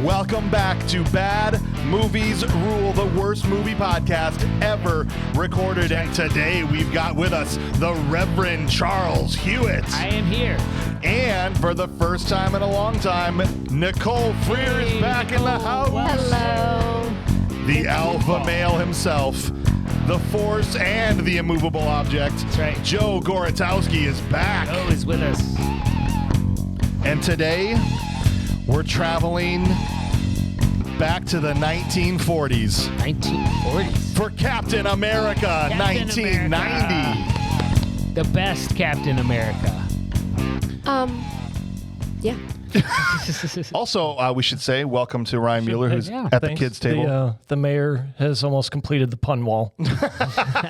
Welcome back to Bad Movies Rule, the worst movie podcast ever recorded. And today we've got with us the Reverend Charles Hewitt. I am here. And for the first time in a long time, Nicole Freer is back in the house. Hello. The alpha male himself, the force and the immovable object. That's right. Joe Goratowski is back. Joe is with us. And today, we're traveling back to the 1940s. 1940s. For Captain America, 1990. The best Captain America. Yeah. Also, we should say welcome to Ryan Mueller, who's at the kids' table. The mayor has almost completed the pun wall.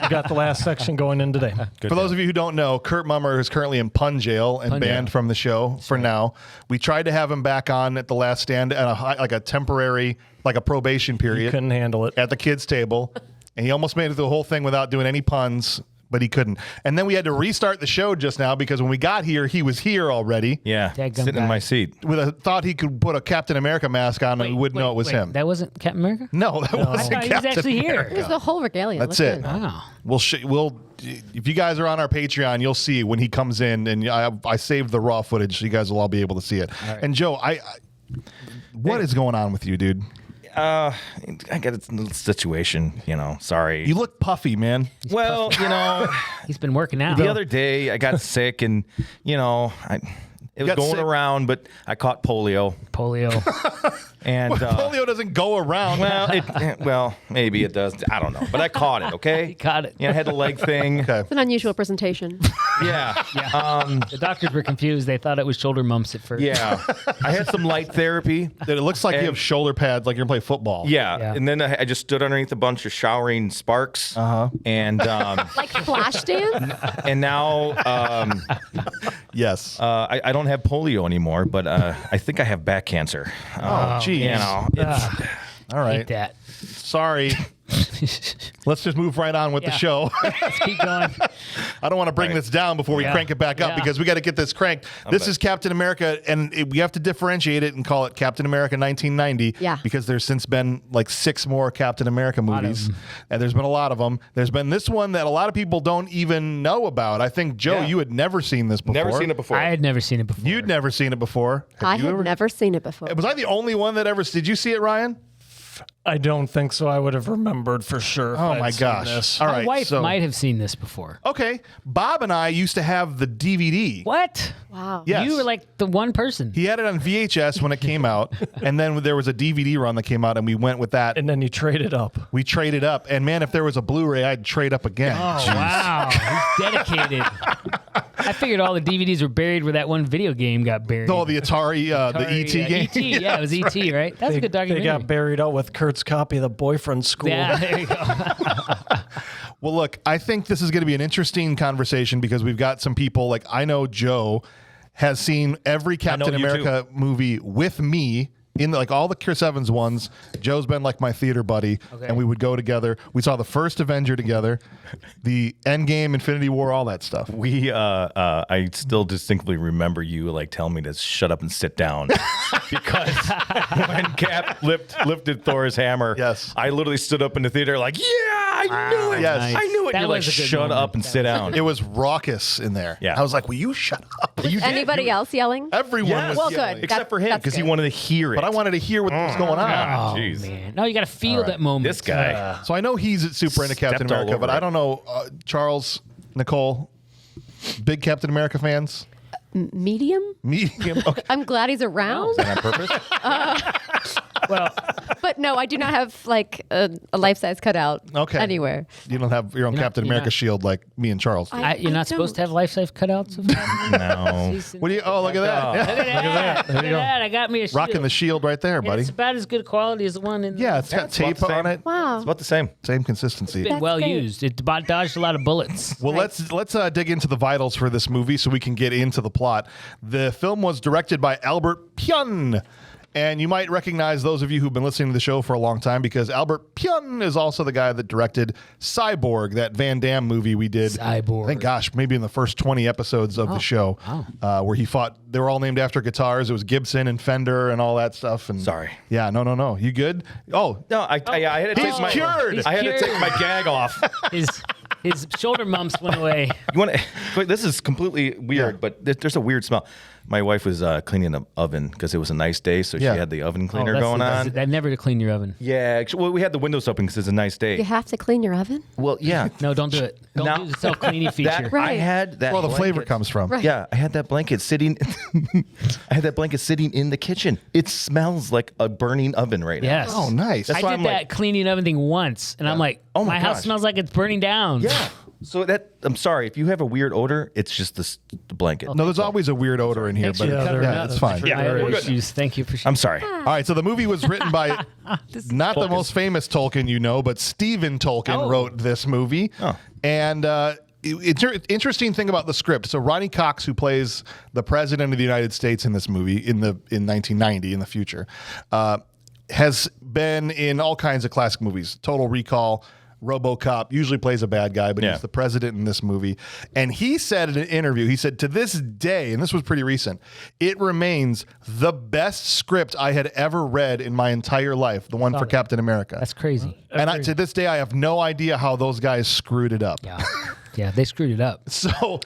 Got the last section going in today. For those of you who don't know, Kurt Mummer is currently in pun jail and banned from the show for now. We tried to have him back on at the last stand at a temporary, like a probation period. He couldn't handle it. At the kids' table. And he almost made it through the whole thing without doing any puns, but he couldn't. And then we had to restart the show just now because when we got here, he was here already. Yeah, sitting in my seat. With a thought he could put a Captain America mask on and we wouldn't know it was him. That wasn't Captain America? No, that wasn't I thought Captain he was actually America. here. It was the whole regalia. That's it. Wow. We'll if you guys are on our Patreon, you'll see when he comes in, and I saved the raw footage, so you guys will all be able to see it. Right. And Joe, what is going on with you, dude? I got a little situation, sorry. You look puffy, man. Well, He's been working out. the other day I got sick and, it was going sick. around, but I caught polio. Polio. And polio doesn't go around. Well, maybe it does. I don't know. But I caught it, okay? He caught it. Yeah, I had the leg thing. Okay. It's an unusual presentation. Yeah. The doctors were confused. They thought it was shoulder mumps at first. Yeah. I had some light therapy. Dude, it looks like you have shoulder pads like you're going to play football. Yeah. And then I just stood underneath a bunch of showering sparks. Uh-huh. And Like flash dance? and now Yes. I don't have polio anymore, but I think I have back cancer. Oh, geez. It's, All right. Hate that. Sorry. Let's just move right on with the show. Let's keep going. I don't want to bring this down before we crank it back up because we got to get this cranked. This is Captain America, and we have to differentiate it and call it Captain America 1990 because there's since been like 6 more Captain America movies, and there's been a lot of them. There's been this one that a lot of people don't even know about. I think, Joe, you had never seen this before. never seen it before. I had never seen it before. You'd never seen it before. I had never seen it before. Was I the only one that ever... Did you see it, Ryan? I don't think so. I would have remembered for sure. Oh, my gosh. This. All My right, wife might have seen this before. Okay. Bob and I used to have the DVD. What? Wow. Yes. You were like the one person. He had it on VHS when it came out, and then there was a DVD run that came out, and we went with that. And then you traded up. We traded up, and man, if there was a Blu-ray, I'd trade up again. Oh, wow. He's dedicated. I figured all the DVDs were buried where that one video game got buried. Oh, the Atari, the E.T. game? E.T., yeah, it was E.T., right? That's a good documentary. They got buried out with Kurt's copy of The Boyfriend School. Yeah, there you go. Well, look, I think this is going to be an interesting conversation because we've got some people, like I know Joe has seen every Captain America movie with me. In like all the Chris Evans ones, Joe's been like my theater buddy, and we would go together. We saw the first Avenger together, the Endgame, Infinity War, all that stuff. I still distinctly remember you like telling me to shut up and sit down because when Cap lifted Thor's hammer, I literally stood up in the theater like, I knew it. Yes. I knew it. That You're like, was a good shut moment. up and sit down. It was raucous in there. Yeah. I was like, will you shut up? Was anybody else yelling? Everyone was Well, yelling. good. Except for him because he wanted to hear it. But I wanted to hear what was going on. Oh, jeez. man. No, you got to feel that moment. This guy. So I know he's super into Captain Stepped all America, over but I it. don't know, Charles, Nicole, big Captain America fans? Medium? Medium? Okay. I'm glad he's around. Is that on purpose? Well, But no, I do not have like a life-size cutout anywhere. You don't have your own Captain you're America not- shield like me and Charles. you're not supposed to have life-size cutouts of that? No. What do you? Oh, look at that! Look at that. Look at that. I got me a shield. Rocking the shield right there, And buddy. it's about as good quality as the one in Yeah, it's got it's about tape the same. on it. Wow. It's about the same. Same consistency. been That's well great. used. It dodged a lot of bullets. Well, let's dig into the vitals for this movie so we can get into the plot. The film was directed by Albert Pyun. And you might recognize those of you who've been listening to the show for a long time because Albert Pyun is also the guy that directed Cyborg, that Van Damme movie we did. Cyborg. I think, gosh, maybe in the first 20 episodes of the show, where he fought. They were all named after guitars. It was Gibson and Fender and all that stuff. And Sorry. Yeah, no. You good? Oh, No, I had to he's take my cured. He's I had to cured. take my gag off. His shoulder mumps went away. You want to? This is completely weird, but there's a weird smell. My wife was cleaning the oven because it was a nice day, so she had the oven cleaner going on. That never to clean your oven. Yeah, well, we had the windows open because it's a nice day. You have to clean your oven? Well, yeah. No, don't do it. Don't Now- do the self-cleaning feature. That, Right. I had that. well, the flavor blanket- comes from. Right. Yeah, I had that blanket sitting. I had that blanket sitting in the kitchen. It smells like a burning oven right now. Yes. Oh, nice. I why did I'm that like- cleaning oven thing once, and I'm like, Oh my house gosh. smells like it's burning down. Yeah. So I'm sorry if you have a weird odor. It's just the blanket. No, there's always a weird odor in here, Thanks but for Yeah, covering there- that. it's fine. I have we're good. issues. Thank you for I'm sorry. All right, so the movie was written by not the most famous Tolkien you know, but Stephen Tolkien wrote this movie. Oh. And interesting thing about the script. So Ronnie Cox, who plays the president of the United States in this movie in 1990 in the future, has been in all kinds of classic movies. Total Recall, RoboCop, usually plays a bad guy, but he's the president in this movie. And he said in an interview, he said, to this day, and this was pretty recent, it remains the best script I had ever read in my entire life, the one for Captain America. That's crazy. And to this day, I have no idea how those guys screwed it up. Yeah, they screwed it up. So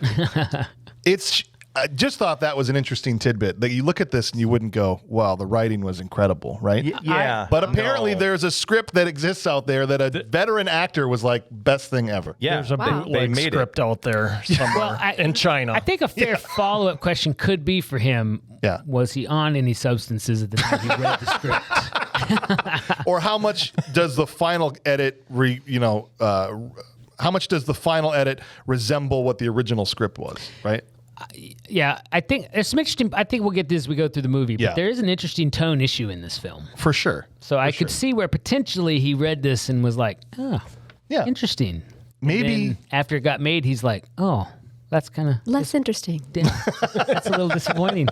I just thought that was an interesting tidbit that you look at this and you wouldn't go, wow, the writing was incredible, right? Yeah. But apparently No. there's a script that exists out there that a veteran actor was like, best thing ever. Yeah. There's a Wow. bootleg They made script out there somewhere in China. I think a fair follow-up question could be for him. Yeah. Was he on any substances at the time he read the script? Or how much does the final edit, how much does the final edit resemble what the original script was, right? Yeah, I think there's some interesting. I think we'll get this as we go through the movie. Yeah. But there is an interesting tone issue in this film. For sure. So I could see where potentially he read this and was like, oh, Yeah. interesting. Maybe. And then after it got made, he's like, oh, that's kind of Less interesting. that's a little disappointing.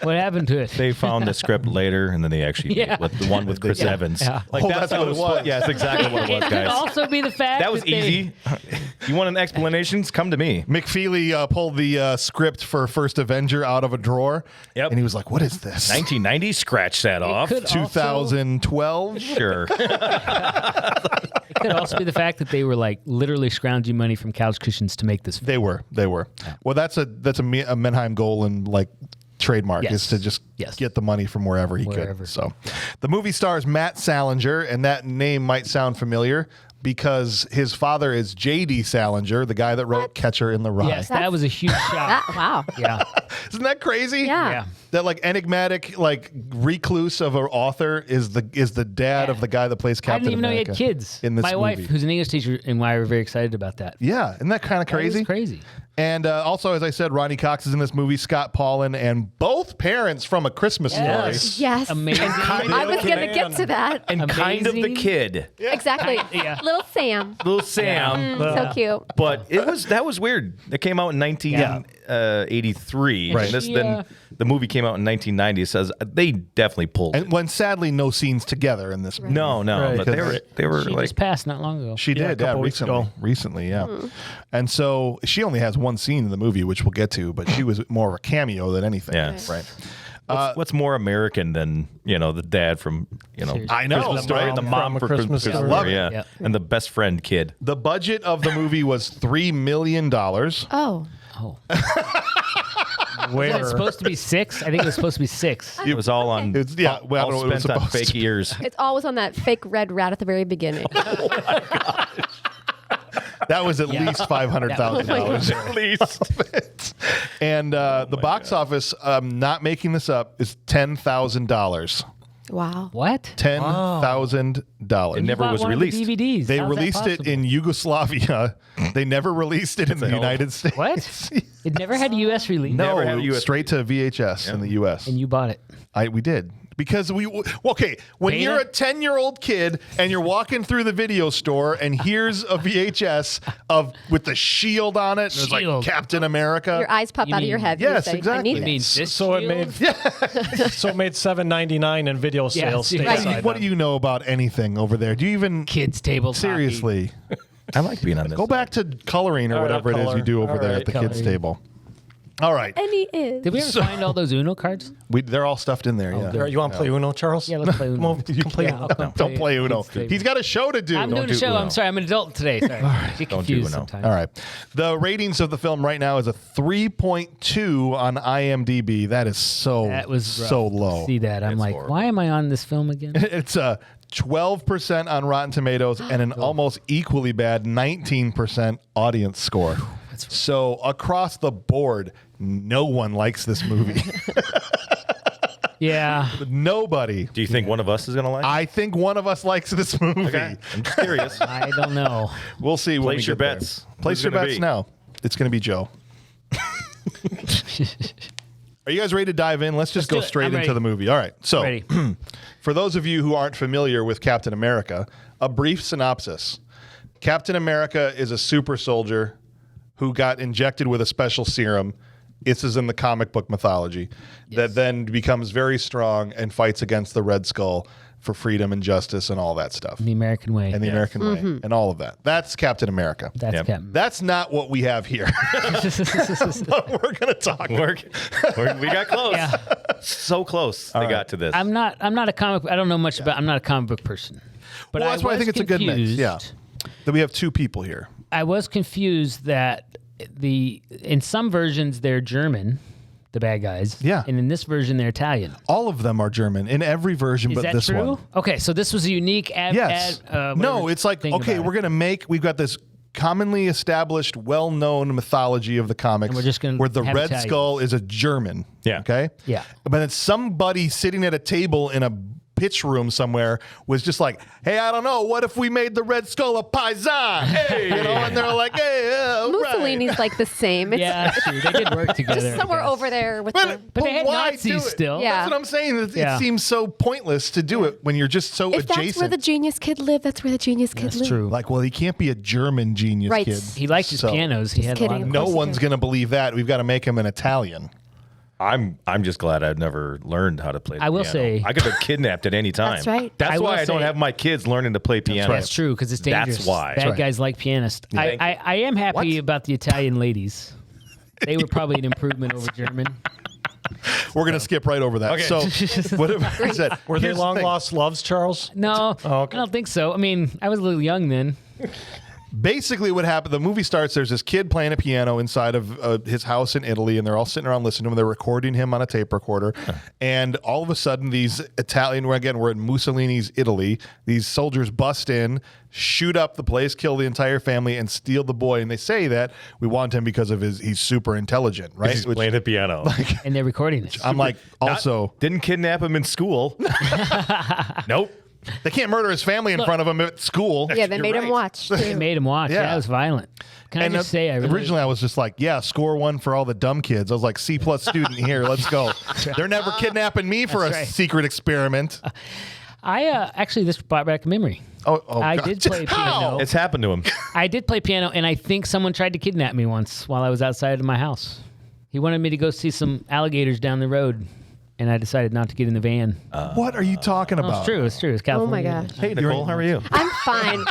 What happened to it? They found the script later, and then they actually Yeah. with the one with Chris Evans. Yeah. Like Oh, that's that's what it was. Yeah, that's exactly what it It was, could guys. also be the fact That was they- easy. You want an explanations? Come to me. McFeely pulled the script for First Avenger out of a drawer. Yep. And he was like, what is this? 1990, scratch that off. could also- 2012? Sure. It could also be the fact that they were like literally scrounging money from couch cushions to make this film. They were. Well, that's a Menheim goal and like trademark Yes. is to just Yes. get the money from wherever he Wherever. could. So the movie stars Matt Salinger, and that name might sound familiar because his father is J.D. Salinger, the guy that wrote Catcher in the Rye. Yes, that was a huge shock. Wow. Yeah. Isn't that crazy? Yeah. Yeah. That like enigmatic like recluse of an author is the dad of the guy that plays I Captain didn't even know he America had kids. in this My movie. wife, who's an English teacher, and I were very excited about that. Yeah, isn't that kind of That is crazy? crazy. And also, as I said, Ronnie Cox is in this movie, Scott Paulin, and both parents from A Christmas Yes. Yes. Amazing. I was going to get to that. And kind of the Amazing. kid, Exactly. Yeah. Little Sam. little Sam. So cute. But that was weird. It came out in 1983. Right. And this, Yeah. then the movie came out in 1990. It says they definitely pulled And it. when sadly no scenes together in this movie. No, Right. but they were She like just passed not long ago. She Yeah, a did, yeah, couple weeks ago. recently, yeah. And so she only has one scene in the movie, which we'll get to, but she was more of a cameo than anything. Yeah. Right. what's more American than the dad from Seriously. I know, Christmas Story right? and the From mom A for Christmas Christmas Story. Story, Love it. yeah, Yep. and the best friend kid. The budget of the movie was $3 million. Oh. Oh. Where? Is it supposed to be 6? I think it was supposed to be 6. It was all on. It's- yeah, well, I don't all know what it was spent on supposed fake to be. ears. It's always on that fake red rat at the very beginning. That was at least $500,000. At least. And the box office, not making this up, is $10,000. Wow. What? $10,000. It never Bought was one of the released. DVDs. They How is that released it possible? in Yugoslavia. They never released it in the United States. What? It never had a U.S. release. No, Never had a US straight to VHS in the U.S. And you bought it. We did Because when Beta? you're a 10-year-old kid and you're walking through the video store and here's a VHS with the shield on it, and there's like Shield. Captain America. Your eyes pop You out of your mean- head. Yes, and you say, exactly. I need You mean this. this So it shield? made $7.99 in video Yeah, sales. seriously. stateside What then. do you know about anything over there? Do you even Kids table. seriously I like being on this. go back to coloring or All right, whatever it is color. you do over All there right, at the kids' coloring. table? All right, And he is. Did we ever find all those Uno cards? they're all stuffed in there. Yeah. There, you want to play Uno, Charles? Yeah, let's play Uno. Come on, you can play Yeah, Uno. I'll come Don't play Uno. Kids' table. He's got a show to do. I'm Don't doing a do show. Uno. I'm sorry. I'm an adult today. Sorry. Get Don't do confused Uno. sometimes. All right. The ratings of the film right now is a 3.2 on IMDb. That is That was rough so to low. see that. I'm It's like, horrible. why am I on this film again? It's a 12% on Rotten Tomatoes and an almost equally bad 19% audience score. So across the board, no one likes this movie. Yeah. Nobody. Do you think one of us is gonna like? I think one of us likes this movie. Okay. I'm just curious. I don't know. We'll see. when we Place your get there. bets. Place Who's your gonna bets be? now. It's going to be Joe. Are you guys ready to dive in? Let's just Let's do go it. straight I'm into ready. the movie. All right. So, Ready. for those of you who aren't familiar with Captain America, a brief synopsis. Captain America is a super soldier who got injected with a special serum. This is in the comic book mythology. That then becomes very strong and fights against the Red Skull for freedom and justice and all that stuff. The American way. And the American way and all of that. That's Captain America. That's Yep. Captain. That's not what we have here. But we're going to talk. We got close. Yeah. So close. They got to this. I'm not a comic. I don't know much about. I'm not a comic book person. But Well, that's why I was think it's a good mix. confused. Yeah. That we have two people here. I was confused that in some versions they're German, the bad guys. Yeah. And in this version they're Italian. All of them are German in every version Is but that this true? one. Okay, so this was a unique Yes. No, it's like, okay, we've got this commonly established, well-known mythology of the comics And we're just gonna where the have Red Italians. Skull is a German. Yeah. Okay? Yeah. But then somebody sitting at a table in a pitch room somewhere was just like, hey, I don't know, what if we made the Red Skull a paisan? Hey, you know, and they're like, hey, right. Mussolini's like the same. It's Yeah, that's true. They did work together. just I somewhere guess. over there with the. But they had why Nazis do it? still. Yeah. That's what I'm saying. It Yeah. seems so pointless to do it when you're just so If adjacent. that's where the genius kid lived, that's where the genius kid That's lived. true. Like, well, he can't be a German genius Right. kid. He liked his So, pianos. He had a lot kidding. of No course he one's did. going to believe that. We've got to make him an Italian. I'm just glad I've never learned how to play the I will piano. say- I could have kidnapped at any time. That's right. That's I will why I don't say- have my kids learning to play piano. That's true because it's dangerous. That's why. Bad right. guys like pianists. Thank you. I am happy about the Italian ladies. They were probably an improvement over German. We're going to skip right over that. Okay. So, whatever I said. Were they here's the long thing. lost loves, Charles? No, Oh, okay. I don't think so. I mean, I was a little young then. Basically, what happened, the movie starts, there's this kid playing a piano inside of his house in Italy, and they're all sitting around listening to him. They're recording him on a tape recorder. And all of a sudden, these Italian, again, we're in Mussolini's Italy, these soldiers bust in, shoot up the place, kill the entire family, and steal the boy. And they say that we want him because of he's super intelligent, right? He's Which playing the piano. And they're recording this. I'm like, also, Didn't kidnap him in school. Nope. they can't murder his family in front of him at school. Yeah, they You're made him right. watch. They Too. made him watch. Yeah. Yeah, it was violent. Can I just say, I really, originally I was just like, yeah, score one for all the dumb kids. I was like, C+ student here, let's go. They're never kidnapping me for a That's right. secret experiment. I actually this brought back a memory. Oh, I God. did play How? piano. It's happened to him. I did play piano, and I think someone tried to kidnap me once while I was outside of my house. He wanted me to go see some alligators down the road, and I decided not to get in the van. What are you talking No, about? it's true. It's true. It's Oh California. my gosh. Hey, Nicole, how are you? I'm fine.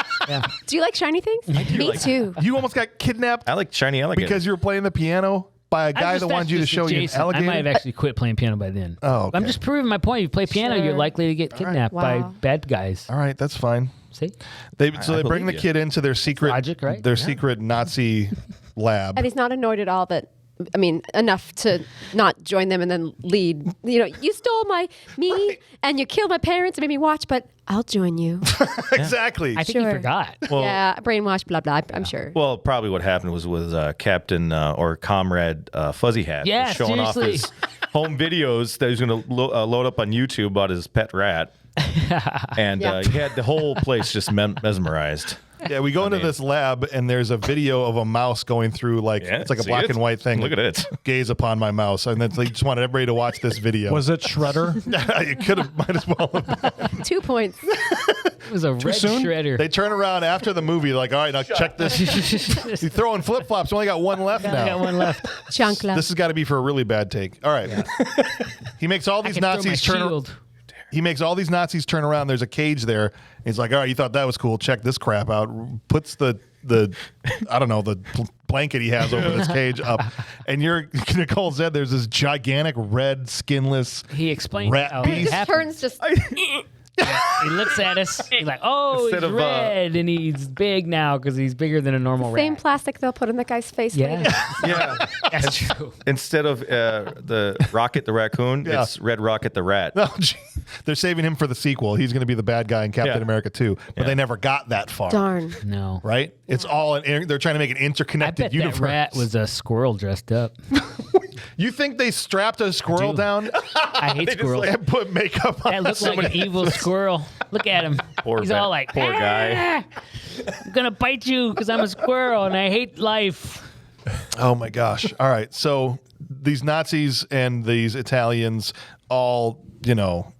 Do you like shiny things? Me too. You almost got kidnapped I like shiny alligators. because you were playing the piano by a guy that wanted you to show you an I alligator? might have actually quit playing piano by then. Oh, okay. I'm just proving my point. If you play piano, Sure. you're likely to get kidnapped by Wow. bad guys. All right, that's fine. See? They I bring believe the you. kid into their secret Logic, right? Their secret Nazi lab. And he's not annoyed at all that, I mean, enough to not join them and then lead. You know, you stole me and you killed my parents and made me watch, but I'll join you. Exactly. I think he Sure. forgot. Yeah, brainwashed, blah, blah. I'm sure. Well, probably what happened was Captain or Comrade Fuzzy Hat Yeah, was showing off seriously. his home videos that he was going to load up on YouTube about his pet rat. And Yeah. he had the whole place just mesmerized. Yeah, we go into this lab, and there's a video of a mouse going through, it's like a black and white thing. Look at it. Gaze upon my mouse. And then they just wanted everybody to watch this video. Was it Shredder? It could have, might as well have been. 2 points. It was a red soon? shredder. They turn around after the movie, all right, now check this. He's throwing flip-flops. We only got one left now. I got one left. Chancla. This has got to be for a really bad take. All right. He makes all these Nazis turn. He makes all these Nazis turn around. There's a cage there. He's like, all right, you thought that was cool. Check this crap out. Puts the I don't know, the blanket he has over this cage up. And Nicole said there's this gigantic red, skinless He explained rat how beast. it Just happened. turns just. He looks at us. He's like, oh, Instead he's of, red, and he's big now because he's bigger than a normal Same rat. plastic they'll put in the guy's face. Yeah, later. Yeah. that's true. Instead of the Rocket the raccoon, Yeah. it's Red Rocket the rat. Oh, gee. They're saving him for the sequel. He's going to be the bad guy in Captain Yeah. America 2. But they never got that far. Darn. No. Right? It's all they're trying to make an I interconnected bet universe. that rat was a squirrel dressed up. You think they strapped a squirrel do. down I hate squirrels. and put makeup on? That looked like an evil squirrel. Look at him. He's all like, poor guy. "Ah, I'm gonna bite you because I'm a squirrel and I hate life." Oh my gosh. All right. So these Nazis and these Italians all,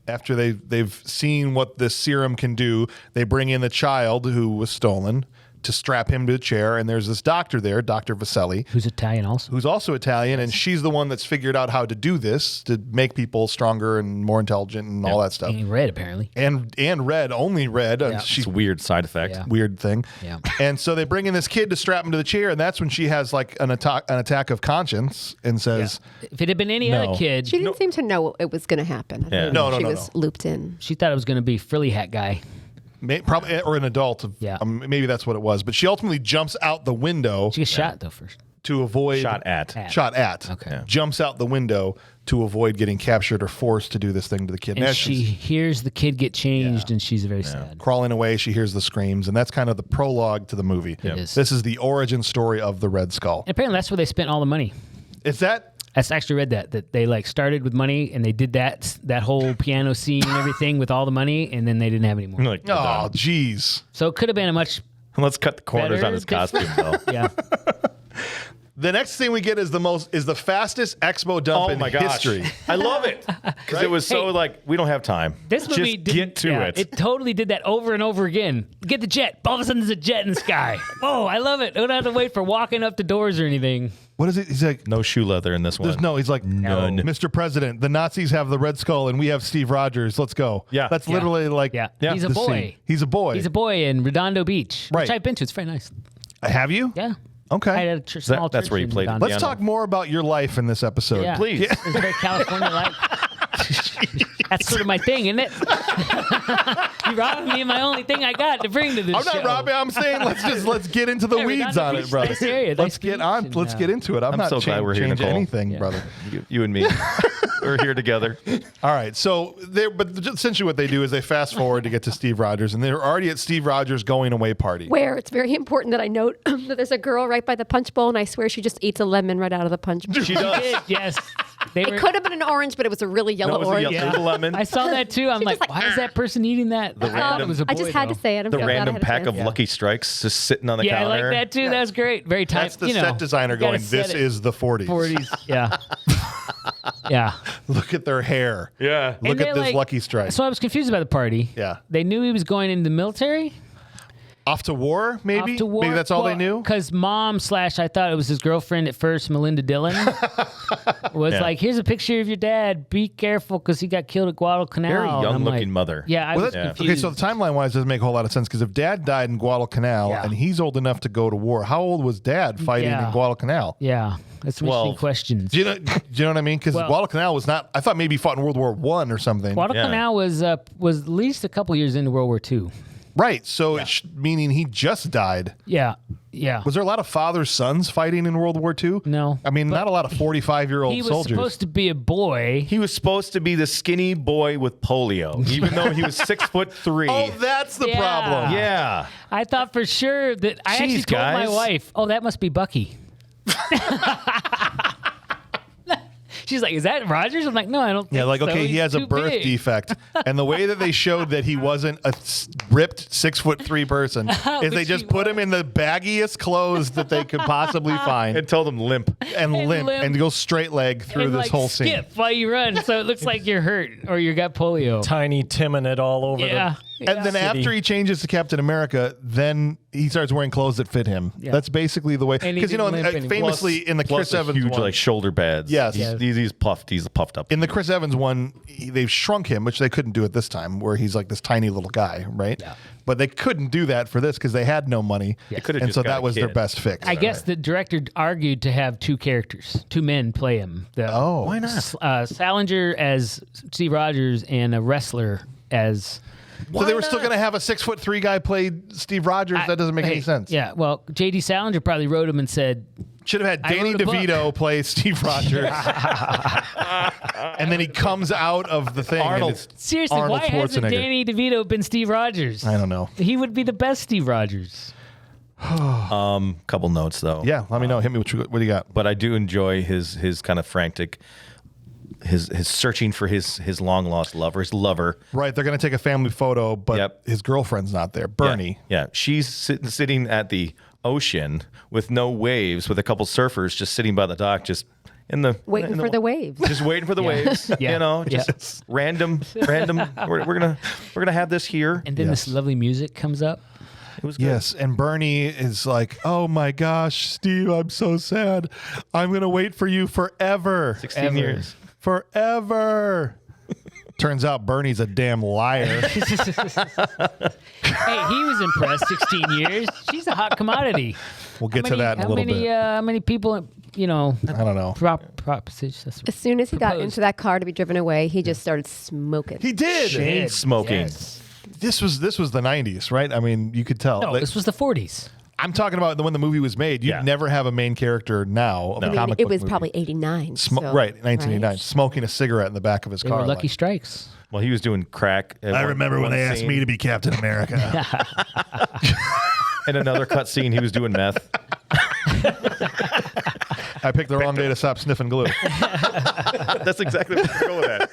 after they've seen what this serum can do, they bring in the child who was stolen to strap him to a chair. And there's this doctor there, Dr. Vaselli, Who's Italian also? who's also Italian, and she's the one that's figured out how to do this to make people stronger and more intelligent and all that stuff. And red apparently. And red, only red. Yeah. She's It's a weird side effect. Yeah. weird thing. Yeah. And so they bring in this kid to strap him to the chair, and that's when she has like an attack of conscience and says, If it had been any No. other kid, She didn't seem to know it was going to happen. I Yeah. think No, she no, was no. looped in. she thought it was gonna be frilly hat guy. probably, or an adult. Yeah. Maybe that's what it was. But she ultimately jumps out the window She gets shot though first. to avoid Shot at. Shot at. Okay. Yeah. Jumps out the window to avoid getting captured or forced to do this thing to the kid. And as she she's hears the kid get changed, and she's very sad. crawling away, she hears the screams, and that's kind of the prologue to the movie. It is. This is the origin story of the Red Skull. And apparently, that's where they spent all the money. Is that? I actually read that they started with money and they did that whole piano scene and everything with all the money, and then they didn't have any more. Like, Oh, geez. So it could have been a much let's cut the corners better on his different- costume, though. yeah. The next thing we get is the fastest expo dump Oh in my gosh. history. I love it. Because it was so Hey. we don't have time. This movie Just get to it. It totally did that over and over again. Get the jet. All of a sudden, there's a jet in the sky. Whoa, I love it. I don't have to wait for walking up the doors or anything. What is it? He's like, No shoe leather in this one. he's like, None. Mr. President, the Nazis have the Red Skull and we have Steve Rogers. Let's go. Yeah. That's literally like, Yeah. Yeah. He's a the boy. scene. He's a boy. He's a boy in Redondo Beach, Right. which I've been to. It's very nice. Have you? Yeah. Okay. I had a small that's church where you in played Redondo. Let's piano. talk more about your life in this episode. Yeah. Please. It's very California like. That's sort of my thing, isn't it? You robbing me of my only thing I got to bring to this I'm show. not robbing. I'm saying let's get into the Yeah, weeds Redondo on Beach, it, brother. nice area, Let's nice get beach, on. and, Let's get into it. I'm not so glad we're here, changing Nicole. anything, Yeah. brother. You and me. We're here together. All right. So essentially what they do is they fast forward to get to Steve Rogers, and they're already at Steve Rogers' going away party. Where it's very important that I note that there's a girl right by the punch bowl, and I swear she just eats a lemon right out of the punch bowl. She does. Did, yes. They It were, could have been an orange, but it was a really No, yellow it was a orange. yellow lemon. I saw that too. I'm She like, just like, why is that person eating that? I thought it was a boy, I just had though. to say it. I'm The so glad I random had to pack say of it. Lucky Strikes just sitting on the Yeah, I counter. like that too. That's great. Very tight. That's the set designer going, this is the 40s. 40s. Yeah. Yeah. Look at their hair. Yeah. Look And at they're this like- Lucky Strike. So I was confused about the party. Yeah. They knew he was going into the military. Off to war, maybe? Off to war. Maybe that's all they knew? Because mom / I thought it was his girlfriend at first, Melinda Dillon, was Yeah. like, here's a picture of your dad. Be careful because he got killed at Guadalcanal. Very And I'm young-looking like, mother. Yeah, I Well, was that's, confused. okay, so the timeline-wise doesn't make a whole lot of sense because if Dad died in Guadalcanal Yeah. and he's old enough to go to war, how old was Dad fighting Yeah. in Guadalcanal? Yeah, that's some 12. interesting questions. Do you know what I mean? Because Well- Guadalcanal was not. I thought maybe he fought in World War I or something. Guadalcanal was at least a couple years into World War II. Right. So meaning he just died. Yeah, yeah. Was there a lot of father sons fighting in World War II? No. I mean, not a lot of 45-year-old He was soldiers. supposed to be a boy. He was supposed to be the skinny boy with polio, even though he was 6'3". Oh, that's the Yeah. problem. Yeah. I thought for sure that I actually Jeez, told my guys. wife, "Oh, that must be Bucky." She's like, is that Rogers? I'm like, no, I don't think Yeah, like, so. okay, he He's has a too birth big. defect. And the way that they showed that he wasn't a ripped 6'3" person is But they just she put him in the baggiest clothes that they could possibly find And told him limp. and limp limp. and go straight leg through And this like whole scene. skip while you run, so it looks like you're hurt or you got polio. Tiny Tim it all over Yeah. And then after he changes to Captain America, then he starts wearing clothes that fit him. Yeah. That's basically the way. And he Because, didn't limp anymore. famously in the Plus Chris a Evans huge one, like shoulder pads. Yes. He's puffed. He's puffed up. in the Chris Evans one, they've shrunk him, which they couldn't do at this time, where he's like this tiny little guy, right? Yeah. But they couldn't do that for this because they had no money. They could've And just so got that a was their kid. best fix. I guess the director argued to have two characters, two men play him. Why not? Salinger as Steve Rogers and a wrestler as. So they were still going to have a 6'3" guy play Steve Rogers? That doesn't make any sense. Yeah, well, J.D. Salinger probably wrote him and said, Should have had I Danny wrote a book. DeVito play Steve Rogers. And then he comes out of the thing. and Arnold. it's seriously, Arnold why hasn't Schwarzenegger. Danny DeVito been Steve Rogers? I don't know. He would be the best Steve Rogers. Couple notes though. Yeah, let me know. Hit me. What do you got? But I do enjoy his kind of frantic, his searching for his long lost lover, his lover. Right, they're going to take a family photo, but Yep. his girlfriend's not there. Bernie. Yeah. She's sitting at the ocean with no waves, with a couple surfers just sitting by the dock, just in the Waiting for the waves. just waiting for the waves. Yeah. You know, Yeah. just random. We're gonna have this here. And then Yes. this lovely music comes up. It was good. Yes, and Bernie is like, "Oh my gosh, Steve, I'm so sad. I'm going to wait for you forever. 16 years. Forever." Turns out Bernie's a damn liar. Hey, he was impressed. 16 years. She's a hot commodity. We'll get to that in a little bit. How many people, I don't know. propositions? As soon as he got Proposed. into that car to be driven away, he just started smoking. He did. Chain smoking. Yes. This was the 90s, right? I mean, you could tell. No, Like, this was the 40s. I'm talking about when the movie was made. You'd Yeah. never have a main character now of a I mean, comic it book was movie. probably 89. Right, 1989, right? smoking a cigarette in the back of his They car. were lucky like, strikes. Well, he was doing crack. I remember when they asked me to be Captain America. In another cut scene, he was doing meth. I picked the wrong day to stop sniffing glue. That's exactly what we're going at.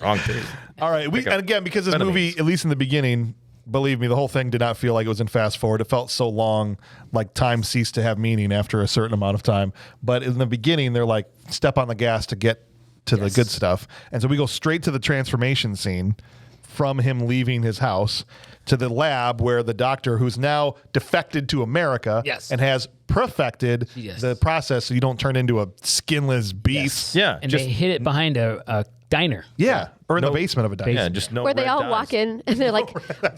Wrong day. All right, and again, because this Enemies. movie, at least in the beginning, believe me, the whole thing did not feel like it was in fast forward. It felt so long, like time ceased to have meaning after a certain amount of time. But in the beginning, they're like, step on the gas to get to the good stuff. And so we go straight to the transformation scene from him leaving his house to the lab where the doctor, who's now defected to America Yes. and has perfected Yes. the process so you don't turn into a skinless beast. Yeah, And just they hid it behind a diner. Yeah, or in the No- basement of a diner. yeah, just no. Where they red all dots. walk in and they're like,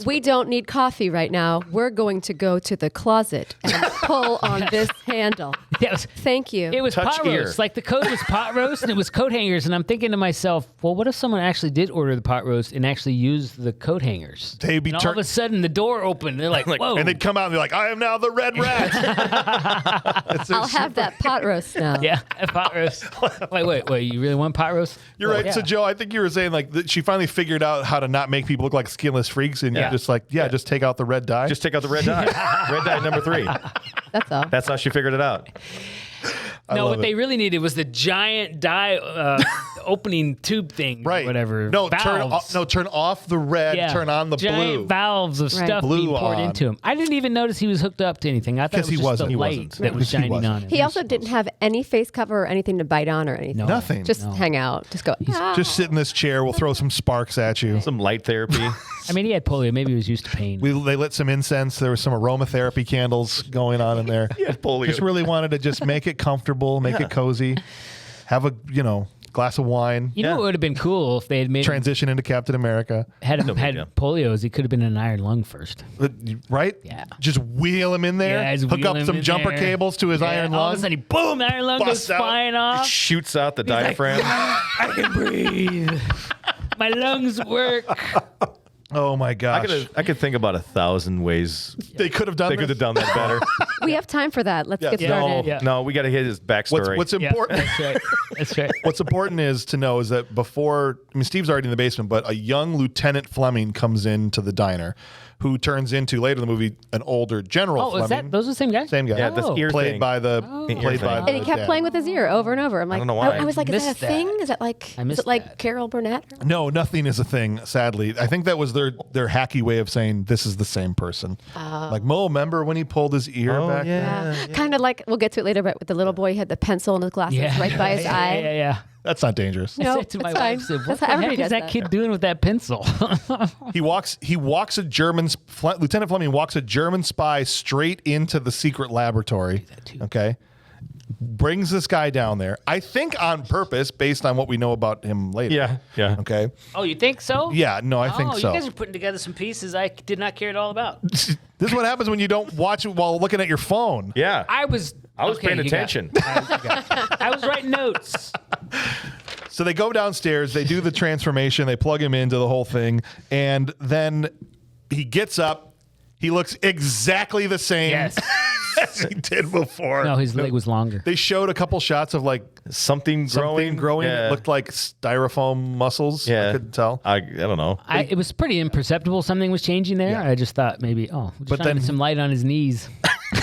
"We don't need coffee right now. We're going to go to the closet and pull on this handle. Yeah, it was, Thank you." it was Touch pot ear. roast. Like the code was pot roast and it was coat hangers. And I'm thinking to myself, well, what if someone actually did order the pot roast and actually used the coat hangers? They'd be and all of a sudden the door opened. They're like, whoa. And they'd come out and be like, I am now the Red Rat. I'll have that pot roast now. yeah, a pot roast. Wait. You really want pot roast? You're right. Yeah. So, Joe, I think you were saying like that she finally figured out how to not make people look like skinless freaks. And Yeah. you're just like, just take out the red dye. Just take out the red dye. Red dye number 3. That's all. That's how she figured it out. No, love what it. they really needed was the giant dye opening tube thing, right. or whatever. No, valves. turn off the red, Yeah. turn on the giant blue. valves of Right. stuff Blue being poured on. into him. I didn't even notice he was hooked up to anything. I thought it 'Cause was he just wasn't. the He light wasn't. that was Because he shining wasn't. on him. He also didn't have any face cover or anything to bite on or anything. No. Nothing. Just No. hang out. Just go. "Ah." Just sit in this chair. We'll throw some sparks at you. Some light therapy. I mean, he had polio. Maybe he was used to pain. They lit some incense. There was some aromatherapy candles going on in there. polio. Just really wanted to just make it comfortable, make it cozy, have a glass of wine, You know what would have been cool if they had made transition into Captain America. had him had yeah. polios. He could have been an iron lung first. Right? Yeah. Just wheel him in there, Yeah, just hook wheel up him some in jumper there. cables to his Yeah, iron all lung. of a sudden, boom! The iron lung goes Bust out. flying off. Shoots out the diaphragm. I can breathe. My lungs work. Oh my gosh. I could think about 1,000 ways They could have done they this. could have done that better. We have time for that. Let's get started. No, we got to hit his backstory. What's Yeah, important? that's right. That's right. What's important is to know is that Steve's already in the basement, but a young Lieutenant Fleming comes into the diner, who turns into later in the movie an older General Oh, Fleming. is that those are the same guy? Same guy? Yeah, this ear played thing. by the Ear thing. And he kept playing with his ear over and over. I'm like, don't know why. I was like, is that a Missed that. thing? Is that like, I is missed it like that. Carol Burnett? No, nothing is a thing. Sadly, I think that was their hacky way of saying this is the same person. Like Mo, remember when he pulled his ear back? Yeah. Kind of like, we'll get to it later, but with the little boy, he had the pencil in his glasses right by his eye. Yeah. That's not dangerous. No, I said to my it's fine. wife, I said, what That's the how heck everybody is does that kid doing with that pencil? He walks a Lieutenant Fleming walks a German spy straight into the secret laboratory. Okay. Brings this guy down there. I think on purpose, based on what we know about him later. Yeah. Okay. Oh, you think so? Yeah, no, I think so. You guys are putting together some pieces I did not care at all about. This is what happens when you don't watch it while looking at your phone. Yeah. I was okay, paying attention. I was writing notes. So they go downstairs, they do the transformation, they plug him into the whole thing, and then he gets up. He looks exactly the same Yes. as he did before. No, his leg was longer. They showed a couple shots of like Something growing. It looked like styrofoam muscles. I couldn't tell. I don't know. It was pretty imperceptible. Something was changing there. Yeah. I just thought maybe, but then- then some light on his knees.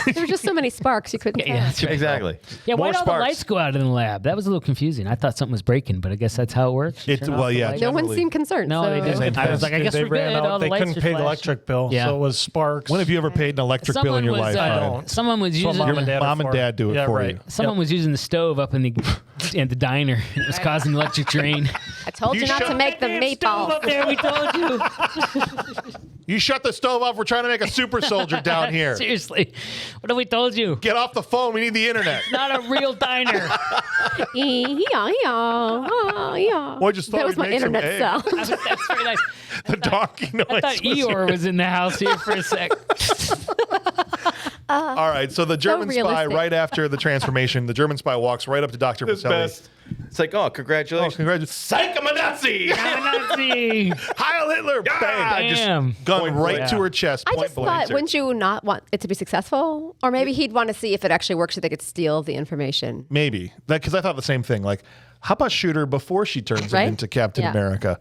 There were just so many sparks you couldn't tell. that's right. Exactly. Yeah, More why'd all the sparks. lights go out in the lab? That was a little confusing. I thought something was breaking, but I guess that's how it works. You It's- turn off well, the yeah, lights. No one Generally. seemed concerned. No, so. they didn't. I was like, I guess they we're ran good. out. All the They lights couldn't are pay the flashing. electric bill, Yeah. so it was sparks. When have you ever paid an electric bill in your life? I don't. Someone was That's what using mom and dad are Mom and for. dad do it Yeah, for right. you. someone was using the stove up in the diner. It was causing electric drain. I told you not to make the Stove up meatballs. there, we told you. You shut the stove off. We're trying to make a super soldier down here. Seriously, what have we told you? Get off the phone. We need the internet. Not a real diner. Well, I just thought That was we'd my make some internet eggs. sound. That's very nice. The donkey noise. I thought was Eeyore was in the house here for a sec. All right, so the German spy, realistic. right after the transformation, the German spy walks right up to Dr. It's Vaselli. best. It's like, oh, congratulations. Congratulations. Psychomanazzi! Nazi. Heil Hitler! Bang! Bam. Just gun Point right blank. to her chest. I point just blank. thought, wouldn't you not want it to be successful? Or maybe he'd want to see if it actually works so they could steal the information. Maybe. Because I thought the same thing. Like, how about shoot her before she turns Right? him into Captain Yeah. America?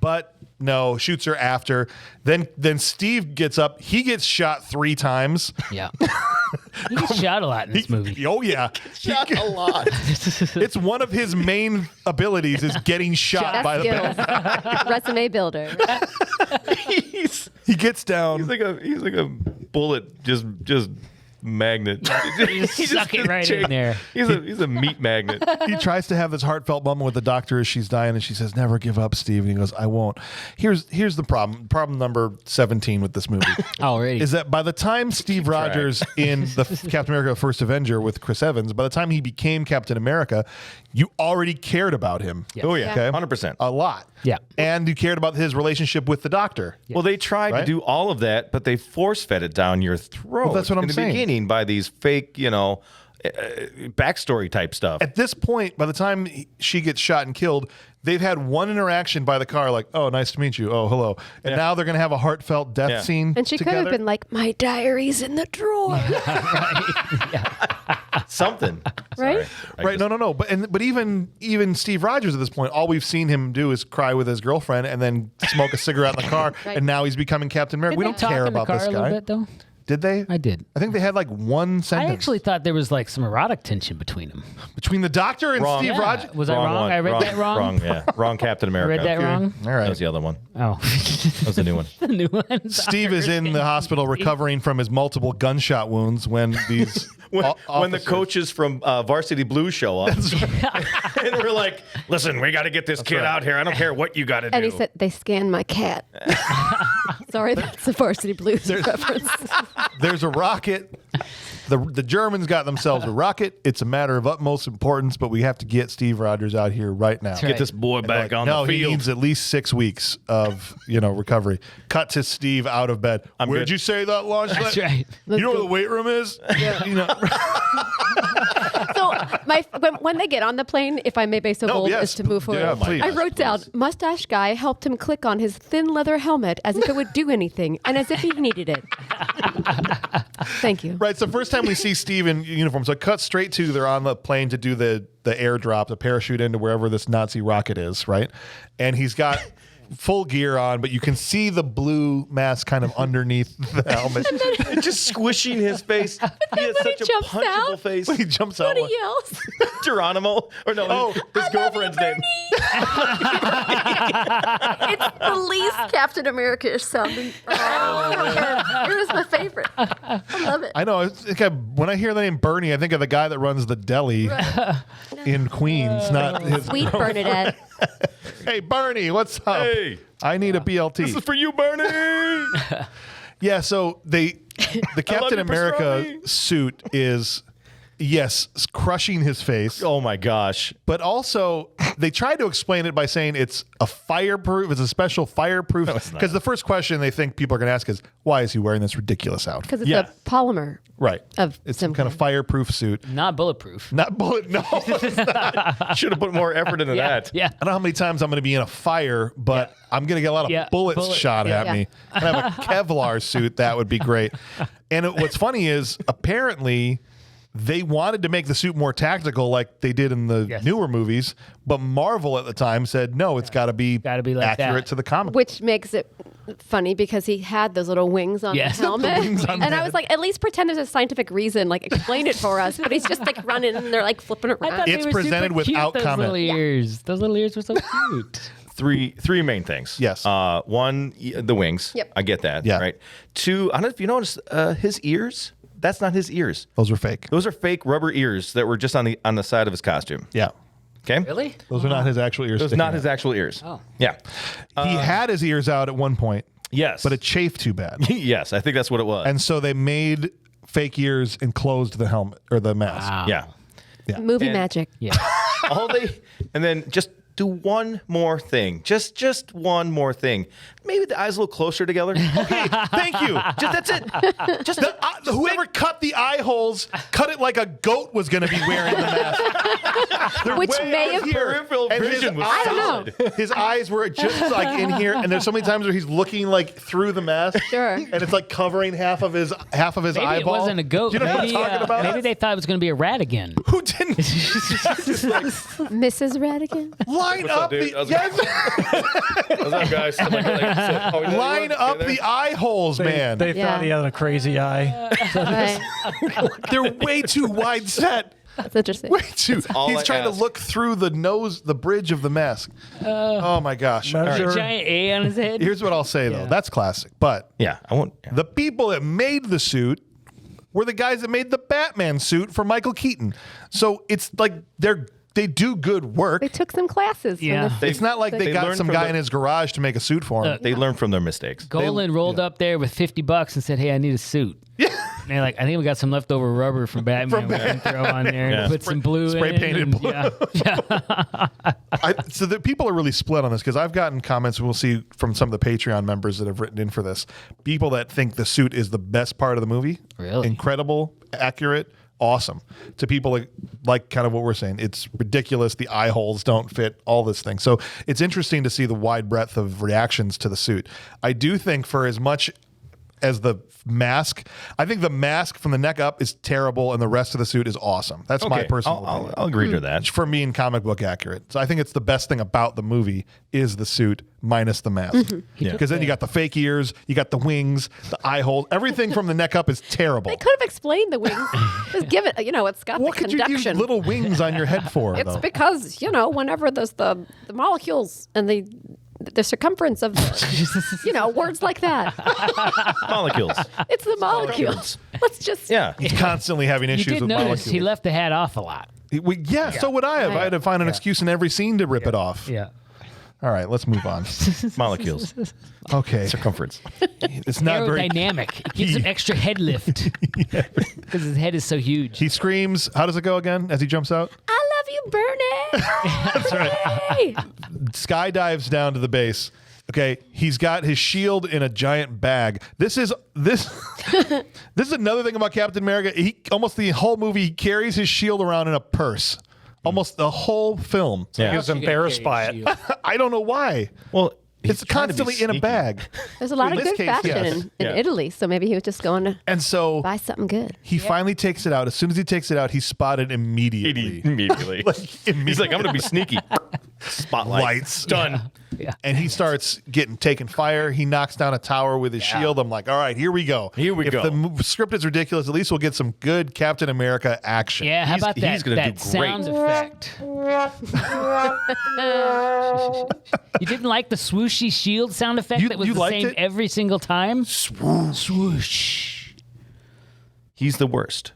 But no, shoots her after. Then Steve gets up. He gets shot 3 times. Yeah. He gets shot a lot in this movie. Oh, yeah. Shot a lot. It's one of his main abilities is getting shot That's by the bad. skills. Resume builder. He gets down. He's like a bullet, just magnet. You just suck it right in there. He's a meat magnet. He tries to have this heartfelt moment with the doctor as she's dying, and she says, "Never give up, Steve." And he goes, "I won't." Here's the problem. Problem number 17 with this movie Already. is that by the time Steve Rogers in the Captain America: First Avenger with Chris Evans, by the time he became Captain America, you already cared about him. Yes. Oh yeah, Okay. 100%. A lot. Yeah. And you cared about his relationship with the doctor. Well, they tried Right? to do all of that, but they force fed it down your throat. Well, that's what I'm in the saying. beginning by these fake, backstory type stuff. At this point, by the time she gets shot and killed, they've had one interaction by the car, like, "Oh, nice to meet you. Oh, hello." And now they're going to have a heartfelt death Yeah. scene And she could together. have been like, my diary's in the drawer. Something. Right? Right? No. But even Steve Rogers at this point, all we've seen him do is cry with his girlfriend and then smoke a cigarette in the car, Right. and now he's becoming Captain America. We Did don't they talk care in the about car this a little guy. bit, though? Did they? I did. I think they had like one sentence. I actually thought there was like some erotic tension between them. between the doctor and Wrong. Steve Yeah. Rogers. Was I wrong? one. I read that wrong? Wrong, yeah. Wrong Captain I America. read that wrong? All right. That was the other one. Oh. That was the new one. The new one. Steve is in the hospital recovering from his multiple gunshot wounds when these When the officers- coaches from Varsity Blues show up, and we're like, "Listen, we got to get this kid right. out here. I don't care what you got to do." And he said, they scanned my cat. Sorry, that's a Varsity Blues reference. there's a rocket. The Germans got themselves a rocket. It's a matter of utmost importance, but we have to get Steve Rogers out here right now. right. "Get this boy back on no, the he field." needs at least 6 weeks of recovery. Cut to Steve out of bed. Where'd good. you say that lunch? That's right. You know where the weight room is? Yeah. So When they get on the plane, if I may be so bold as to move forward, please. I wrote down, mustache guy helped him click on his thin leather helmet as if it would do anything and as if he needed it. Thank you. Right. It's the first time we see Steve in uniform. So it cuts straight to they're on the plane to do the airdrop, the parachute into wherever this Nazi rocket is, right? And he's got full gear on, but you can see the blue mask kind of underneath the helmet. It's just squishing his face. He has such a punchable out, face. When he jumps out. What he yells. Geronimo. Or no, his girlfriend's name. It's the least Captain America-ish sounding. It was my favorite. I love it. I know. When I hear the name Bernie, I think of the guy that runs the deli in Queens, not his. Sweet Bernadette. Hey, Bernie, what's up? Hey. I need a BLT. This is for you, Bernie. Yeah, so the Captain you, America pastrami. suit is, yes, crushing his face. Oh my gosh. But also, they tried to explain it by saying it's a special fireproof. Because the first question they think people are going to ask is, why is he wearing this ridiculous outfit? Because it's a polymer. Right. Of it's some some kind of fireproof suit. Not bulletproof. Not bullet. No. Should have put more effort into that. Yeah. I don't know how many times I'm going to be in a fire, but I'm going to get a lot of bullets shot at me. And have a Kevlar suit. That would be great. And what's funny is apparently they wanted to make the suit more tactical like they did in the newer movies, but Marvel at the time said, no, it's got to be like accurate that. to the comic. Which makes it funny because he had those little wings on Yes. his helmet. wings on And the I was like, at least pretend there's a scientific reason. Like, explain it for us. But he's just like running and they're like flipping I around. thought It's they were presented super without cute, comment. Those little ears. Those little ears were so cute. Three main things. Yes. One, the wings. Yep. I get that. Yeah. Right. Two, I don't know if you noticed his ears. That's not his ears. Those were fake. Those are fake rubber ears that were just on the side of his costume. Yeah. Okay. Really? Those were not his actual ears. Those are sticking not out. his actual ears. Oh. Yeah. He had his ears out at one point, Yes. but it chafed too bad. yes, I think that's what it was. And so they made fake ears and closed the helmet or the mask. Wow. yeah. Movie And- magic. Yeah. And then just do one more thing. Just one more thing. Maybe the eyes a little closer together. Okay, thank you. Just that's it. Just Whoever cut the eye holes, cut it like a goat was going to be wearing the mask. They're Which way may out have- here. Peripheral And his vision was I don't solid. know. His eyes were just like in here, and there's so many times where he's looking like through the mask, Sure. and it's like covering half of his Maybe eyeball. it wasn't a goat. Do you know maybe, what I'm talking about? maybe they thought it was going to be a rat again. Who didn't Mrs. Radigan. line What's up, up dude? the How's it What's up, guys? line up the eye holes, man? They Yeah. thought he had a crazy eye. Right. They're way too wide set. That's interesting. Way too. all He's I trying ask. to look through the nose, the bridge of the mask. Oh my gosh! All right. Measure- Giant A on his head. Here's what I'll say though. That's classic. But Yeah, I won't. Yeah. the people that made the suit were the guys that made the Batman suit for Michael Keaton. So it's like they do good work. They took some classes. from Yeah. this- It's not like they They got learned some from guy the- in his garage to make a suit for him. They learn from their mistakes. Golan rolled up there with $50 and said, "Hey, I need a suit." Yeah. And they're like, "I think we got some leftover rubber from Batman. We can throw on there Yeah. and put some blue spray in it." painted and- blue. Yeah. So the people are really split on this because I've gotten comments, and we'll see from some of the Patreon members that have written in for this. People that think the suit is the best part of the movie. Really? Incredible, accurate, awesome. To people like kind of what we're saying, it's ridiculous. The eye holes don't fit, all this thing. So it's interesting to see the wide breadth of reactions to the suit. I do think for as much as the mask, I think the mask from the neck up is terrible and the rest of the suit is awesome. That's my personal opinion. I'll agree to that. For me, in comic book accurate. So I think it's the best thing about the movie is the suit minus the mask. Yeah. Because then you got the fake ears, you got the wings, the eye hole, everything from the neck up is terrible. They could have explained the wings. Just give it, it's got What the could you use conduction. little wings on your head for? It's though? because, whenever there's the molecules and the circumference of, words like that. Molecules. It's the molecules. Let's just. Yeah. He's constantly having You issues did with notice molecules. he left the hat off a lot. So would I have. I had to find an excuse in every scene to rip it off. Yeah. All right, let's move on. Molecules. Okay. Circumference. It's not very... Aerodynamic. It gives him extra head lift because his head is so huge. He screams, how does it go again as he jumps out? I love you, Bernie. That's right. Skydives down to the base. Okay, he's got his shield in a giant bag. This is another thing about Captain America. He almost the whole movie he carries his shield around in a purse. Almost the whole film. He was embarrassed by it. I don't know why. Well, it's constantly in a bag. There's a lot In of this good case, fashion yes. in Italy, so maybe he was just going to And so buy something good. he finally takes it out. As soon as he takes it out, he's spotted immediately. Immediately. He's like, I'm going to be sneaky. Spotlight. Lights. Done. Yeah. And he starts taking fire. He knocks down a tower with his shield. I'm like, all right, here we go. Here we go. If the script is ridiculous, at least we'll get some good Captain America action. Yeah, how about that? he's gonna that do great. sound effect. You didn't like the swooshy shield sound effect that was you the liked same it? every single time? Swoosh. He's the worst.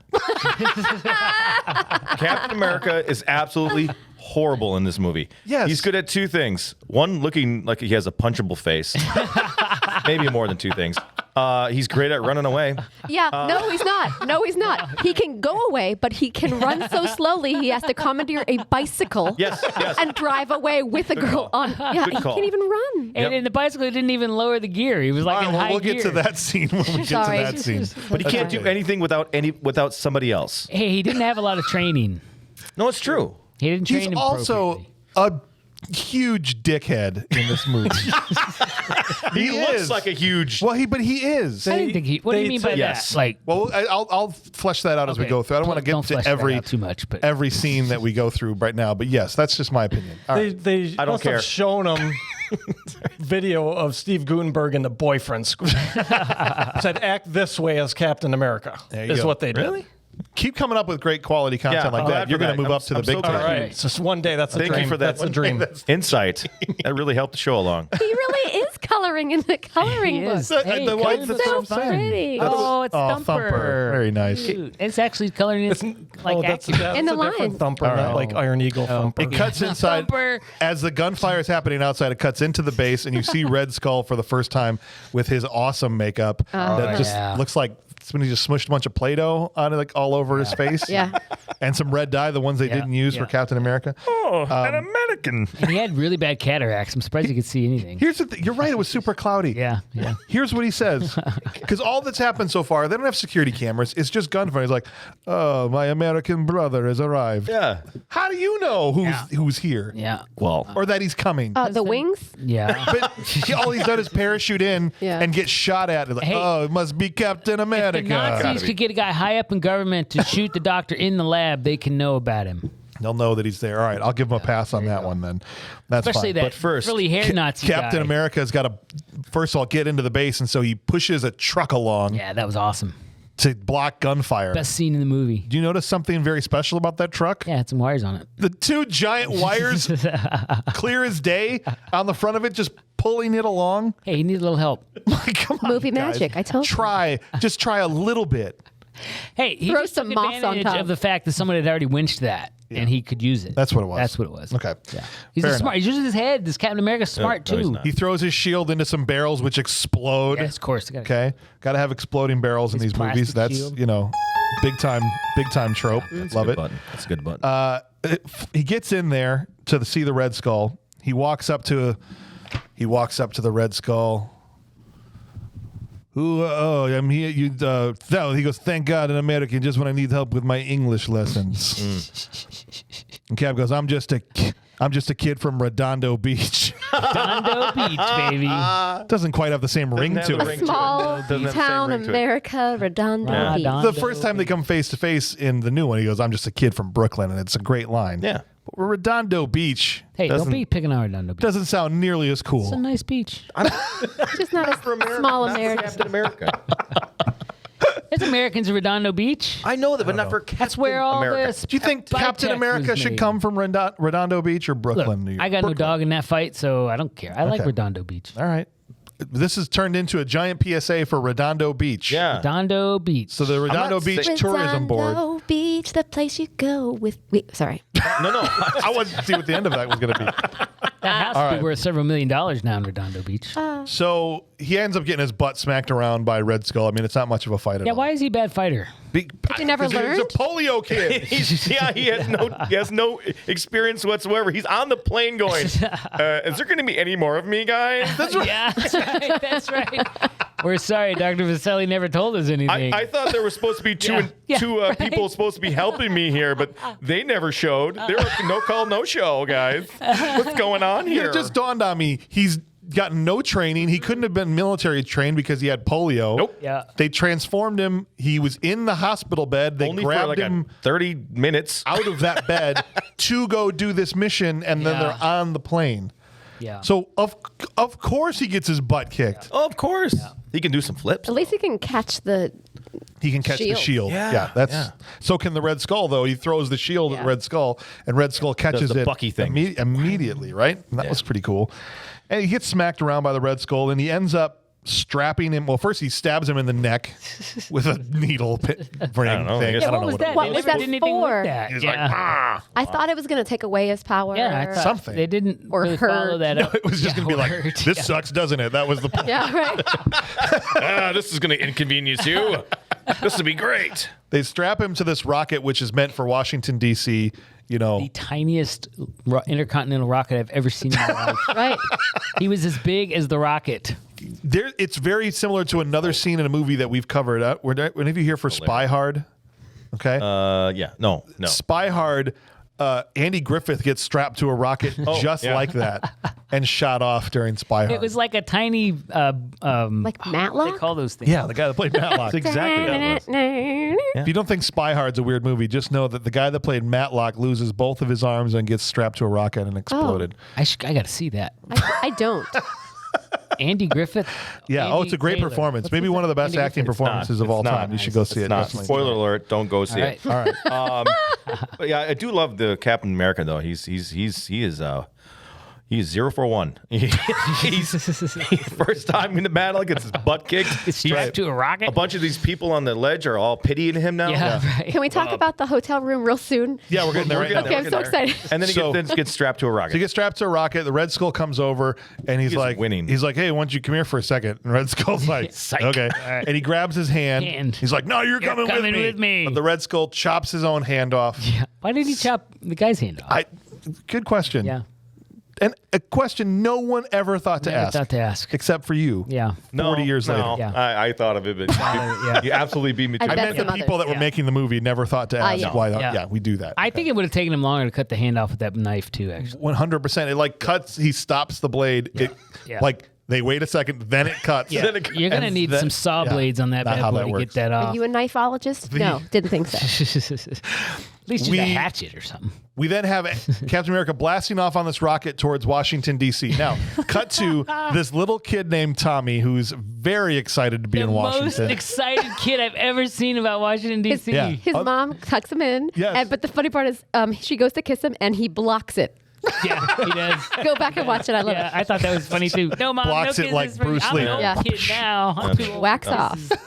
Captain America is absolutely horrible in this movie. Yes. He's good at two things. One, looking like he has a punchable face. Maybe more than two things. He's great at running away. Yeah, no, he's not. No, he's not. He can go away, but he can run so slowly he has to commandeer a bicycle Yes. and drive away with a girl call. on. Yeah, Good he call. can't even run. And the bicycle didn't even lower the gear. He was like All right, in well, high we'll gear. get to that scene when we get Sorry. to that scene. But he can't do anything without somebody else. Hey, he didn't have a lot of training. No, it's true. He didn't train He's him also a huge dickhead in this movie. He looks like a huge. Well, but he is. I didn't think he. What do you mean by Yes. that? Like, Well, I'll flesh that out as we okay, go through. I don't want to get don't to flesh that every out too much, but every scene that we go through right now. But yes, that's just my opinion. All right. They I don't must care. have shown him video of Steve Guttenberg in the boyfriend school. Said, act this way as Captain America. There you Is go. what they did. Really? Keep coming up with great quality content Yeah, like I'm that. glad You're for going to that. move up to the I'm big so time. glad. All right. It's just one day. That's a Thank dream. you for that. That's a dream. Insight. That really helped the show along. He really is coloring in the coloring He book. is. The Hey, white- colors that's are So what I'm saying. pretty. Oh, it's Oh, Thumper. Thumper. Very nice. Cute. It's actually coloring it like that's accurate. In the a different line. Thumper, All right. not like Iron Eagle Thumper. It cuts inside Thumper. as the gunfire is happening outside. It cuts into the base, and you see Red Skull for the first time with his awesome makeup that just yeah. looks like somebody just smushed a bunch of Play-Doh on it, like all over his face. Yeah. And some red dye, the ones they didn't use for Captain America. Oh, an American. And he had really bad cataracts. I'm surprised he could see anything. Here's the thing. You're right. It was super cloudy. Yeah. Here's what he says. Because all that's happened so far, they don't have security cameras. It's just gunfire. He's like, oh, my American brother has arrived. Yeah. How do you know who's here? Yeah. Well, Or that he's coming? The wings? Yeah. But all he's done is parachute in Yeah. and get shot at. Like, Hey, oh, it must be Captain The America. Nazis could get a guy high up in government to shoot the doctor in the lab. They can know about him. They'll know that he's there. All right, I'll give him a pass on that one then. That's Especially fine. that But first, really hair Nazi Captain guy. America's got to, first of all, get into the base, and so he pushes a truck along Yeah, that was awesome. to block gunfire. Best scene in the movie. Do you notice something very special about that truck? Yeah, had some wires on it. The two giant wires, clear as day, on the front of it, just pulling it along. Hey, he needed a little help. Like, come on, Movie guys. magic, I told you. Just try a little bit. Hey, he Throw just some took moss on advantage top. of the fact that someone had already winched that, and he could use it. That's what it was. That's what it was. Okay. Yeah. He's Fair a smart. He's using his head. This Captain America's smart no, he's too. not. He throws his shield into some barrels, which explode. Yes, of course. Okay, got to have exploding barrels in His these movies. plastic That's shield. big time trope. Love it. That's a good button. He gets in there to see the Red Skull. He walks up to the Red Skull. I'm here. He goes, thank God, an American, just when I need help with my English lessons. And Cap goes, I'm just a kid from Redondo Beach. Redondo Beach, baby. Doesn't quite have the same ring have to the it. ring to it. Small Doesn't have the same town ring to it. America, Redondo Yeah. Beach. Redondo. The first time they come face to face in the new one, he goes, I'm just a kid from Brooklyn, and it's a great line. Yeah. But Redondo Beach Hey, don't Doesn't- be picking on Redondo Beach. doesn't sound nearly as It's a cool. nice beach. Just not a small American. Captain America. There's Americans in Redondo Beach. I know that, but not for Captain That's where all America. this. Do you think Captain America should come from Redondo Beach or Brooklyn? Look, New York? I got no dog in that fight, so I don't care. I like Okay. Redondo Beach. All right. This has turned into a giant PSA for Redondo Beach. Yeah. Redondo Beach. So the Redondo not Beach saying- Tourism Board. Redondo Beach, the place you go with. Sorry. No. I wanted to see what the end of that was going to be. That house would be worth several $1 million now in Redondo Beach. So he ends up getting his butt smacked around by Red Skull. I mean, it's not much of a fight at all. Why is he a bad fighter? you never 'cause He's learned? a polio kid. He has no experience whatsoever. He's on the plane going, is there going to be any more of me, guys? That's right. Yeah, that's right. That's right. We're sorry, Dr. Vaselli never told us anything. I thought there were supposed to be two right. people supposed to be helping me here, but they never showed. They were no call, no show, guys. What's going on here? It just dawned on me. He's gotten no training. He couldn't have been military trained because he had polio. Nope. Yeah. They transformed him. He was in the hospital bed. They Only for grabbed like him 30 minutes. out of that bed to go do this mission, and then Yeah. they're on the plane. yeah. So of course he gets his butt kicked. Oh, of course. He can do some flips. At least he can catch the. He can catch the Shield. shield. Yeah, yeah. So can the Red Skull, though. He throws the shield at Yeah. Red Skull, and Red Skull catches the it Bucky thing. immediately, right? And that was pretty cool. And he gets smacked around by the Red Skull, and he ends up strapping him. Well, first he stabs him in the neck with a needle ring I don't know. I thing. guess- I Yeah, don't what know was what that? it What They was never that did anything for? with that. He's yeah. like, ah. I thought it was going to take away his power. Yeah, I thought Something. they didn't Or really follow hurt. that up. It was just Yeah, going to be like, or hurt, this yeah. sucks, doesn't it? That was the point. Yeah, right. This is going to inconvenience you. This would be great. They strap him to this rocket, which is meant for Washington, D.C., you know. The tiniest intercontinental rocket I've ever seen in my life. Right. He was as big as the rocket. It's very similar to another scene in a movie that we've covered. Whenever you hear for Spy Hard, okay? Yeah. No. Spy Hard, Andy Griffith gets strapped to a rocket just yeah. like that and shot off during Spy Hard. It was like a tiny, Like what do Matlock? they call those things? yeah, the guy that played Matlock. That's exactly what it was. If you don't think Spy Hard's a weird movie, just know that the guy that played Matlock loses both of his arms and gets strapped to a rocket and exploded. I got to see that. I don't. Andy Griffith. Yeah, Andy it's a great Taylor. performance. What's Maybe his one of the name? best Andy acting Griffith. performances of all time. You should go see it. It's not. definitely. Spoiler alert, don't go see All it. right. All right. But yeah, I do love the Captain America though. He is 0 for 1. He's first time in the battle, gets his butt kicked. It's strapped to a rocket. A bunch of these people on the ledge are all pitying him now. Yeah, right. Can we talk about the hotel room real soon? Yeah, we're getting there right now. Okay, I'm so excited. And then he So- gets strapped to a rocket. So he gets strapped to a rocket. The Red Skull comes over and he's He's like, winning. He's like, hey, why don't you come here for a second? And Red Skull's like, Psych. okay. All right. And he grabs his hand. He's like, no, you're coming with me. But the Red Skull chops his own hand off. Yeah. Why did he chop the guy's hand off? Good question. Yeah. And a question no one ever thought to Never ask. thought to ask. Except for you. Yeah. 40 years later. Yeah. I thought of it, but Yeah. you absolutely beat me to I it. I bet meant some the people others. that were making the movie never thought to ask yeah. why. Yeah. Yeah, we do that. I think it would have taken him longer to cut the hand off with that knife too. Actually. 100%. It like cuts. He stops the blade. It Yeah. like they wait a second, then it cuts. Yeah. You're gonna And need that- some saw yeah, blades on that not bad how boy that to works. get that Are off. you a knifeologist? No, didn't think so. At least just We- a hatchet or something. We then have Captain America blasting off on this rocket towards Washington, D.C. Now, cut to this little kid named Tommy who's very excited to be The in most Washington. excited kid I've ever seen about Washington D.C. Yeah. His mom tucks him in. Yes. But the funny part is she goes to kiss him and he blocks it. Yeah, he does. Go back and watch it. I love Yeah, it. I thought that was funny too. No, mom, Blocks no it like kisses for me. Bruce I'm Lee. an old Yeah. kid now. I'm too old Wax for off. kisses.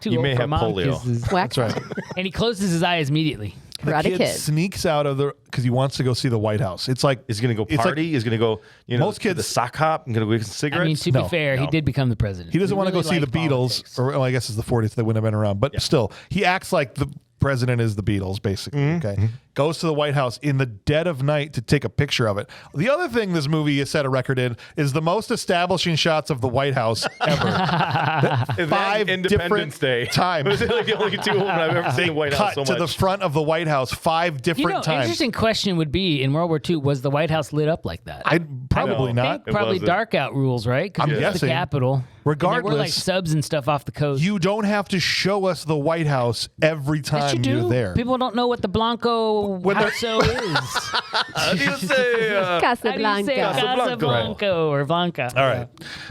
Too You old may for have mom polio. kisses. Wax That's right. And he closes his eyes immediately. The Karate kid Kid. sneaks out of the because he wants to go see the White House. It's like Is he going to go it's like- party? Is he going to go, Most to the kids- sock hop? I'm going to go get some cigarettes? I mean, to No, be fair, he no. did become the president. he doesn't want to really go see the liked Beatles, politics. or well, I guess it's the 40th. They wouldn't have been around, but still, he acts like the president is the Beatles, basically. Okay, goes to the White House in the dead of night to take a picture of it. The other thing this movie has set a record in is the most establishing shots of the White House ever. And then 5 Independence different Day. times. Those are like the only two women I've ever seen in the White House Cut so to much. the front of the White House 5 different times. Interesting question would be in World War II, was the White House lit up like that? Probably No. not. It Probably wasn't. dark out rules, right? I'm Because it's the guessing. capital. And there were like Regardless, subs and stuff off the coast. You don't have to show us the White House every Yes, time you do. you're there. People don't know what the Blanco When they're- House is. How do you say? How do you say Casablanca. Casablanca or Blanca? All right.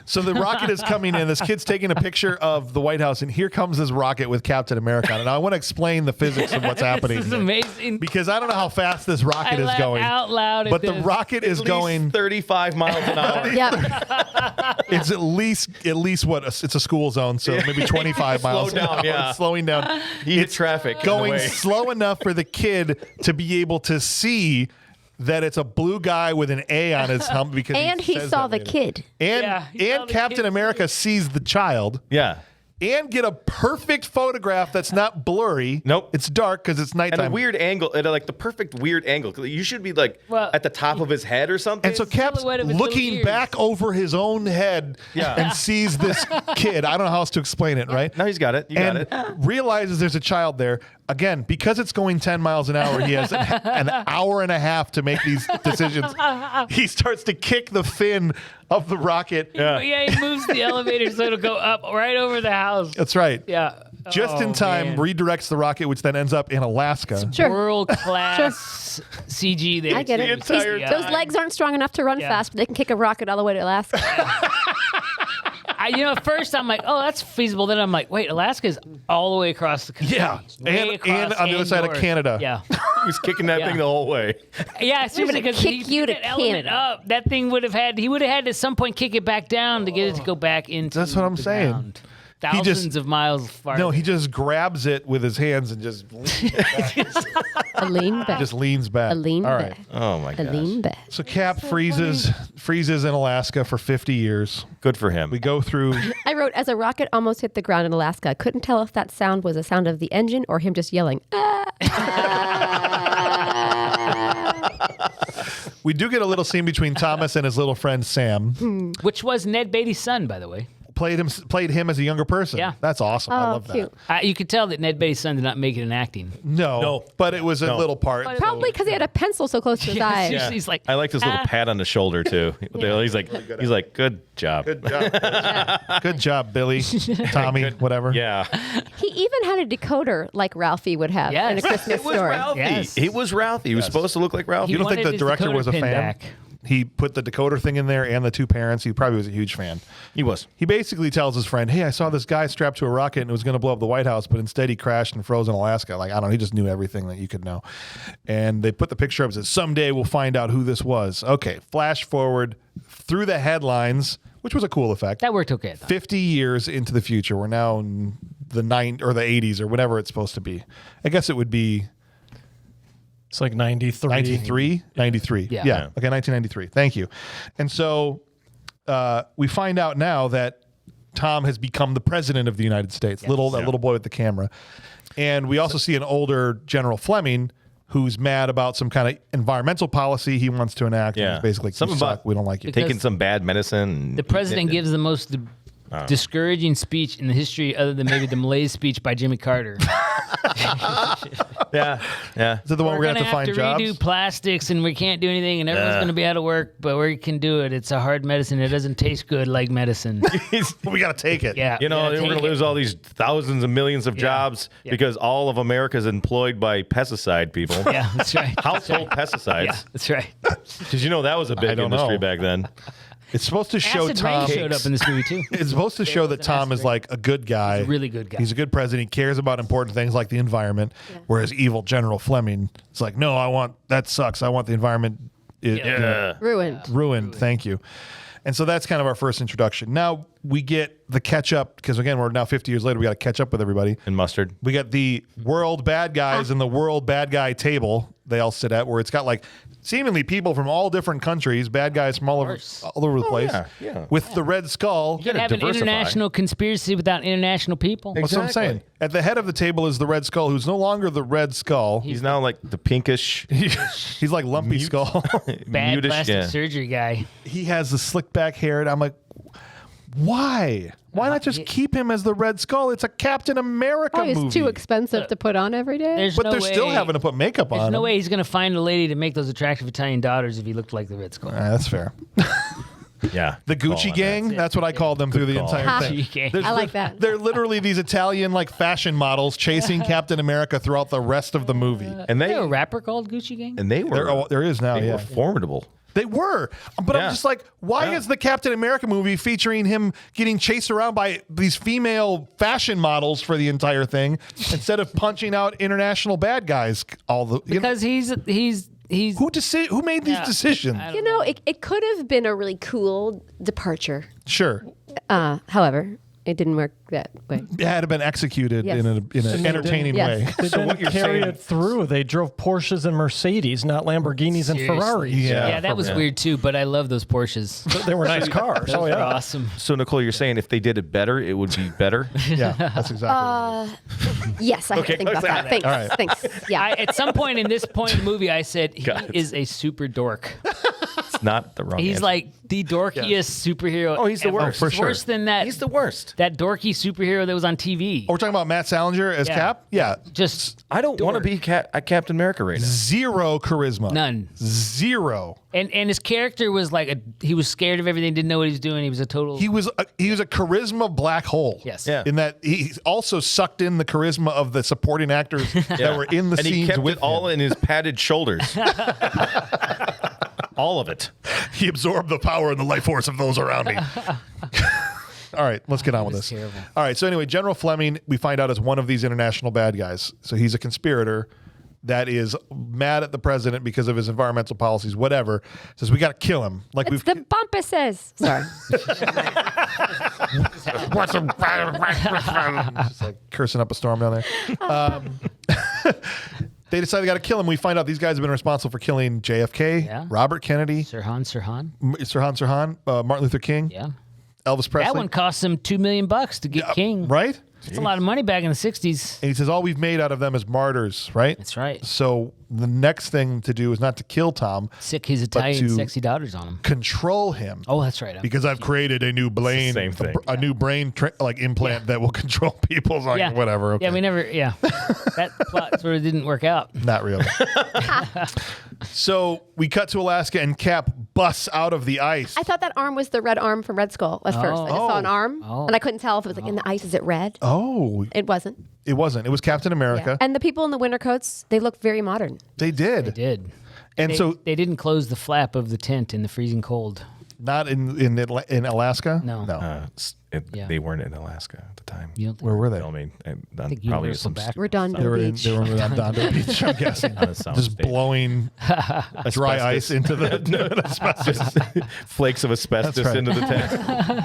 So the rocket is coming in. This kid's taking a picture of the White House, and here comes this rocket with Captain America on it. Now, I want to explain the physics of what's happening This is here. amazing. Because I don't know how fast this I rocket is laugh going. out loud at But the this. rocket is At least going. 35 miles an hour. Yep. It's at least what it's a school zone, so maybe 25 miles Slow an down, hour. yeah. It's slowing down. He hit traffic. in the Going way. slow enough for the kid to be able to see that it's a blue guy with an A on his helmet because And he says saw that the later. kid. And he saw the Captain kid. America sees the child. Yeah. And get a perfect photograph that's not blurry. Nope. It's dark because it's nighttime. And a weird angle, and like the perfect weird angle. You should be like Well, at the top of his head or something. And so Cap's silhouette of his little looking ears. back over his own head and sees this kid. I don't know how else to explain it, right? No, he's got it. You and got it. realizes there's a child there. Again, because it's going 10 miles an hour, he has an hour and a half to make these decisions. He starts to kick the fin of the rocket. Yeah, he moves the elevator so it'll go up right over the house. That's right. Yeah. Just in time, redirects the rocket, which then ends up in Alaska. Sure. World class CG there. I get it. too. Those legs aren't strong enough to run fast, but they can kick a rocket all the way to Alaska. At first I'm like, oh, that's feasible. Then I'm like, wait, Alaska is all the way across the country. Yeah. Way And across on the other side of north. Canada. Yeah. He was kicking that thing the whole way. Yeah, seriously, gonna because kick you to that element Canada. up. That thing he would have had to at some point kick it back down to get it to go back into That's what I'm the saying. ground. Thousands of miles farther. No, he just grabs it with his hands and just leans back. A lean back. just leans back. A lean All back. right. Oh my A gosh. lean back. So Cap freezes in Alaska for 50 years. Good for him. We go through. I wrote, as a rocket almost hit the ground in Alaska, couldn't tell if that sound was a sound of the engine or him just yelling. We do get a little scene between Thomas and his little friend Sam. Which was Ned Beatty's son, by the way. Played him as a younger person. Yeah. That's awesome. I Oh, love cute. that. You could tell that Ned Beatty's son did not make it in acting. No, but it was a little part. Probably because he had a pencil so close to his eye. Yeah. He's like, I like his little pat on the shoulder too. He's like, good job. Good job. Good job, Billy, Tommy, whatever. Yeah. He even had a decoder like Ralphie would have Yes. in a Christmas It was story. Ralphie. Yes. He was Ralphie. He was supposed to look like Ralphie. You don't think wanted the his director decoder was a pin fan? back. He put the decoder thing in there and the two parents. He probably was a huge fan. He was. He basically tells his friend, hey, I saw this guy strapped to a rocket and it was going to blow up the White House, but instead he crashed and froze in Alaska. Like, I don't know. He just knew everything that you could know. And they put the picture up and said, someday we'll find out who this was. Okay, flash forward through the headlines, which was a cool effect. That worked okay. Though. 50 years into the future. We're now in the 80s or whatever it's supposed to be. I guess it would be It's like 93. 93? 93. Yeah. Okay, 1993. Thank you. And so we find out now that Tom has become the president of the United States, that little boy with the camera. And we also see an older General Fleming who's mad about some kind of environmental policy he wants to enact. Yeah. And he's basically, Something you suck, about we don't like you. Because- Taking some bad medicine. The president gives the most discouraging speech in the history, other than maybe the malaise speech by Jimmy Carter. Yeah. Is it the one we're going to have to find jobs? redo plastics, and we can't do anything, and everyone's going to be out of work, but we can do it. It's a hard medicine. It doesn't taste good like medicine. We got to take it. Yeah, You know, yeah, we're going take to lose it. all these thousands and millions of jobs because all of America is employed by pesticide people. Yeah, that's right. Household Yeah, pesticides. that's right. Because you know that was a big don't industry know. back then. It's supposed to show Acid Rain Tom. showed up in this movie too. It's supposed to show that Tom is like a good guy. He's a really good guy. He's a good president. He cares about important things like the environment. Whereas evil General Fleming is like, no, that sucks. I want the environment Ruined. ruined. Thank you. And so that's kind of our first introduction. Now we get the catch up because again, we're now 50 years later. We got to catch up with everybody. And mustard. We got the world bad guys and the world bad guy table they all sit at, where it's got like seemingly people from all different countries, bad guys from all over the place, with the Red Skull. You can have an international conspiracy without international people. That's what I'm saying. At the head of the table is the Red Skull, who's no longer the Red Skull. He's now like the pinkish. He's like Lumpy Skull. Bad mutish, plastic yeah. surgery guy. He has the slick back hair, and I'm like, why? Why not just keep him as the Red Skull? It's a Captain America Probably movie. it's too expensive to put on every day. But they're still having to put makeup There's on no him. way he's going to find a lady to make those attractive Italian daughters if he looked like the Red Skull. That's fair. Yeah. The Gucci gang, that's what I called them through the entire call. thing. Gucci gang. There's I like that. They're literally these Italian like fashion models chasing Captain America throughout the rest of the movie. And Is there a rapper called Gucci Gang? they were There is now, they yeah. were formidable. They were. But I'm Yeah. just like, why is the Captain America movie featuring him getting chased around by these female fashion models for the entire thing instead of punching out international bad guys? Because he's who made these decisions? You know, it could have been a really cool departure. Sure. However, it didn't work that way. It had been executed Yes. in an entertaining way. Yes. They didn't you're carry saying- it through. They drove Porsches and Mercedes, not Lamborghinis and Seriously. Ferraris. Yeah, that was weird too, but I love those Porsches. They were nice cars. Those Oh, were yeah. awesome. So Nicole, you're saying if they did it better, it would be better? Yeah, that's exactly. Yes, I had to think about that. Thanks. All right. Thanks. Yeah. At some point in this point in the movie, I said, he God. is a super dork. It's not the wrong He's answer. like the dorkiest superhero. Oh, he's the ever. worst. For He's sure. Worse than that. He's the worst. That dorky superhero that was on TV. Oh, we're talking about Matt Salinger as Yeah. Cap? Yeah. Just I don't want to be Captain America right now. Zero charisma. none. Zero. And his character was like he was scared of everything, didn't know what he was doing. He was a total. He was a charisma black hole. Yes. Yeah. In that he also sucked in the charisma of the supporting actors that were in the And scenes he kept with it all him. in his padded shoulders. All of it. He absorbed the power and the life force of those around him. All right, let's get on with was this. terrible. All right, so anyway, General Fleming, we find out is one of these international bad guys. So he's a conspirator that is mad at the president because of his environmental policies, whatever. Says we got to kill him. Like It's the bumpuses. Sorry. just like cursing up a storm down there. They decide they got to kill him. We find out these guys have been responsible for killing JFK, Yeah. Robert Kennedy, Sirhan. Sirhan, Martin Luther King, Yeah. Elvis Presley. That one cost him $2 million to get King. Right? It's a lot of money back in the 60s. And he says all we've made out of them is martyrs, right? That's right. So the next thing to do is not to kill Tom, Sick his Italian to- sexy daughters on him. control him. Oh, that's right. Because I've created a new brain, Same thing. a new brain like implant that will control people's like whatever. Okay. Yeah, we never. Yeah, that plot sort of didn't work out. Not really. So we cut to Alaska and Cap busts out of the ice. I thought that arm was the red arm from Red Skull at first. I just saw an arm, and I couldn't tell if it was like in the ice. Is it red? Oh, It wasn't. it wasn't. It was Captain America. And the people in the winter coats, they look very modern. They did. They did. And so they didn't close the flap of the tent in the freezing cold. not in Alaska? No. Yeah. They weren't in Alaska at the time. You don't think- Where were they? I mean, think probably Universal some back. Redondo They were in Beach. Redondo Beach, I'm guessing. On a sound Just stage. blowing dry Asbestos. ice into the flakes of asbestos That's right. into the tent.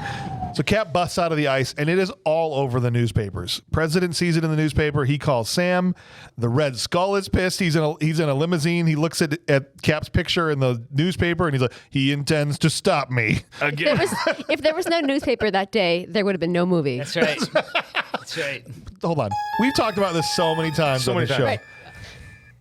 So Cap busts out of the ice, and it is all over the newspapers. President sees it in the newspaper. He calls Sam. The Red Skull is pissed. He's in a limousine. He looks at Cap's picture in the newspaper, and he's like, he intends to stop me. Again. If there was no newspaper that day, there would have been no movie. That's right. That's right. Hold on. We've talked about this so many times on many the times. show. Right.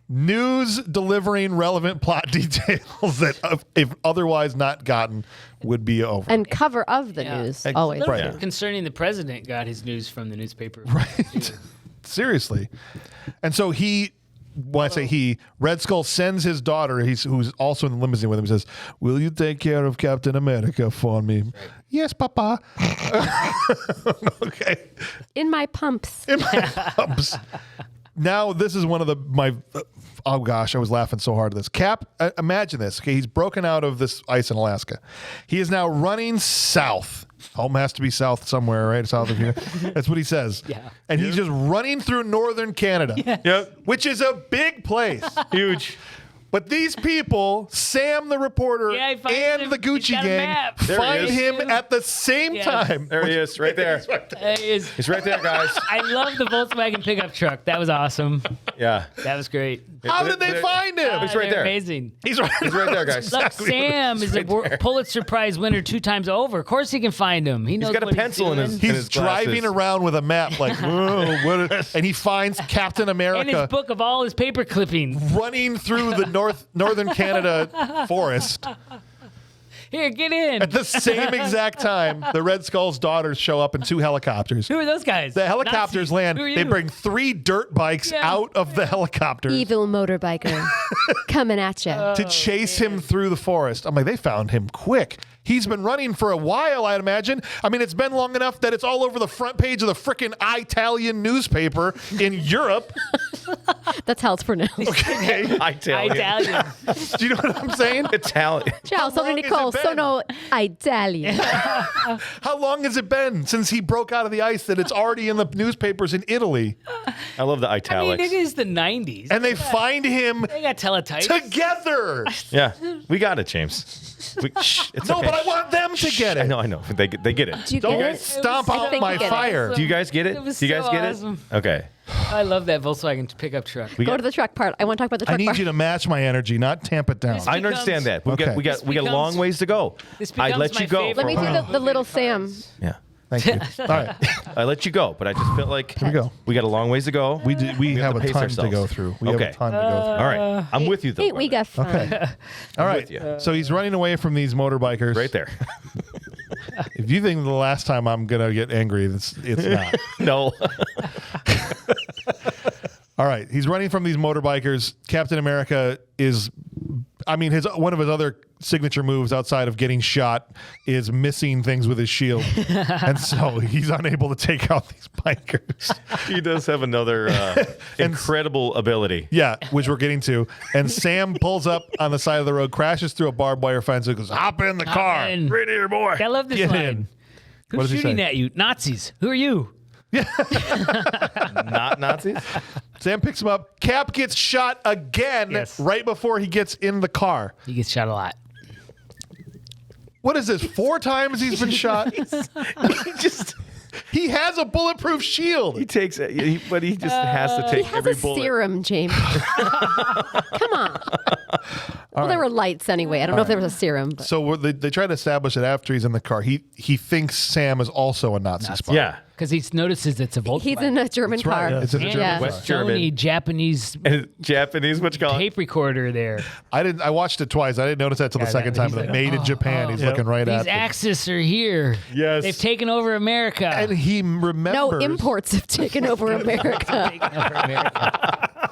News delivering relevant plot details that, if otherwise not gotten, would be over. And cover of the news, always. A little Right. bit concerning the president got his news from the newspaper. Right. Seriously. And so when I say he, Red Skull sends his daughter, who's also in the limousine with him, he says, will you take care of Captain America for me? Right. Yes, Papa. Okay. In my pumps. In my pumps. Now, this is one of my oh gosh, I was laughing so hard at this. Cap, imagine this. Okay, he's broken out of this ice in Alaska. He is now running south. Home has to be south somewhere, right? South of here. That's what he says. Yeah. And he's just running through northern Canada. Yep. Which is a big place. Huge. But these people, Sam the reporter Yeah, he finds and him. the He's Gucci got a gang, map. There he find is. him at the same Yes. time. There he is, right there. He's right there, guys. I love the Volkswagen pickup truck. That was awesome. Yeah. That was great. How did they find him? He's right They're there. Amazing. He's right there, guys. Look, Sam is a Pulitzer Prize winner 2 times over. Of course he can find him. He knows got a what pencil in doing. his- He's his glasses. driving around with a map, like, whoa, and he finds Captain And his America book of all his paper clippings. running through the northern Canada forest. Here, get in. At the same exact time, the Red Skull's daughters show up in 2 helicopters. Who are those guys? The helicopters Nazis. land. Who are They you? bring 3 dirt bikes Yeah. out of the helicopters Evil motorbiker coming at you. to chase him through the forest. I'm like, they found him quick. He's been running for a while, I'd imagine. I mean, it's been long enough that it's all over the front page of the frickin' Italian newspaper in Europe. That's how it's pronounced. Okay. Italian. Do you know what I'm saying? Italian. Ciao, sono long has Nicole, it been? sono Italian. How long has it been since he broke out of the ice that it's already in the newspapers in Italy? I love the I mean, italics. it is the 90s. And they find him They got teletypes. together. Yeah, we got it, James. It's No, okay. but I want them to get it. I know. They get it. Do you Don't get it? stomp I out think my you get it. fire. Do you guys get it? It was Do you guys so get awesome. it? Okay. I love that Volkswagen pickup truck. Go to the truck part. I want to talk about the I truck need part. you to match my energy, not tamp it down. I understand that. We Okay. got This a long becomes- ways to go. This I becomes let my you go. favorite Let me for a do while. the little Sam. Yeah. Thank you. All right. I let you go, but I just felt like Here we go. we got a long ways to go. We have to a pace ton to ourselves. go through. We have Okay. a ton to go through. All right. I'm with you though. Ain't we brother. got fun? Okay. All right. with you. So he's running away from these motorbikers. Right there. If you think the last time I'm going to get angry, it's not. No. All right. He's running from these motorbikers. Captain America is, one of his other signature moves outside of getting shot is missing things with his shield. And so he's unable to take out these bikers. He does have another incredible ability. Yeah, which we're getting to. And Sam pulls up on the side of the road, crashes through a barbed wire fence, and goes, hop in the car. in. Right here, boy. I love this Get line. in. What Who's does he shooting say? at you? Nazis. Who are you? Not Nazis. Sam picks him up. Cap gets shot again Yes. right before he gets in the car. He gets shot a lot. What is this? 4 times he's been shot? He has a bulletproof shield. He takes it, but he just has to He take has every a bullet. serum, James. Come on. Well, there were lights anyway. I don't know if there was a serum. But. So they try to establish that after he's in the car, he thinks Sam is also a Nazi spy. Yeah. Because he notices it's a Volkswagen. He's in a German That's right. car. It's in a And German Yeah. car. West German. Sony Japanese Japanese, what you call it? tape recorder there. I watched it twice. I didn't notice that till the Yeah, second time. he's But like, made in Japan. He's looking right at These it. Axis are here. Yes. They've taken over America. And he remembers. No imports have taken over America. Taken over America.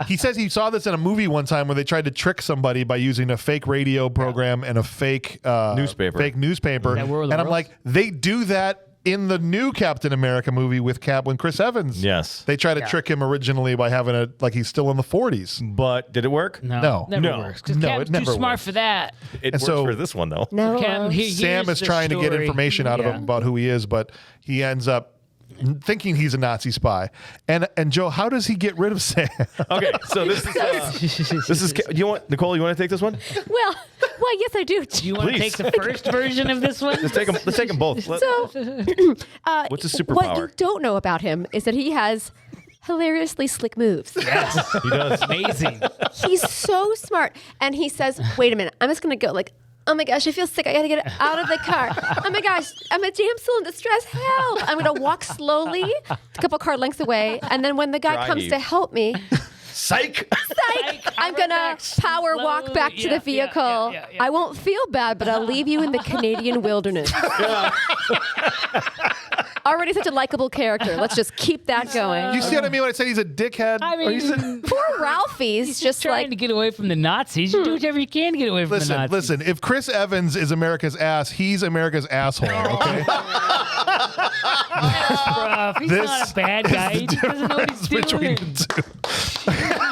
He says he saw this in a movie one time where they tried to trick somebody by using a fake radio program and a fake Newspaper. Fake newspaper. That War of And the I'm Worlds? like, they do that in the new Captain America movie with when Chris Evans. Yes. They try to trick him originally by having he's still in the 40s. But did it work? No. Never No. works. Because No, Cap's it never too smart works. for that. It And works so- for this one though. No. Captain, Sam is trying to get information out of him about who he is, but he ends up thinking he's a Nazi spy. And Joe, how does he get rid of Sam? Okay, so this is. You want Nicole? You want to take this one? Well, yes, I do. Do you want to Please. take the first version of this one? Let's take them both. So, What's his what superpower? you don't know about him is that he has hilariously slick moves. Yes. He does. Amazing. He's so smart. And he says, wait a minute, I'm just going to go oh my gosh, I feel sick. I got to get out of the car. Oh my gosh, I'm a damsel in distress. Help. I'm going to walk slowly a couple car lengths away. And then when the guy Dry comes heave. to help me, Psych. I'm going to power walk back to the vehicle. Yeah. I won't feel bad, but I'll leave you in the Canadian wilderness. Already such a likable character. Let's just keep that going. You see what I mean when I said he's a dickhead? I mean, Poor Ralphie's just trying like, to get away from the Nazis. You do whatever you can to get away from the Nazis. Listen, if Chris Evans is America's ass, he's America's asshole, okay? Bruh, he's This not a bad guy. He just doesn't know what he's Between doing. the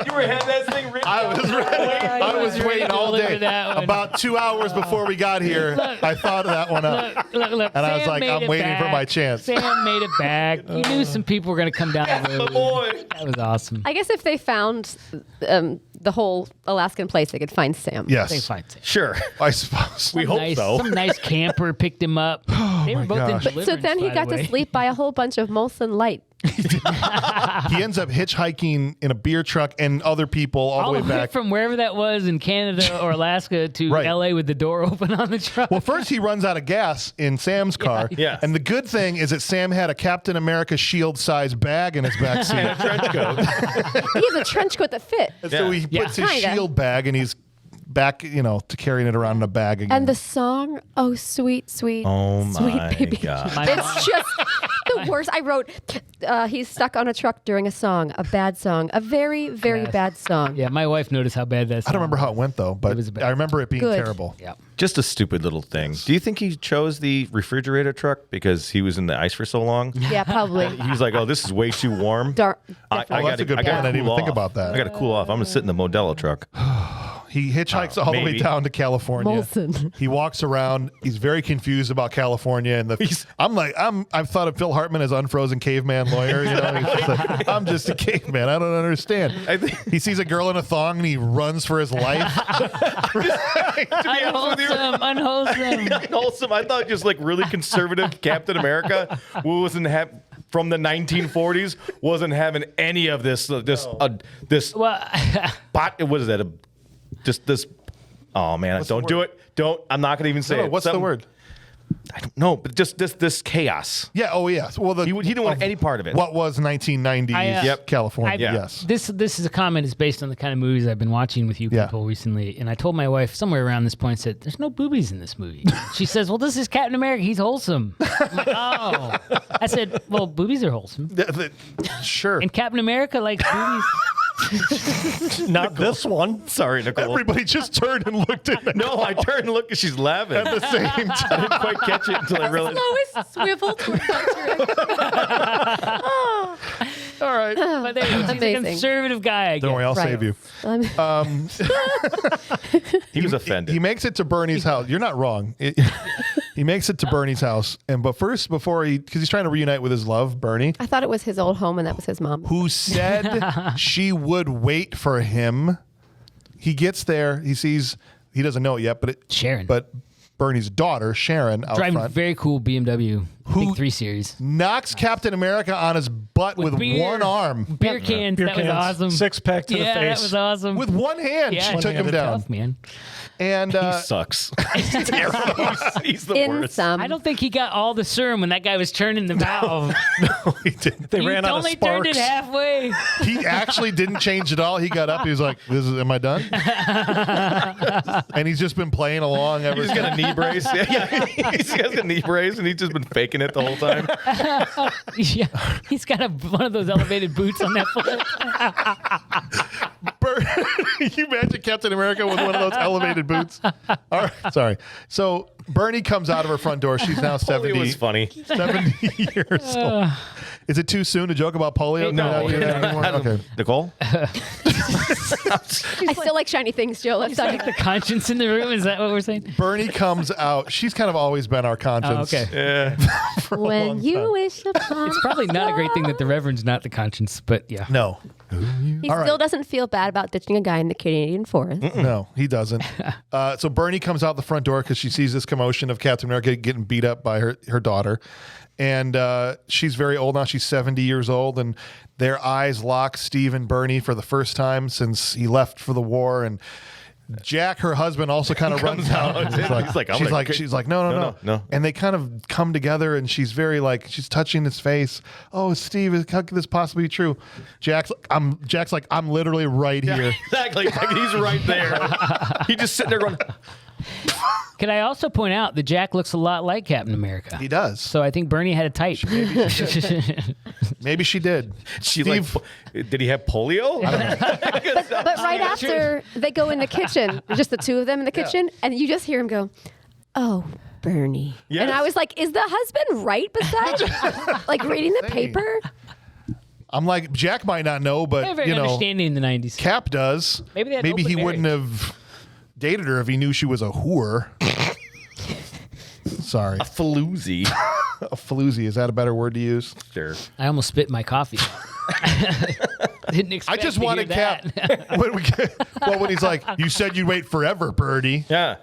You were had that thing written. I was ready waiting to all deliver day. that one. About 2 hours before we got here, I thought of that one up. Look, And I was Sam like, made I'm it waiting for back. my chance. Sam made it back. You knew some people were going to come down the road. boy. That was awesome. I guess if they found the whole Alaskan place, they could find Sam. They Yes, find Sam. Sure. I suppose. We hope so. Some nice camper picked him up. They were both in gosh. Deliverance, So then he by got the to way. sleep by a whole bunch of Molson Light. He ends up hitchhiking in a beer truck and other people all the way back. from wherever that was in Canada or Alaska to Right. LA with the door open on the truck. Well, first he runs out of gas in Sam's car. Yeah. And the good thing is that Sam had a Captain America shield size bag in his back seat. Trench coat. He has a trench coat that fit. And so he Yeah. puts his Kinda. shield bag and he's back, to carrying it around in a bag again. And the song, oh sweet, sweet, Oh sweet my baby. God. My It's just the worst. I wrote, he's stuck on a truck during a song, a bad song, a very, very bad song. Yeah, my wife noticed how bad that song I don't remember how it went though, but I remember it being terrible. Yeah. Just a stupid little thing. Do you think he chose the refrigerator truck because he was in the ice for so long? Yeah, probably. He was like, "Oh, this is way too warm. That's a good point. I didn't even think about that. I got to cool off. I'm gonna sit in the Modelo truck." He hitchhikes all the way down to California. Molson. He walks around. He's very confused about California, and I've thought of Phil Hartman as unfrozen caveman lawyer. He's just like, I'm just a caveman. I don't understand. He sees a girl in a thong and he runs for his life. Unwholesome. Unwholesome. I thought just like really conservative Captain America, who wasn't from the 1940s, wasn't having any of this. Well, What is that? Just this. Oh man! Don't do it. Don't. I'm not going to even say it. What's the word? I don't know, but just this chaos. Yeah. Oh, yes. Well, he didn't want any part of it. What was 1990s California? Yes. This is a comment is based on the kind of movies I've been watching with you people recently, and I told my wife somewhere around this point, said, "There's no boobies in this movie." She says, "Well, this is Captain America. He's wholesome." I'm like, oh. I said, "Well, boobies are wholesome." Sure. And Captain America likes boobies. Not this one. Sorry, Nicole. Everybody just turned and looked at me. No, I turned and looked and she's laughing At the same time. I didn't quite catch it until I realized. Slowest swivel towards All right. But there you go. He's a Amazing. conservative guy, I guess. Don't worry, I'll save you. He was offended. He makes it to Bernie's house. You're not wrong. He makes it to Bernie's house, but first, because he's trying to reunite with his love, Bernie, I thought it was his old home and that was his mom. who said she would wait for him. He gets there. He doesn't know it yet, Sharon. But Bernie's daughter, Sharon, out Driving front, very cool BMW, Big 3 Series. knocks Captain America on his butt with one arm. Beer cans. That was awesome. Six pack to the face. That was awesome. With one hand, she took him down. Tough, man. And he sucks. He's terrible. He's the worst. I don't think he got all the serum when that guy was turning the valve. No, he didn't. They ran out of only sparks. turned it halfway. He actually didn't change at all. He got up. He was like, am I done?" And he's just been playing along ever He's since. got a knee brace. Yeah. He's got a knee brace, and he's just been faking it the whole time. Yeah, he's got one of those elevated boots on that foot. You imagine Captain America with one of those elevated boots? All right, sorry. So Bernie comes out of her front door. She's now 70. It was funny. 70 years old. Is it too soon to joke about polio? No. Can we not do that anymore? Okay. Nicole? I still like shiny things, Joe. Let's talk. The conscience in the room, is that what we're saying? Bernie comes out. She's kind of always been our conscience. Oh, okay. Yeah. When you wish upon It's probably not a great thing that the Reverend's not the conscience, but yeah. No. He All still right. doesn't feel bad about ditching a guy in the Canadian forest. No, he doesn't. So Bernie comes out the front door because she sees this commotion of Captain America getting beat up by her daughter. And she's very old now. She's 70 years old. And their eyes lock, Steve and Bernie, for the first time since he left for the war. And Jack, her husband, also kind of runs out. She's like, no. And they kind of come together, and she's very she's touching his face. Oh, Steve, how could this possibly be true? Jack's like, I'm literally right here. Exactly. He's right there. He's just sitting there going. Can I also point out that Jack looks a lot like Captain America? He does. So I think Bernie had a type. Maybe she did. Did he have polio? I don't know. But right after they go in the kitchen, just the two of them in the kitchen, and you just hear him go, "Oh, Bernie." Yes. And I was like, is the husband right beside like reading the paper? I'm like, Jack might not know, They're but very understanding in the 90s. Cap does. Maybe they had Maybe open he marriage. wouldn't have dated her if he knew she was a whore. Sorry. A faloozy. A floozy. Is that a better word to use? Sure. I almost spit in my coffee. Didn't expect I just to wanted hear Cap. that. when he's like, you said you'd wait forever, Birdie. Yeah.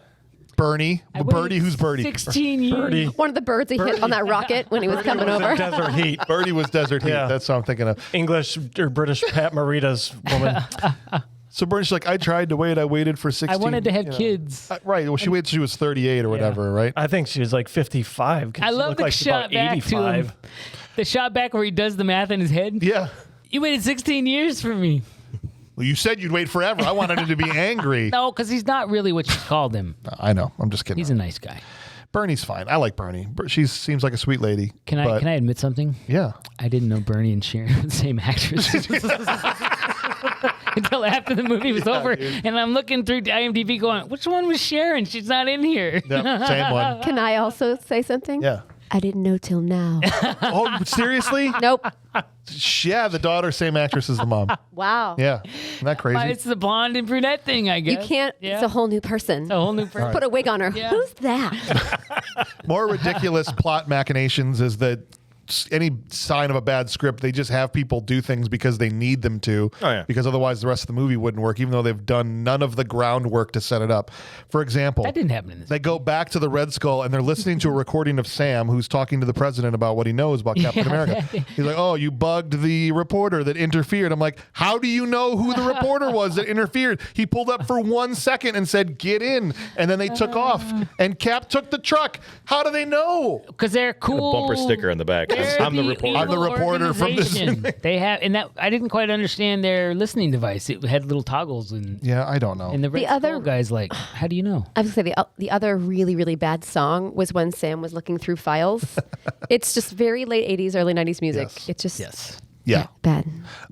Bernie. I Birdie, waited who's Birdie? 16 years. Birdie. One of the birds he hit on that rocket when he was coming over. Desert heat. Birdie was Desert Heat. Yeah. That's what I'm thinking of. English or British Pat Morita's woman. So Bernie's like, I tried to wait. I waited for 16. I wanted to have kids. Right. Well, she waited till she was 38 or whatever, right? I think she was like 55. 'cause I she love looked the like she's shot about back 85. to him. The shot back where he does the math in his head. Yeah. You waited 16 years for me. Well, you said you'd wait forever. I wanted him to be angry. No, because he's not really what you called him. I know. I'm just kidding. He's a nice guy. Bernie's fine. I like Bernie. She seems like a sweet lady. Can I admit something? Yeah. I didn't know Bernie and Sharon were the same actress. Until after the movie was over. Dude. And I'm looking through IMDb going, which one was Sharon? She's not in here. Yep, same one. Can I also say something? Yeah. I didn't know till now. Oh, seriously? Nope. Yeah, the daughter, same actress as the mom. Wow. Yeah. Isn't that crazy? It's the blonde and brunette thing, I guess. You can't. Yeah. It's a whole new person. It's a whole new person. Put a wig on her. Yeah. Who's that? More ridiculous plot machinations is that any sign of a bad script, they just have people do things because they need them to. Oh, yeah. Because otherwise the rest of the movie wouldn't work, even though they've done none of the groundwork to set it up. For example, That didn't happen in this. they go back to the Red Skull and they're listening to a recording of Sam who's talking to the president about what he knows about Captain America. He's like, oh, you bugged the reporter that interfered. I'm like, how do you know who the reporter was that interfered? He pulled up for 1 second and said, get in. And then they took off. And Cap took the truck. How do they know? Because they're cool. A bumper sticker on the back. They're I'm the reporter. I'm the evil reporter from this organization. thing. They have, and that I didn't quite understand their listening device. It had little toggles, and Yeah, I don't know. the Red other- Skull guy's like, how do you know? I was going to say the other really, really bad song was when Sam was looking through files. It's just very late 80s, early 90s music. Yes. It's just Yeah. bad.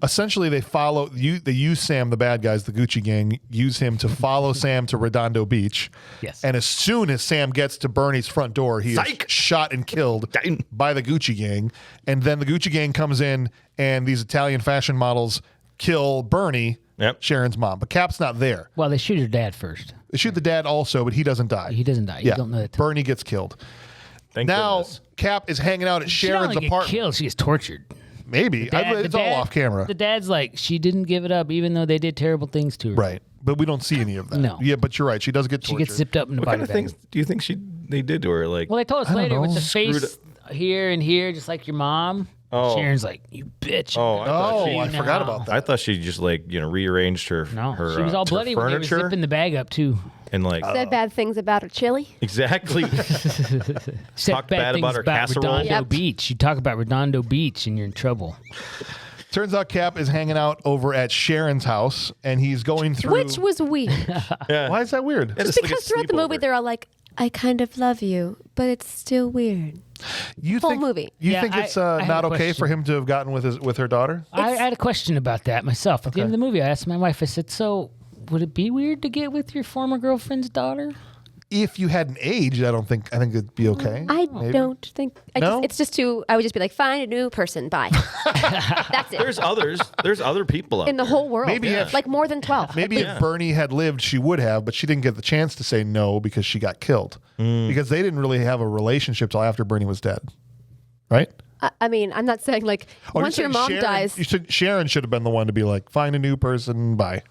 Essentially, they use Sam, the bad guys, the Gucci gang, use him to follow Sam to Redondo Beach. Yes. And as soon as Sam gets to Bernie's front door, he is shot and killed by the Gucci gang. And then the Gucci gang comes in, and these Italian fashion models kill Bernie, Sharon's mom. But Cap's not there. Well, they shoot her dad first. They shoot the dad also, but he doesn't die. He doesn't die. You don't know that. Bernie gets killed. Thank Now, goodness. Cap is hanging out at She don't Sharon's only get apartment. killed. She gets tortured. Maybe. It's all off camera. The dad's like, she didn't give it up, even though they did terrible things to her. Right. But we don't see any of that. No. Yeah, but you're right. She does get She tortured. gets zipped up in the What body kind of bag. things do you think they did to her? Like, Well, they told us I don't later with know. the face here and here, just like your mom. Oh. Sharon's like, you bitch. oh, I thought Oh, she, I forgot about that. I thought she just rearranged her. No, her, she was all her bloody when they were furniture zipping the bag up, too. and like Said bad things about her chili. exactly. Said Talked bad things about her casserole. Redondo Yep. Beach. You talk about Redondo Beach and you're in trouble. Turns out Cap is hanging out over at Sharon's house, and he's going through. Which was weird. Why is that weird? It's Just like a because throughout the movie sleepover. they're all like, I kind of love you, but it's still weird. You Whole think, movie. You Yeah, think it's I have not a okay for question. him to have gotten with her daughter? I had a question about that myself. At the end of the movie, I asked my wife, I said, so would it be weird to get with your former girlfriend's daughter? If you hadn't aged, I think it'd be okay. I Maybe. don't think. No? It's just too. I would just be like, find a new person. Bye. That's it. There's others. There's other people out In the there. whole world. Maybe if- like more than 12. Maybe if Bernie had lived, she would have, but she didn't get the chance to say no because she got killed. Because they didn't really have a relationship till after Bernie was dead, right? I mean, I'm not saying like Or once you're your saying mom Sharon, dies. Sharon should have been the one to be like, find a new person, bye.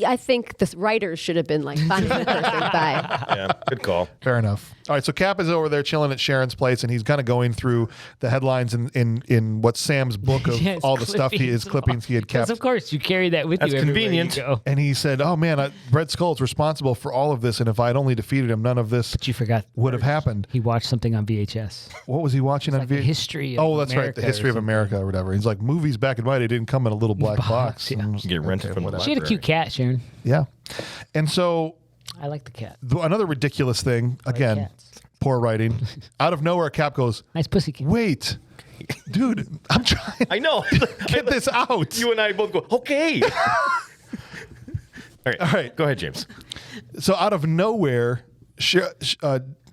I think the writers should have been like, find a new person. Bye. Yeah, good call. Fair enough. All right, so Cap is over there chilling at Sharon's place, and he's kind of going through the headlines in what Sam's book of Yes, all the stuff clippings he had Because kept. of course you carry that with That's you everywhere convenient. you go. And he said, "Oh man, Red Skull's responsible for all of this, and if I'd only defeated him, none of this But you forgot. would have happened." He watched something on VHS. What was he watching on like the VHS? history of Oh, that's right, America the or history of something. America or whatever. He's like, movies back in my day didn't come in a little black box. yeah. And I was Get like, rented from the whatever. She had a cute cat, Sharon. Yeah, and so I like the cat. another ridiculous thing again. cats. Poor writing. Out of nowhere, Cap goes, Nice pussy cat. "Wait, dude, I'm trying." I know. Get this out. You and I both go, okay. All right. Go ahead, James. So out of nowhere,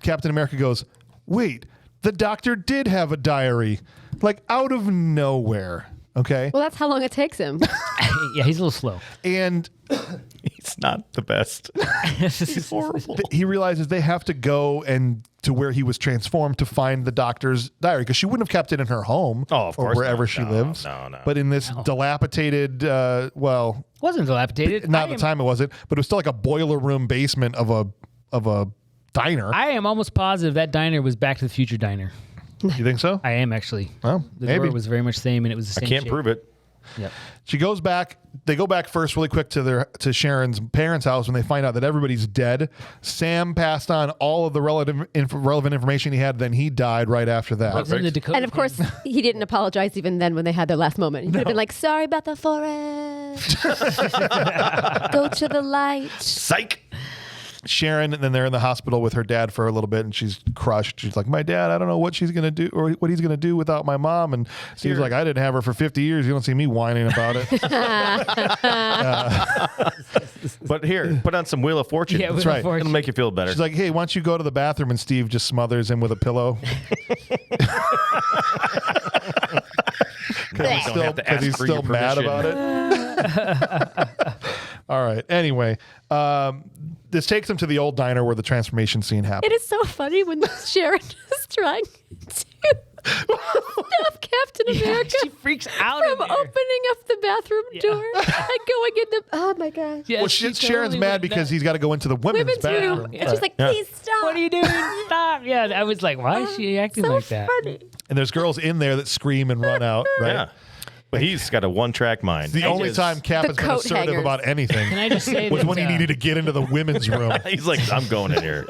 Captain America goes, "Wait, the doctor did have a diary." Like out of nowhere. Okay. Well, that's how long it takes him. Yeah, he's a little slow. And He's not the best. He's horrible. he realizes they have to go and to where he was transformed to find the doctor's diary because she wouldn't have kept it in her home Oh, of or course wherever not. she No, lives. no. But in this dilapidated, Wasn't dilapidated. not at the time it wasn't, but it was still like a boiler room basement of a diner. I am almost positive that diner was Back to the Future diner. You think so? I am actually. Well, The maybe. door was very much the same, and it was the I same. can't shape. prove it. Yep. She goes back. They go back first really quick to Sharon's parents' house when they find out that everybody's dead. Sam passed on all of the relevant information he had. Then he died right after that. What's in the Dakota And of course, he didn't apologize even then when they had their last moment. He could have been like, sorry about the forest. Go to the light. Psych. Sharon, and then they're in the hospital with her dad for a little bit, and she's crushed. She's like, my dad, I don't know what she's going to do or what he's going to do without my mom. And Steve's like, I didn't have her for 50 years. You don't see me whining about it. But here, put on some Wheel of Fortune. Yeah, That's right. It'll make you feel better. She's like, hey, why don't you go to the bathroom? And Steve just smothers him with a pillow. Because he's still mad about it. All right. Anyway, this takes him to the old diner where the transformation scene happened. It is so funny when Sharon is trying to stop Captain America. She freaks out from in there. opening up the bathroom door and going in the. Oh my gosh. Yeah, Well, she Sharon's totally mad went because nuts. he's got to go into the women's bathroom. room. And she's like, please stop. What are you doing? Stop. Yeah, I was like, why is she acting so like that? funny. And there's girls in there that scream and run out, right? Yeah. But he's got a one-track mind. The only time Cap The has been coat assertive hangers. about anything Can I just say was that, when he needed to get into the women's room. He's like, I'm going in here.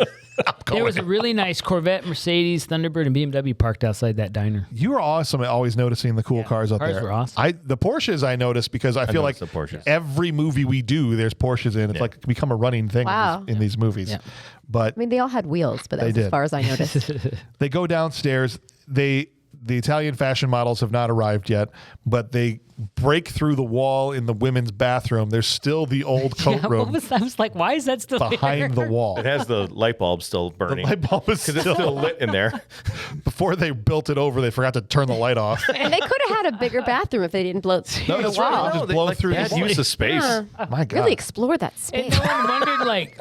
there was a really nice Corvette, Mercedes, Thunderbird, and BMW parked outside that diner. You were awesome at always noticing the cool cars out cars there. were awesome. The Porsches I noticed because I feel like noticed the Porsches. every movie we do, there's Porsches in. It's like become a running thing Wow. in these movies. Yeah. But I mean, they all had wheels, but They that's as did. far as I noticed. they go downstairs. The Italian fashion models have not arrived yet, but they break through the wall in the women's bathroom. There's still the old coat Yeah, room I was like, why is that still behind there? the wall. It has the light bulb still The burning. light bulb is Because it's still lit in there. Before they built it over, they forgot to turn the light off. And they could have had a bigger bathroom if they didn't blow through the that's right. wall. Just blow through bad the use of space. Yeah. My God. Really explore that And space. no one wondered, like,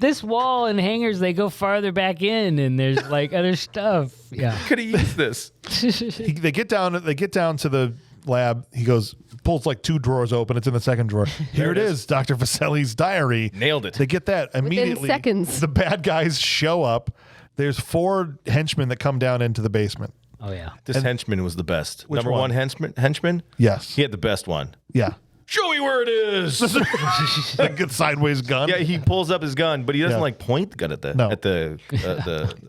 this wall and hangers, they go farther back in, and there's like other stuff. Yeah. Could have used this. They get down to the lab. He pulls like 2 drawers open. It's in the second drawer. Here it is, Dr. Vaselli's diary. Nailed it. They get that immediately. seconds. The bad guys show up. There's 4 henchmen that come down into the basement. Oh, yeah. This henchman was the best. Which Number one? one henchman? Yes. He had the best one. Yeah. Show me where it is. A good sideways gun. Yeah, he pulls up his gun, but he doesn't Yeah. like point the gun at the No. the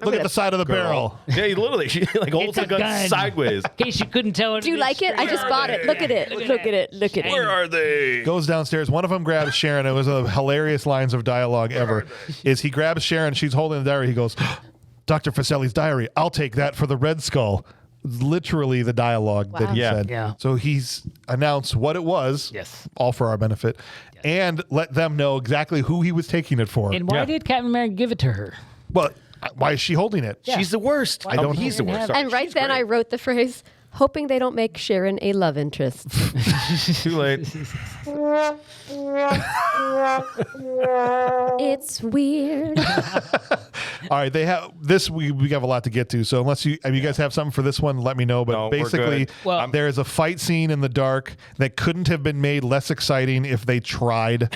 Look at the side of the barrel. Yeah, he literally she like holds It's the a gun, gun. sideways. In case you couldn't tell it. Do you like it? I just bought it. Look at it. Look at it. Look at it. Where are they? Goes downstairs. One of them grabs Sharon. It was a hilarious lines of dialogue ever. Is he grabs Sharon? She's holding the diary. He goes, Dr. Faselli's diary. I'll take that for the Red Skull. Literally the dialogue that he Yeah. said. Yeah. So he's announced what it was. Yes. All for our benefit. And let them know exactly who he was taking it for. And why Yeah. did Captain America give it to her? Well, why is she holding it? She's the worst. I don't He's the know. worst. Sorry. And right She's then I great. wrote the phrase, hoping they don't make Sharon a love interest. Too late. It's weird. All right, they have this. We have a lot to get to. So unless you guys have something for this one, let me know. But No, we're basically, good. Well- there is a fight scene in the dark that couldn't have been made less exciting if they tried.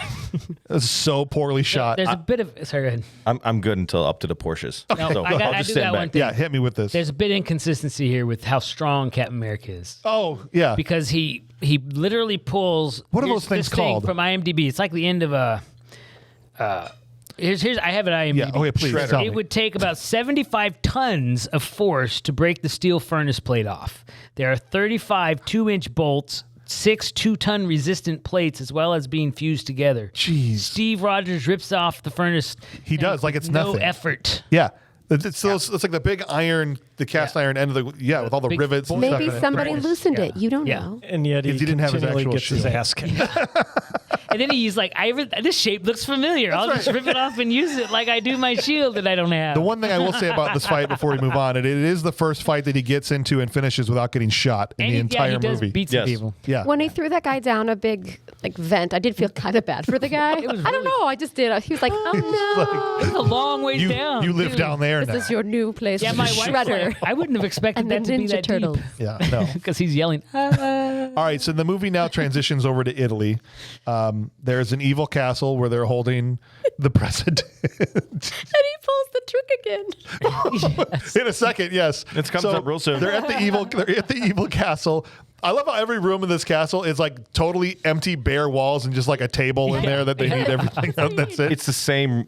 It's so poorly shot. There's a bit of. Sorry, go ahead. I'm good until up to the Porsches. No, So I I'll do just stand got back. one thing. Yeah, hit me with this. There's a bit of inconsistency here with how strong Captain America is. Oh yeah, Because he literally pulls. What are here's those things this thing called? from IMDb? It's like the end of a. Here's I have it IMDb. yeah. Okay, please Shredder. tell me. It would take about 75 tons of force to break the steel furnace plate off. There are 35 2-inch bolts, 6 2-ton resistant plates, as well as being fused together. Jeez. Steve Rogers rips off the furnace. He does, like it's no nothing. effort. Yeah. It's like the big iron, the cast iron end of the with all the Big rivets. And Maybe stuff in it. somebody loosened it. You don't Yeah. know. And yet he If he didn't have his continually actual gets his shield. ass kicked. And then he's like, this shape looks familiar. I'll just rip it off and use it like I do my shield that I don't have. The one thing I will say about this fight before we move on, it is the first fight that he gets into and finishes without getting shot in and the he entire does movie. beat some Yes. people. Yeah. When he threw that guy down a big vent, I did feel kind of bad for the guy. I don't know. I just did. He was like, oh no. It's a long ways down. You live too. down there now. This is your new place. Yeah, my wife's Shredder. like, I wouldn't have expected And the that to be Ninja that Turtles. deep. Yeah, no. Because he's yelling. "Ah." All right, so the movie now transitions over to Italy. There's an evil castle where they're holding the president. And he pulls the trick again. In a second, yes. It comes up real soon. They're at the evil castle. I love how every room in this castle is like totally empty, bare walls, and just like a table in there that they need everything. That's it. It's the same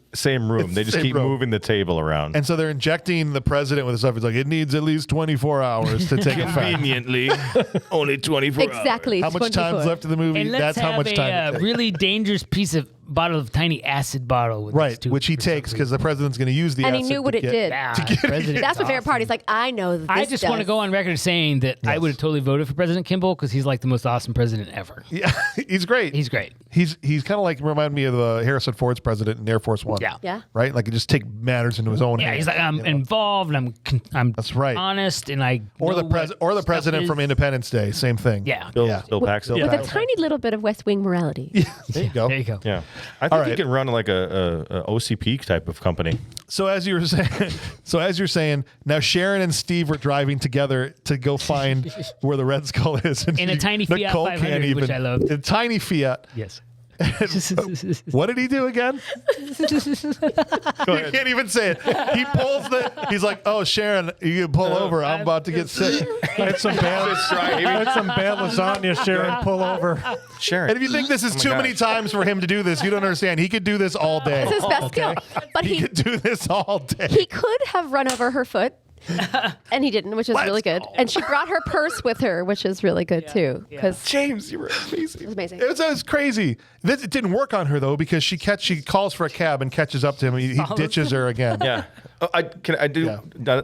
room. It's They the just same keep room. moving the table around. And so they're injecting the president with stuff. It's like it needs at least 24 hours to take effect. Conveniently, only 24 Exactly. How much 24. time's left in the movie? And let's That's have how much time. a it takes. really dangerous piece of bottle of tiny acid bottle. With Right, which he takes because the president's going to use the And acid. he knew what to it get- did. President. That's my favorite part. He's like, I know that I this just does. want to go on record saying that I would have totally voted for President Kimball because he's like the most awesome president ever. Yeah, he's great. He's great. He's kind of like remind me of Harrison Ford's president in Air Force One. Yeah. Yeah. Right, like he just take matters into his own Yeah, hands. he's like, I'm involved and I'm That's right. honest and I Or know the what president stuff from is. Independence Day, same thing. Yeah. Bill Yeah. Paxton. With a tiny little bit of West Wing morality. There you go. There you go. Yeah, I think All you right. can run like a OCP type of company. So as you're saying, now Sharon and Steve were driving together to go find where the Red Skull is, and In a tiny Fiat Nicole 500, which I loved. A tiny Fiat. Yes. What did he do again? You can't even say it. He pulls he's like, oh, Sharon, you can pull over. I'm about to get sick. I had some bad lasagna, Sharon. Pull over. Sharon. And if you think this is too many times for him to do this, you don't understand. He could do this all day. It's his best skill. But He could do this all day. he could have run over her foot. And he didn't, which is Let's really good. go. And she brought her purse with her, which is really good too. Because James, you were amazing. it was amazing. It was crazy. It didn't work on her though because she calls for a cab and catches up to him. He ditches her again. Yeah.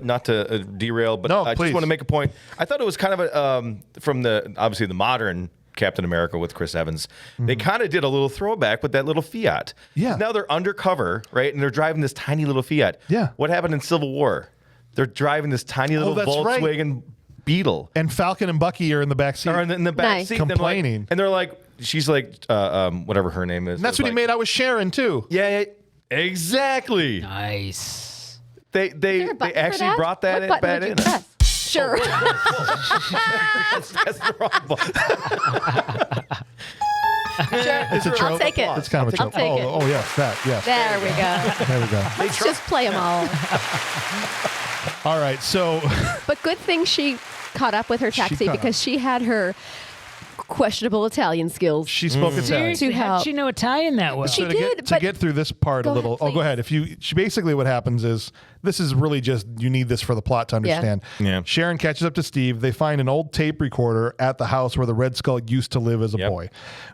Not to derail, but No, I please. just want to make a point. I thought it was kind of from obviously the modern Captain America with Chris Evans. They kind of did a little throwback with that little Fiat. Yeah. Now they're undercover, right? And they're driving this tiny little Fiat. Yeah. What happened in Civil War? They're driving this tiny little that's right. Volkswagen Beetle. And Falcon and Bucky are in the back seat. Or in the back Nice. seat. Complaining. And they're like, she's like, whatever her name is. And that's what he made out with Sharon too. Yeah, exactly. Nice. They Is there a button for actually that? brought that What back button in. would you press? Sure. That's the wrong button. It's a trope. I'll take it. It's kind of a I'll trope. take it. Oh yes, that yes. There we go. There we go. Let's just play them all. All right, so But good thing she caught up with her taxi caught because she had her questionable Italian skills. she spoke Italian. Seriously, To how help. did she know Italian that well? She So did, to but- get through this part a Go little. ahead, Oh, go ahead. She basically what happens is this is really just you need this for the plot to understand. Yeah. Sharon catches up to Steve. They find an old tape recorder at the house where the Red Skull used to live as a Yep. boy,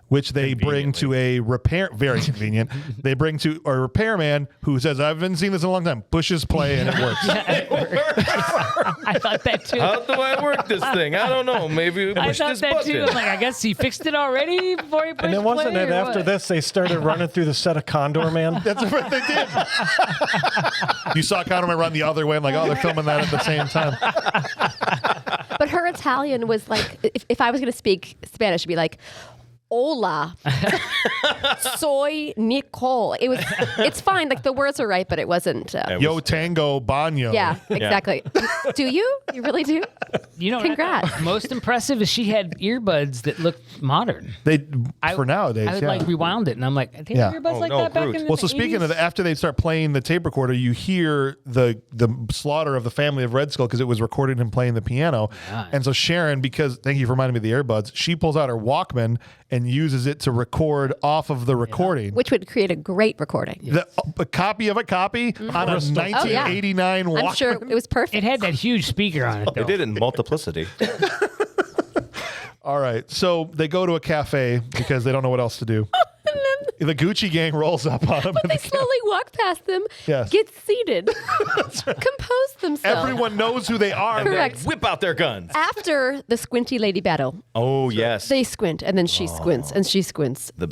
which they bring to a repair. Very convenient. They bring to a repairman who says, "I haven't seen this in a long time." Pushes play and it works. I thought that too. How do I work this thing? I don't know. Maybe we I push thought this that button. too. I'm like, I guess he fixed it already before he pushed And then wasn't play it or after what? this they started running through the set of Condor Man? That's what they did. You saw Conor run the other way. I'm like, oh, they're filming that at the same time. But her Italian was like, if I was going to speak Spanish, it'd be like, hola, soy Nicole. It's fine. Like the words are right, but it wasn't. Yo tango baño. Yeah, exactly. Do you? You really do? You know, Congrats. Most impressive is she had earbuds that looked modern. They for nowadays. I would yeah. like rewound it, and I'm like, I think Yeah. earbuds Oh, like no, that back Groot. in the Well, so speaking 80s? of after they start playing the tape recorder, you hear the slaughter of the family of Red Skull because it was recording him playing the piano. God. And so Sharon, because thank you for reminding me of the earbuds, she pulls out her Walkman and uses it to record off of the recording. Which would create a great recording. A copy of a copy on a 1989 Walkman. I'm sure it was perfect. It had that huge speaker on it, though. They did it in multiplicity. All right, so they go to a cafe because they don't know what else to do. The Gucci gang rolls up on them. They slowly walk past them, Yes. get seated, compose themselves. Everyone knows who they are. Correct. Whip out their guns. After the squinty lady battle, Oh, yes. they squint, and then she squints, and she squints. The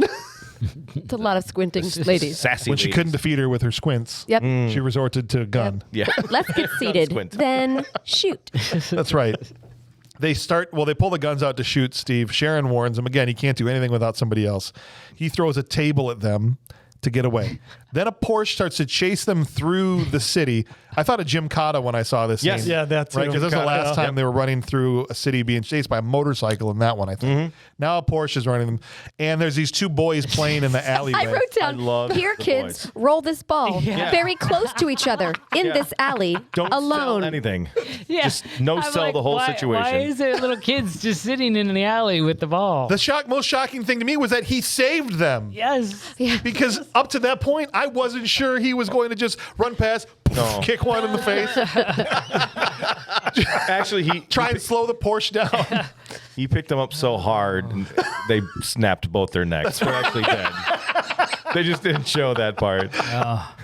It's a lot of squinting ladies. sassy When she ladies. couldn't defeat her with her squints, Yep. she resorted to a gun. Yeah. Let's get seated, Squint. then shoot. That's right. They pull the guns out to shoot Steve. Sharon warns him again, he can't do anything without somebody else. He throws a table at them to get away. Then a Porsche starts to chase them through the city. I thought of Jim Cotta when I saw this Yes. scene. Yeah, that too. Right, because this is the last Cotta, time they were running through a city being chased by a motorcycle in that one, I think. Now a Porsche is running them. And there's these two boys playing in the alleyway. I wrote down, I love here the kids, boys. roll this ball Yeah. very close to each other in this alley Don't alone. sell anything. Yeah. Just no I'm sell like, the whole why situation. is there little kids just sitting in the alley with the ball? The most shocking thing to me was that he saved them. Yes. Because up to that point, I wasn't sure he was going to just run past, No. kick one in the face, Actually, he try and slow the Porsche down. he picked them up so hard, and they snapped both their necks. They're actually dead. They just didn't show that part.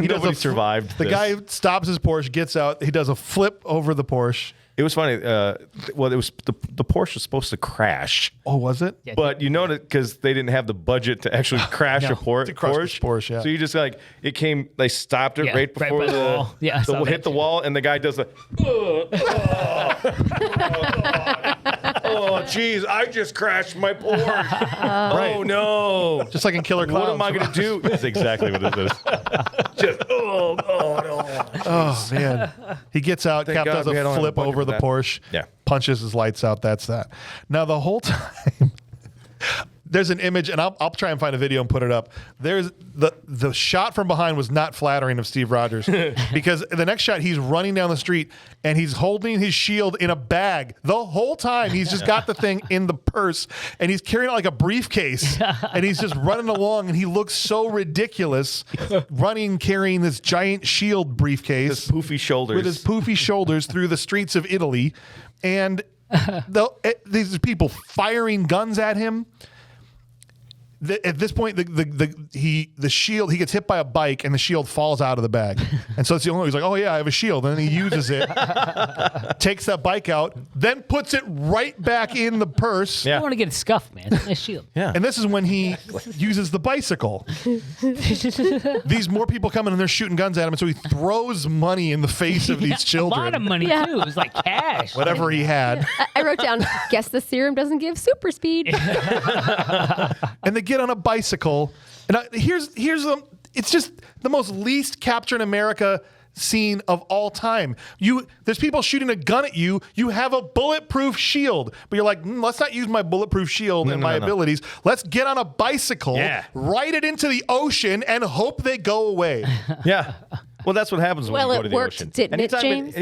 Nobody survived. The guy stops his Porsche, gets out. He does a flip over the Porsche. It was funny. Well, it was the Porsche was supposed to crash. Oh, was it? Yeah. But you know that because they didn't have the budget to actually crash a Porsche. To crush the Porsche, yeah. So you just it came. They stopped it Yeah, right before by the wall. Yeah, I saw hit that the too. wall, and the guy does the. Oh, geez! I just crashed my Porsche. Oh no! Just like in Killer Clowns. What am I going to do? That's exactly what it is. Just no! Oh man! He gets out. Thank Cap God does we had a only flip a bucket over for the that. Porsche. Yeah. Punches his lights out. That's that. Now the whole time. There's an image, and I'll try and find a video and put it up. There's the shot from behind was not flattering of Steve Rogers because the next shot he's running down the street and he's holding his shield in a bag the whole time. He's just got the thing in the purse and he's carrying it like a briefcase and he's just running along and he looks so ridiculous running carrying this giant shield briefcase, His poofy shoulders. with his poofy shoulders through the streets of Italy, and these people firing guns at him. At this point, the shield, he gets hit by a bike and the shield falls out of the bag. And so it's the only way. He's like, oh yeah, I have a shield. And then he uses it, takes that bike out, then puts it right back in the purse. I Yeah. don't want to get it scuffed, man. It's a nice shield. Yeah. And this is when he uses the bicycle. These more people come in and they're shooting guns at him. And so he throws money in the face of these children. A lot of money, Yeah. too. It was like cash. Whatever he had. I wrote down, guess the serum doesn't give super speed. And they get on a bicycle. And here's it's just the most least Captain America scene of all time. There's people shooting a gun at you. You have a bulletproof shield, but you're like, let's not use my bulletproof shield and my abilities. Let's get on a bicycle, ride it into the ocean, and hope they go away. Yeah. Well, that's what happens when Well, you go it to the worked, ocean. didn't it, James?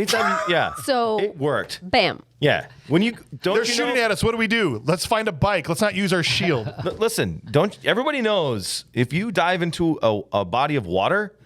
Yeah. So- it worked. Bam. Yeah. When you don't They're you shooting know, at us. What do? Let's find a bike. Let's not use our shield. Listen, everybody knows if you dive into a body of water,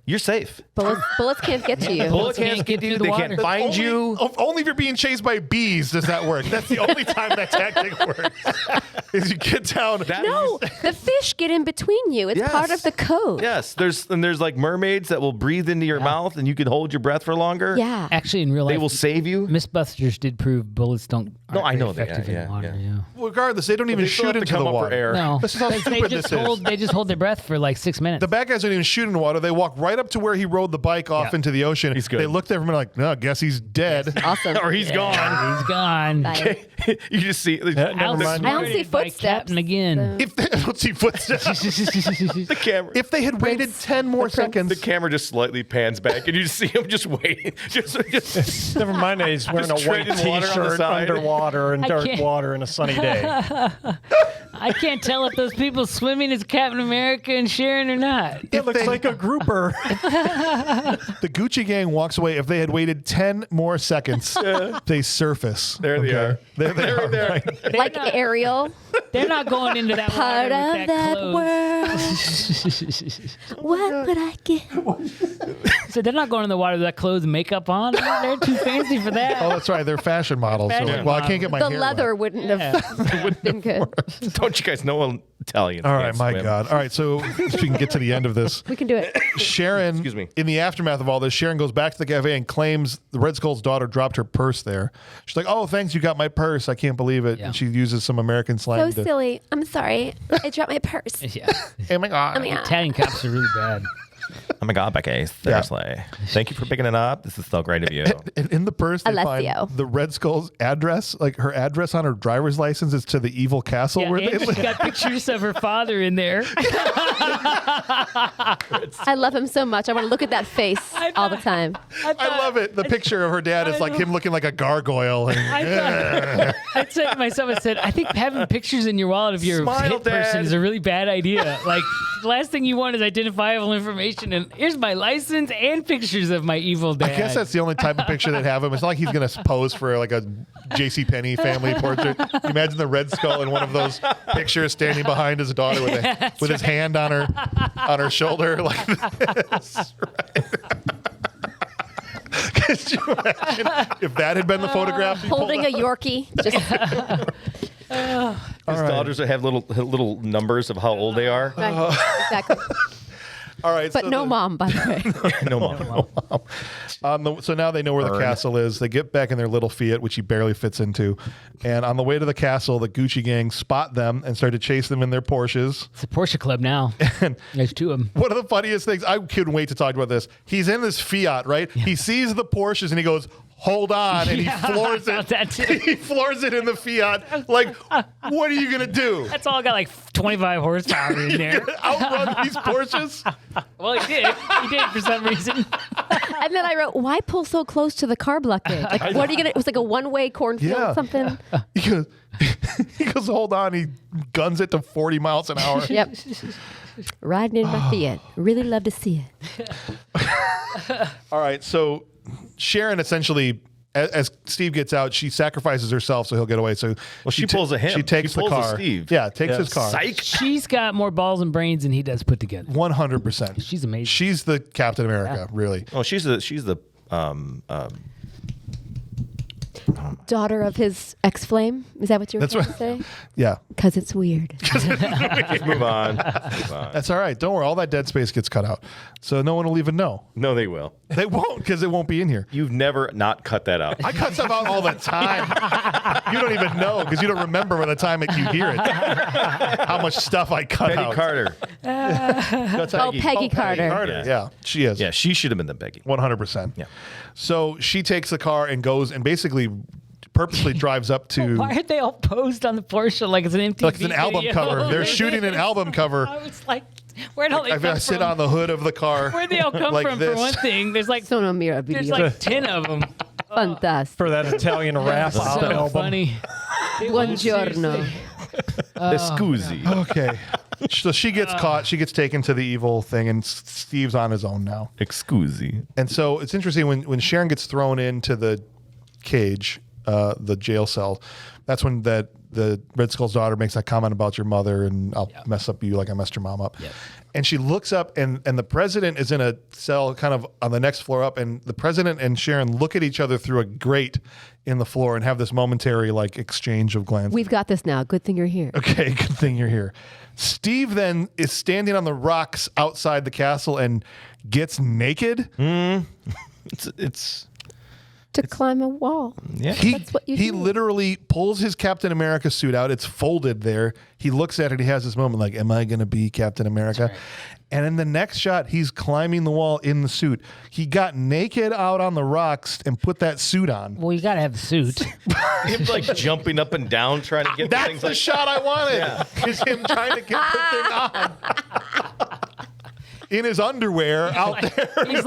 you're safe. Bullets can't get to you. Bullets can't get you. They can't find you. Only if you're being chased by bees does that work. That's the only time that tactic works. Is you get down. No, the fish get in between you. It's Yes. part of the code. Yes, there's like mermaids that will breathe into your mouth and you can hold your breath for longer. Yeah. Actually, in real life, They will save you. Mythbusters did prove bullets aren't I know very that, effective yeah, in water. yeah. Yeah. Regardless, they don't even They still shoot have to into come the up for water. air. No, This is how stupid this is. They just hold their breath for like 6 minutes. The bad guys don't even shoot in the water. They walk right up to where he rode the bike off into the ocean. He's good. They look there for a minute like, no, I guess he's dead. Awesome. Or he's gone. He's gone. Bye. You just see Never mind. I don't see Outsmarted by footsteps. Captain again. If they don't see footsteps. the camera. If they had waited 10 more seconds. The camera just slightly pans back, and you just see him just waiting. Just Never mind that he's wearing a Just white treading water on the T-shirt side. underwater in dark can't- water in a sunny day. I can't tell if those people swimming is Captain America and Sharon or not. It looks like a grouper. The Gucci gang walks away. If they had waited 10 more seconds, they surface. There they are. There they are. there. Right? Like Ariel, They're not going into that part water of with that clothes. world. What would I get? So they're not going in the water with that clothes and makeup on. They're too fancy for that. Oh, that's right. They're fashion models. So Fashion like, well, I can't get my The hair leather wet. wouldn't have been good. Don't you guys know Italian? All right, my God. All right, so we can get to the end of this. We can do it. Sharon, Excuse me. in the aftermath of all this, Sharon goes back to the cafe and claims the Red Skull's daughter dropped her purse there. She's like, oh, thanks, you got my purse. I can't believe it. Yeah. And she uses some American So slang to, silly. I'm sorry. I dropped my purse. Yeah. oh my God. Oh my God. Italian cops are really bad. Oh my God, Becky. Seriously. Thank you for picking it up. This is so great of you. In the purse, they Alessio. find the Red Skull's address, like her address on her driver's license is to the evil castle Yeah, where they and she's live. got pictures of her father in there. I love him so much. I want to look at that face all the time. I love it. The picture of her dad is like him looking like a gargoyle. And, I said to myself, I said, I think having pictures in your wallet of your Smile, hit person Dad. is a really bad idea. Like, the last thing you want is identifiable information, and here's my license and pictures of my evil dad. I guess that's the only type of picture that have him. It's not like he's going to pose for like a JCPenney family portrait. Imagine the Red Skull in one of those pictures standing behind his daughter with his hand on her shoulder like this. Right? Could you imagine if that had been the photograph? he pulled Holding a Yorkie. Just His daughters have little numbers of how old they are. right. Exactly. All right. But no mom, by the way. No mom. So now they know where the castle is. They get back in their little Fiat, which he barely fits into. And on the way to the castle, the Gucci gang spot them and start to chase them in their Porsches. It's a Porsche club now. There's two of them. One of the funniest things, I couldn't wait to talk about this. He's in this Fiat, right? Yeah. He sees the Porsches and he goes, hold on, and he floors it. He floors it in the Fiat. Like, what are you gonna do? That's all got like 25 horsepower in there. Outrun these Porsches? Well, he did. He did for some reason. And then I wrote, why pull so close to the car blockade? Like, what are you gonna? It was like a one-way cornfield, something. He goes, hold on. He guns it to 40 miles an hour. Yep. Riding in my Fiat. Really love to see it. All right, so Sharon essentially, as Steve gets out, she sacrifices herself so he'll get away. So she pulls a him. She takes the car. Steve. Yeah, takes his car. Psych. She's got more balls and brains than he does put together. 100%. She's amazing. She's the Captain America, really. Oh, she's the Daughter of his ex-flame? Is that what you were trying to say? Yeah. Because it's weird. Move on. That's all right. Don't worry. All that dead space gets cut out. So no one will even know. No, they will. They won't because it won't be in here. You've never not cut that out. I cut stuff out all the time. You don't even know because you don't remember by the time you hear it. How much stuff I cut Peggy out. Carter. Peggy Carter. Yeah, she is. Yeah, she should have been the Peggy. 100%. Yeah. So she takes the car and goes and basically purposely drives up to. Why aren't they all posed on the Porsche like it's an MTV Like it's an album video? cover. They're shooting an album cover. I was like, where'd all they come I sit from? on the hood of the car. Where'd they all come like from? this. For one thing, there's like Sono meraviglioso. there's like 10 of them. Fantastic. For that Italian rap So album. funny. Buongiorno. Scusi. Okay. So she gets caught. She gets taken to the evil thing, and Steve's on his own now. Excusi. And so it's interesting when Sharon gets thrown into the cage, the jail cell. That's when the Red Skull's daughter makes that comment about your mother, and I'll mess up you like I messed your mom up. Yep. And she looks up, and the president is in a cell kind of on the next floor up, and the president and Sharon look at each other through a grate in the floor and have this momentary like exchange of glances. We've got this now. Good thing you're here. Okay, good thing you're here. Steve then is standing on the rocks outside the castle and gets naked. It's To climb a wall. yeah. That's what you He do. literally pulls his Captain America suit out. It's folded there. He looks at it. He has this moment like, am I going to be Captain America? Right. And in the next shot, he's climbing the wall in the suit. He got naked out on the rocks and put that suit on. Well, you got to have the suit. Him like jumping up and down trying to get That's things the like shot I wanted. Is him trying to get the thing on. In his underwear out there. He's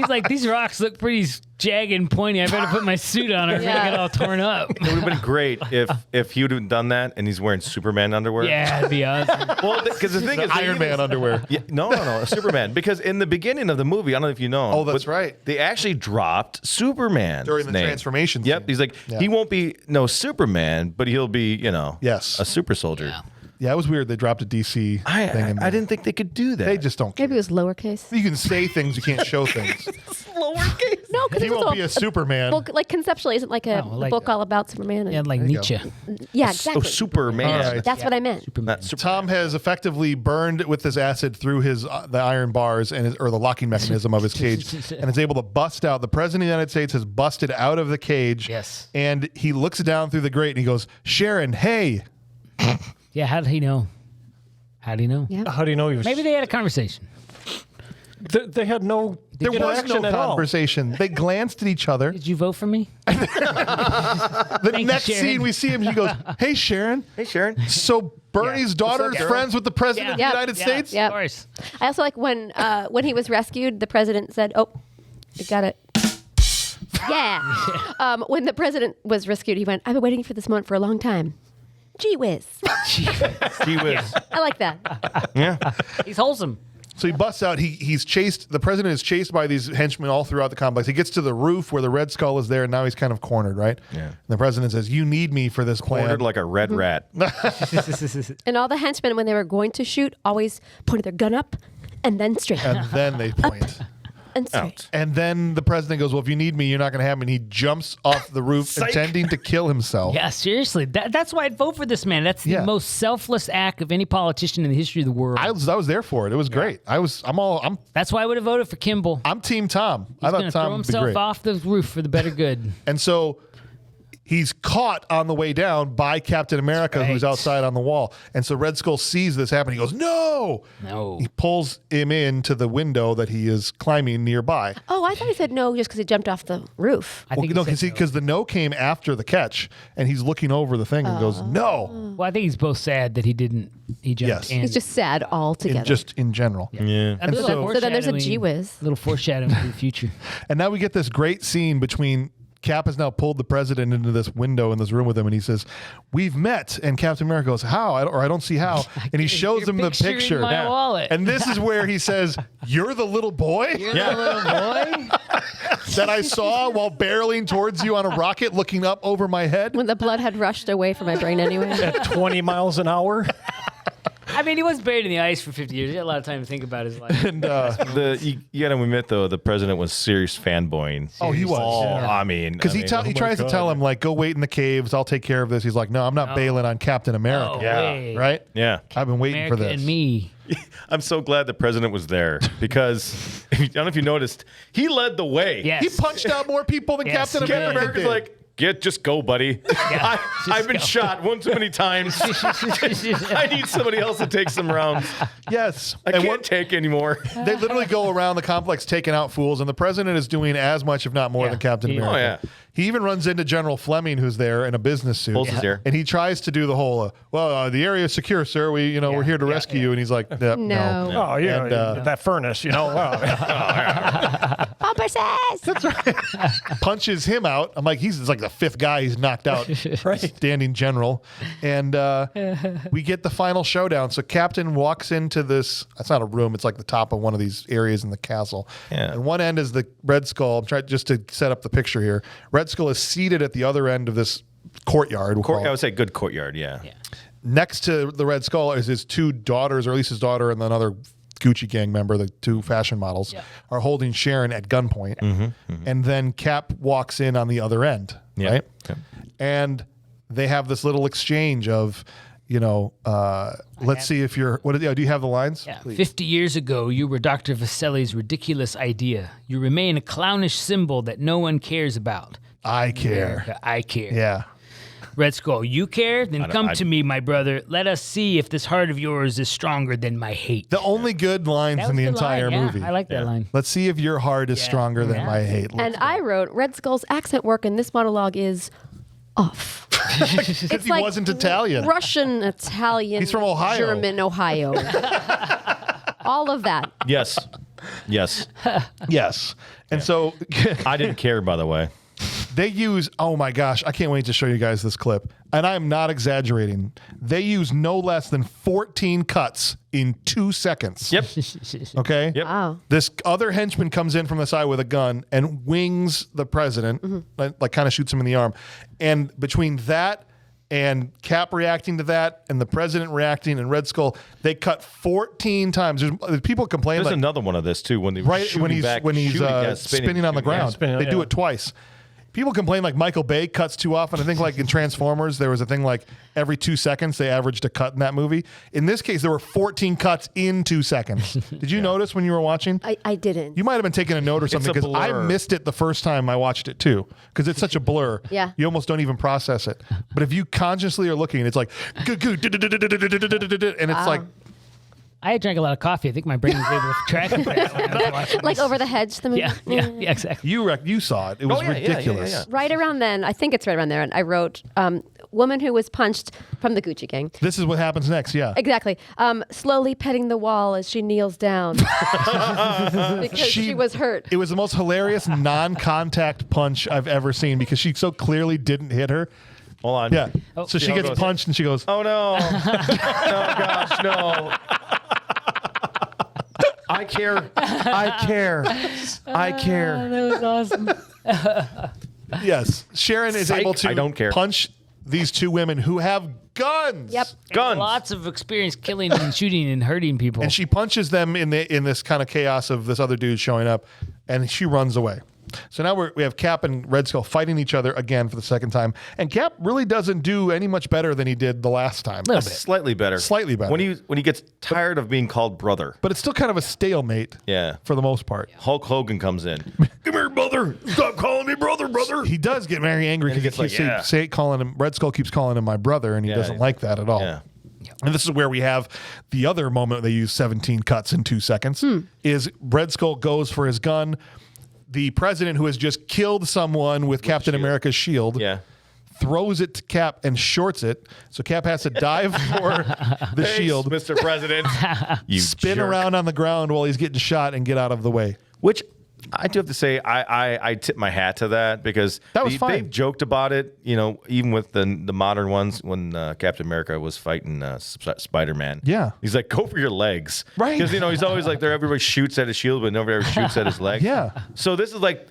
like, these rocks look pretty jagged and pointy. I better put my suit on or Yeah. make it all torn up. It would have been great if he would have done that and he's wearing Superman underwear. Yeah, it'd be awesome. Well, because the thing is, Iron Man underwear. Yeah, no, Superman. Because in the beginning of the movie, I don't know if you know. Oh, that's but right. They actually dropped Superman During the transformation Yep. scene. He's like, he won't be Superman, but he'll be, Yes. a super soldier. Yeah. Yeah, it was weird. They dropped a DC thing in there. I didn't think they could do that. They just don't care. Maybe it was lowercase. You can say things, you can't show things. lowercase. No, because He won't be a Superman. Well, like conceptually, isn't like a like- book all about Superman? Yeah, like you go. Nietzsche. Yeah, Oh, exactly. Superman. All right. That's what I meant. Not super. Tom has effectively burned with this acid through the iron bars or the locking mechanism of his cage, and is able to bust out. The president of the United States has busted out of the cage. Yes. And he looks down through the grate and he goes, "Sharon, hey." Yeah, how did he know? How do you know? Yeah. How do you know he was? Maybe they had a conversation. They had no. There was no interaction at all. conversation. They glanced at each other. Did you vote for me? The you, next Sharon. scene we see him, he goes, "Hey, Sharon." Hey, Sharon. So Bernie's daughter's Sharon? friends with the president of the Yeah. United States? Yeah. Of course. I also like when he was rescued, the president said, "Oh, I got it." Yeah. When the president was rescued, he went, "I've been waiting for this moment for a long time." Gee whiz. He was. I like that. Yeah. He's wholesome. So he busts out. He's chased. The president is chased by these henchmen all throughout the complex. He gets to the roof where the Red Skull is there, and now he's kind of cornered, right? Yeah. And the president says, "You need me for this plan." Cornered like a red rat. And all the henchmen, when they were going to shoot, always pointed their gun up and then straight. And then they point. and straight. And then the president goes, well, if you need me, you're not going to have me. And he jumps off the roof intending to kill himself. Yeah, seriously. That's why I'd vote for this man. That's the most selfless act of any politician in the history of the world. I was there for it. It was great. That's why I would have voted for Kimball. I'm Team Tom. He's I thought going to Tom throw would be himself great. off the roof for the better good. And so he's caught on the way down by Captain America, who's outside on the wall. And so Red Skull sees this happen. He goes, no. He pulls him into the window that he is climbing nearby. Oh, I thought he said no just because he jumped off the roof. I think because the no came after the catch, and he's looking over the thing and goes, no. Well, I think he's both sad that he jumped Yes. in. He's just sad altogether. Just in general. Yeah. A little So then there's a foreshadowing- gee-whiz. little foreshadowing for the future. And now we get this great scene between Cap has now pulled the president into this window in this room with him, and he says, "We've met." And Captain America goes, "How?" I don't see how. And he shows Your him the picture in picture. my wallet. And this is where he says, "You're the little boy You're the little boy? that I saw while barreling towards you on a rocket, looking up over my head." When the blood had rushed away from my brain anyway. At 20 miles an hour. I mean, he was buried in the ice for 50 years. He had a lot of time to think about his life. And You gotta admit though, the president was serious fanboying. Oh, he was. Oh, Yeah. I mean, because he tries to tell him, like, go wait in the caves. I'll take care of this. He's like, no, I'm not bailing on Captain America. No way. Right? Yeah. I've been waiting America for this. and me. I'm so glad the president was there because I don't know if you noticed, he led the way. Yes. He punched out more people than Yes, Captain he did. America America's did. like, just go, buddy. I've been shot one too many times. I need somebody else to take some rounds. Yes. I can't take anymore. They literally go around the complex taking out fools, and the president is doing as much, if not more, Yeah. than Captain He- America. Oh, yeah. He even runs into General Fleming, who's there in a business suit, Pulls his ear. and he tries to do the whole, the area is secure, sir. We're here to rescue you, and he's like, no. No. Oh, yeah. And, that furnace, you know. Bumper says. Punches him out. I'm like, he's like the fifth guy he's knocked out, standing general. And we get the final showdown. So Captain walks into this, it's not a room, it's like the top of one of these areas in the castle. Yeah. And one end is the Red Skull. I'm trying just to set up the picture here. Red Skull is seated at the other end of this courtyard. I would say good courtyard, yeah. Next to the Red Skull is his two daughters, or at least his daughter and another Gucci gang member, the two fashion models, are holding Sharon at gunpoint. And then Cap walks in on the other end, right? Yeah. And they have this little exchange of, let's see if you're, do you have the lines? Yeah. 50 years ago, you were Dr. Vaselli's ridiculous idea. You remain a clownish symbol that no one cares about. I care. America, I care. Yeah. Red Skull, you care? Then come to me, my brother. Let us see if this heart of yours is stronger than my hate. The only good lines That in was the the entire line. movie. Yeah, I like that line. Let's see if your heart is stronger than my hate. And I wrote, Red Skull's accent work in this monologue is off. Because he wasn't Italian. Russian, Italian. He's from Ohio. German, Ohio. All of that. Yes. Yes. Yes. And so I didn't care, by the way. they use, oh my gosh, I can't wait to show you guys this clip. And I'm not exaggerating. They use no less than 14 cuts in 2 seconds. Yep. Okay? Yep. Wow. This other henchman comes in from the side with a gun and wings the president, like kind of shoots him in the arm. And between that and Cap reacting to that and the president reacting and Red Skull, they cut 14 times. There's people complain There's like another one of this too when they when he's spinning on the ground. spinning, They do yeah. it twice. People complain like Michael Bay cuts too often. I think like in Transformers, there was a thing like every 2 seconds they averaged a cut in that movie. In this case, there were 14 cuts in 2 seconds. Did you notice when you were watching? I didn't. You might have been taking a note or something a because I blur. missed it the first time I watched it too because it's such a blur. Yeah. You almost don't even process it. But if you consciously are looking, it's like, and it's like, I drank a lot of coffee. I think my brain was able to track it. When I was watching Like this. Over the Hedge, the movie. Yeah, exactly. you saw it. It was yeah, yeah, yeah, ridiculous. yeah. Right around then, I think it's right around there, and I wrote, woman who was punched from the Gucci gang. This is what happens next. Yeah. Exactly. Slowly petting the wall as she kneels down because she was hurt. It was the most hilarious non-contact punch I've ever seen because she so clearly didn't hit her. Hold on. Yeah. So she gets punched and she goes, Oh no. Oh gosh, no. I care. I care. I care. That was awesome. Yes. Sharon is Psych. able to I don't care. punch these two women who have guns. Yep. Guns. Lots of experience killing and shooting and hurting people. And she punches them in this kind of chaos of this other dude showing up. and she runs away. So now we have Cap and Red Skull fighting each other again for the second time. And Cap really doesn't do any much better than he did the last time. Slightly better. Slightly better. When he gets tired of being called brother. But it's still kind of a stalemate. Yeah. For the most part. Hulk Hogan comes in. Come here, brother. Stop calling me brother. He does get very angry because Red Skull keeps calling him my brother, and he doesn't like that at all. Yeah. And this is where we have the other moment they use 17 cuts in 2 seconds. Is Red Skull goes for his gun. The president, who has just killed someone with Captain America's shield, throws it to Cap and shorts it. So Cap has to dive for the shield. Mr. President. You spin jerk. around on the ground while he's getting shot and get out of the way. Which I do have to say, I tip my hat to that because that was fine. They've joked about it, even with the modern ones when Captain America was fighting Spider-Man. Yeah. He's like, go for your legs. Right. Because, he's always like, everybody shoots at his shield, but nobody ever shoots at his legs. Yeah. So this is like,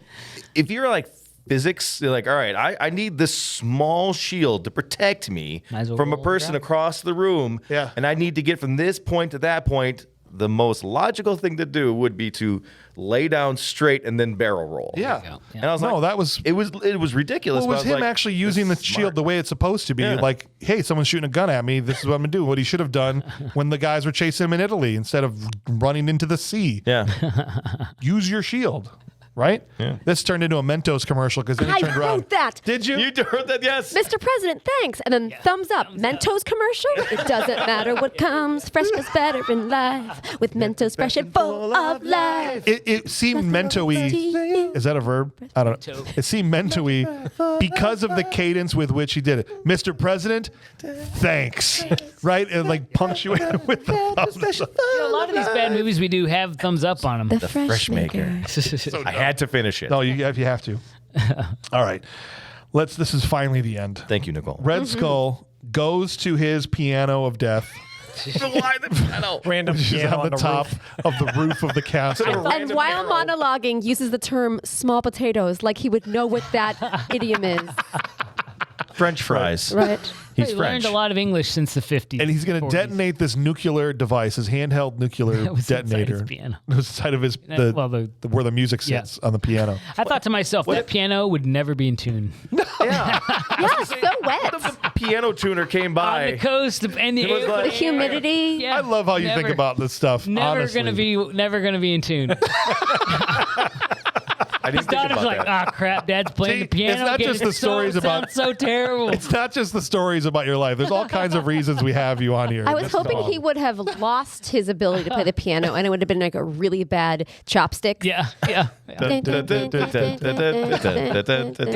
if you're like physics, you're like, all right, I need this small shield to protect me from a person across the room. Yeah. And I need to get from this point to that point. The most logical thing to do would be to lay down straight and then barrel roll. Yeah. And I was like, it was ridiculous. Well, it was but I him actually using the shield the way it's supposed to be. Yeah. Like, hey, someone's shooting a gun at me. This is what I'm going to do. What he should have done when the guys were chasing him in Italy instead of running into the sea. Yeah. Use your shield. Right? Yeah. This turned into a Mentos commercial because then he I turned around. wrote that. Did you? You heard that? Yes. Mr. President, thanks. And then thumbs up. Mentos commercial? It doesn't matter what comes. Fresh is better in life. With Mentos fresh and full of life. It seemed Mento-y. Is that a verb? I don't know. It seemed Mento-y because of the cadence with which he did it. Mr. President, thanks. Right? And like punctuated with the thumbs up. A lot of these bad movies we do have thumbs up on them. The Fresh Maker. I had to finish it. No, you have to. All right. This is finally the end. Thank you, Nicole. Red Skull goes to his piano of death. Why the piano? Random Which is piano on the top of the roof of the castle. And while monologuing, uses the term small potatoes like he would know what that idiom is. French fries. Right. He's He French. learned a lot of English since the 50s. And he's going to 40s. detonate this nuclear device, his handheld nuclear That was inside detonator. his piano. It was inside of his where the music sits on the piano. I thought to myself, that piano would never be in tune. Yeah. Yeah, so wet. What if a piano tuner came On by? the coast and the It was air. like- The humidity. Yeah, I love how you think about this stuff. Never honestly. never gonna be in tune. I didn't think Daughter's about like, that. ah, crap, Dad's playing See, the piano. it's not again. just the It stories about- sounds so terrible. It's not just the stories about your life. There's all kinds of reasons we have you on here. I was This hoping song. he would have lost his ability to play the piano and it would have been like a really bad chopstick. yeah. It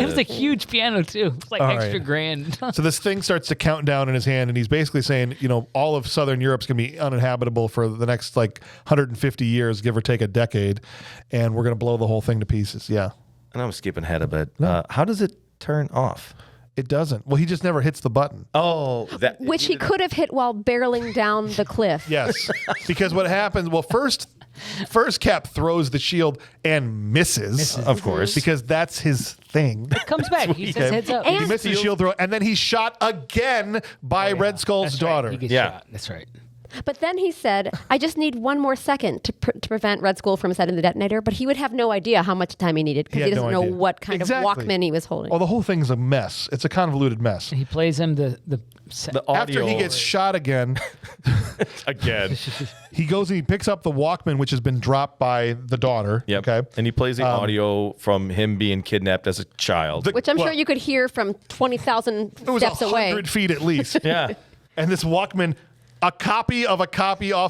was a huge piano too. It's like All extra right. grand. So this thing starts to count down in his hand, and he's basically saying, all of Southern Europe's going to be uninhabitable for the next 150 years, give or take a decade, and we're going to blow the whole thing to pieces. Yeah. And I'm skipping ahead a bit. How does it turn off? It doesn't. Well, he just never hits the button. Oh, that Which he could have hit while barreling down the cliff. Yes. Because what happens, first Cap throws the shield and misses. of course. Because that's his thing. Comes back. He says heads up. He misses the shield throw, and then he's shot again by Red Skull's That's right. daughter. He gets Yeah. shot. That's right. But then he said, I just need one more second to prevent Red Skull from setting the detonator. But he would have no idea how much time he needed because he had doesn't no know idea. what kind Exactly. of Walkman he was holding. Oh, the whole thing's a mess. It's a convoluted mess. He plays him the After he gets shot again, he goes and he picks up the Walkman, which has been dropped by the daughter. Yep. Okay. And he plays the audio from him being kidnapped as a child. Which I'm sure you could hear from 20,000 It was steps away. 100 feet at least. yeah. And this Walkman, a copy off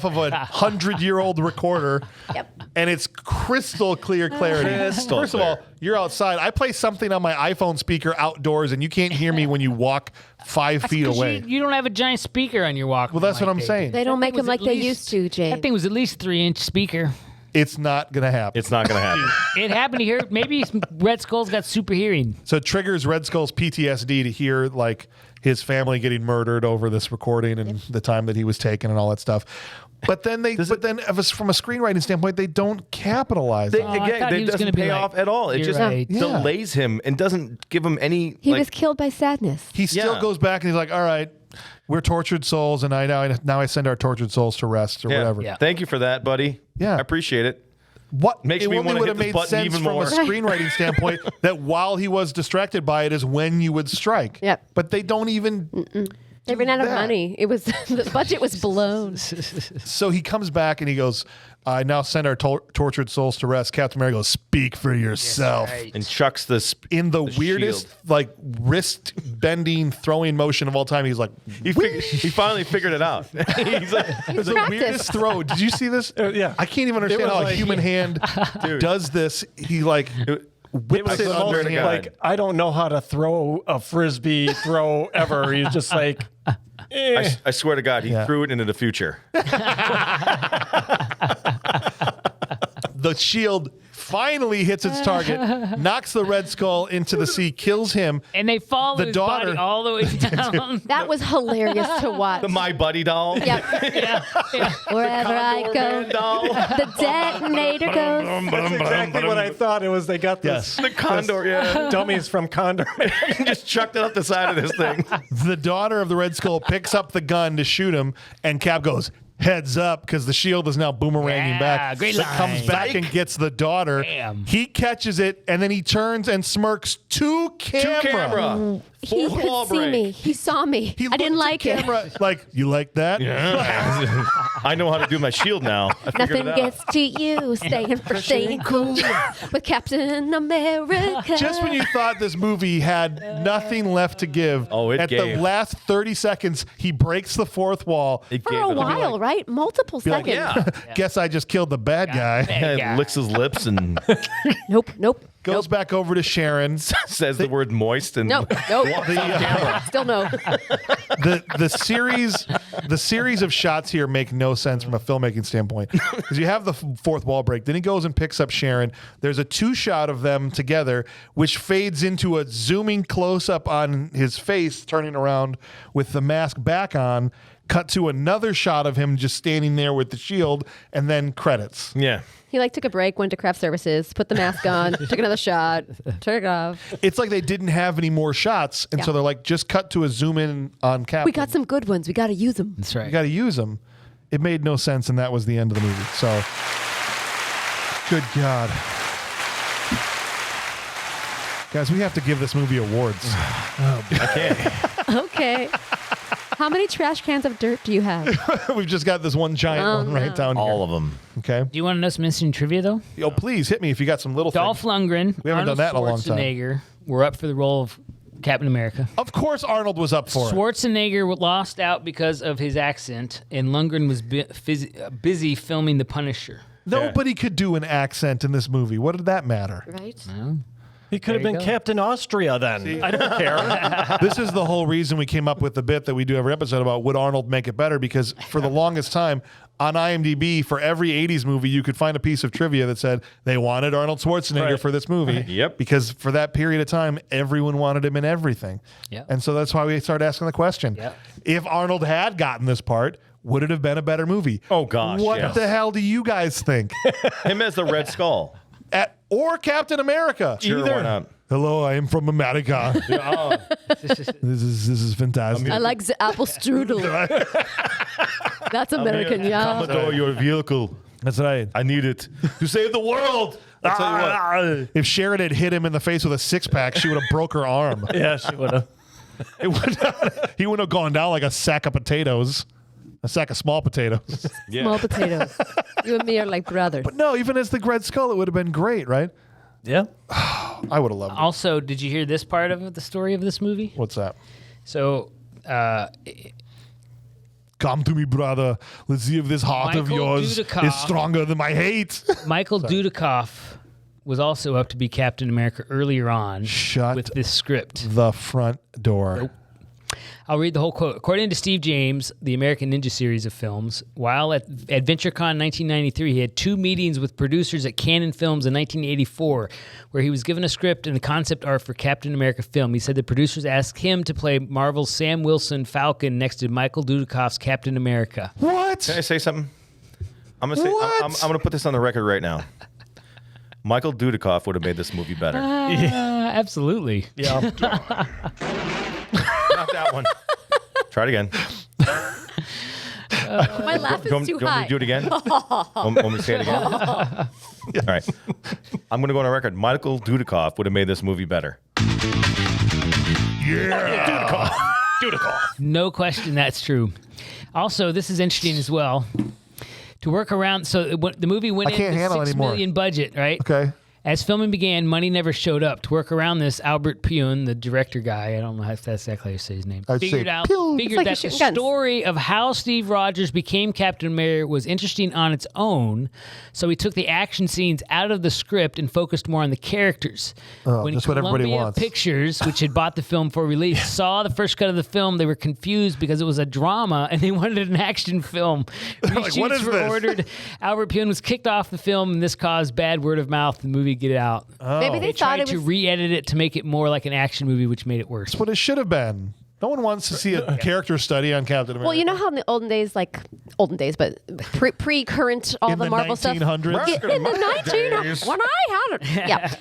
of a 100-year-old recorder. Yep. And it's crystal clear clarity. Crystal First of all, clear. you're outside. I play something on my iPhone speaker outdoors, and you can't hear me when you walk 5 feet away. You don't have a giant speaker on your Walkman. Well, that's what I'm saying. They don't That make thing them was like at they least- used to, James. That thing was at least 3-inch speaker. It's not going to happen. It's not going to happen. It happened to hear. Maybe Red Skull's got super hearing. So it triggers Red Skull's PTSD to hear his family getting murdered over this recording and the time that he was taken and all that stuff. But then from a screenwriting standpoint, they don't capitalize on it. I thought he It was doesn't gonna be pay like, off at all. It "You're just right." Yeah. delays him and doesn't give him any. He was killed by sadness. He still Yeah. goes back and he's like, all right, we're tortured souls, and now I send our tortured souls to rest or whatever. Yeah. Thank you for that, buddy. Yeah. I appreciate it. What Makes it me only wanna would hit have this made button sense even from more. a screenwriting standpoint that while he was distracted by it is when you would strike. Yep. But they don't even. They ran out of that. money. It was the budget was blown. So he comes back and he goes, "I now send our tortured souls to rest." Captain America goes, "Speak for yourself." Right. And chucks this In the weirdest, shield. like wrist bending throwing motion of all time, he's like, He finally figured it out. He's like, "It's the practiced. weirdest throw." Did you see this? Yeah. I can't even understand was how a like- human hand does this. He like It whips was it the under most, the hand. like, I don't know how to throw a frisbee throw ever. He's just like, I swear to God, he threw it into the future. The shield finally hits its target, knocks the Red Skull into the sea, kills him. And they follow The his daughter- body all the way down. That was hilarious to watch. The My Buddy doll. Yep. yeah. Wherever I Condor go, Man doll. the detonator goes. that's exactly what I thought. It was they got this The Condor, yeah. dummies from Condor. Just chucked it up the side of this thing. The daughter of the Red Skull picks up the gun to shoot him, and Cap goes, "Heads up," because the shield is now boomeranging Yeah, back. great So line. comes back and gets the daughter. Bam. He catches it, and then he turns and smirks to camera. Camera. He Fourth wall could see break. me. He saw me. He I didn't looked like at it. camera, like, "You like that?" Yeah. I know how to do my shield now. I figured Nothing it out. gets to you. Staying cool with Captain America. Just when you thought this movie had nothing left to give, Oh, it at gave. the last 30 seconds, he breaks the fourth wall. It For gave a it while, right? Multiple Be like, seconds. Yeah. Guess I just killed the bad guy. Bad guy. Licks his lips and Nope. Goes back over to Sharon. says the word moist and Nope. Still no. The series of shots here make no sense from a filmmaking standpoint, because you have the fourth wall break, then he goes and picks up Sharon. There's a 2-shot of them together, which fades into a zooming close-up on his face turning around with the mask back on, cut to another shot of him just standing there with the shield, and then credits. yeah. He took a break, went to craft services, put the mask on, took another shot, turned it off. It's like they didn't have any more shots, and so Yeah. they're like, just cut to a zoom in on Captain. We got some good ones. We got to use them. That's You right. got to use them. It made no sense, and that was the end of the movie. So, good God. Guys, we have to give this movie awards. I can't. Okay. How many trash cans of dirt do you have? We've just got this one giant one right down here. All of them. Okay. Do you want to know some instant trivia, though? Yo, please hit me if you got some little Dolph things. Lundgren, We haven't done Arnold that in a long time. Schwarzenegger were up for the role of Captain America. Of course, Arnold was up for it. Schwarzenegger lost out because of his accent, and Lundgren was busy filming The Punisher. Nobody could do an accent in this movie. What did that matter? Right? He could have There you been go. Captain Austria then. I don't care. This is the whole reason we came up with the bit that we do every episode about would Arnold make it better, because for the longest time on IMDb, for every 80s movie, you could find a piece of trivia that said they wanted Arnold Schwarzenegger Right. for this movie. Yep. Because for that period of time, everyone wanted him in everything. Yep. And so that's why we started asking the question. Yep. If Arnold had gotten this part, would it have been a better movie? Oh, gosh, What yes. the hell do you guys think? Him as the Red Skull. Or Captain America? Sure, why not? Hello, I am from America. This is fantastic. I like the apple strudel. That's American, yeah. Commodore your vehicle. That's right. I need it to save the world. I'll tell you what. If Sharon had hit him in the face with a 6-pack, she would have broke her arm. Yeah, she would have. He wouldn't have gone down like a sack of potatoes. A sack of small potatoes. Yeah. Small potatoes. You and me are like brothers. But no, even as the Red Skull, it would have been great, right? Yeah. I would have loved it. Also, did you hear this part of the story of this movie? What's that? So, Come to me, brother. Let's see if this heart of Michael yours Dudikoff. is stronger than my hate. Michael Dudikoff was also up to be Captain America earlier on Shut with this script. the front door. I'll read the whole quote. According to Steve James, the American Ninja series of films, while at AdventureCon 1993, he had 2 meetings with producers at Canon Films in 1984, where he was given a script and the concept art for Captain America film. He said the producers asked him to play Marvel's Sam Wilson Falcon next to Michael Dudikoff's Captain America. What? Can I say something? I'm gonna say. What? I'm gonna put this on the record right now. Michael Dudikoff would have made this movie better. Absolutely. Yeah. Not that one. Try it again. My laugh is too do you want high. me to do it again? want me to say it again? All right. I'm going to go on a record. Michael Dudikoff would have made this movie better. Yeah. Dudikoff. No question, that's true. Also, this is interesting as well. To work around, so the movie went I in can't with handle $6 anymore. million budget, right? Okay. As filming began, money never showed up. To work around this, Albert Pyun, the director guy, I don't know if that's exactly how you say his name, I'd say figured It's like that the you're shooting guns. story of how Steve Rogers became Captain America was interesting on its own, so he took the action scenes out of the script and focused more on the characters. Oh, that's what everybody Columbia wants. Pictures, which had bought the film for release, saw the first cut of the film. They were confused because it was a drama and they wanted an action film. Like, what Reshoots is were this? ordered. Albert Pyun was kicked off the film, and this caused bad word of mouth. The movie get out. Maybe They they thought tried it to was. re-edit it to make it more like an action movie, which made it worse. That's what it should have been. No one wants to see a character study on Captain America. Well, you know how in the olden days, but pre-current all in the the Marvel stuff. 1900s? Yeah, in the 1900s, when I had it, yeah.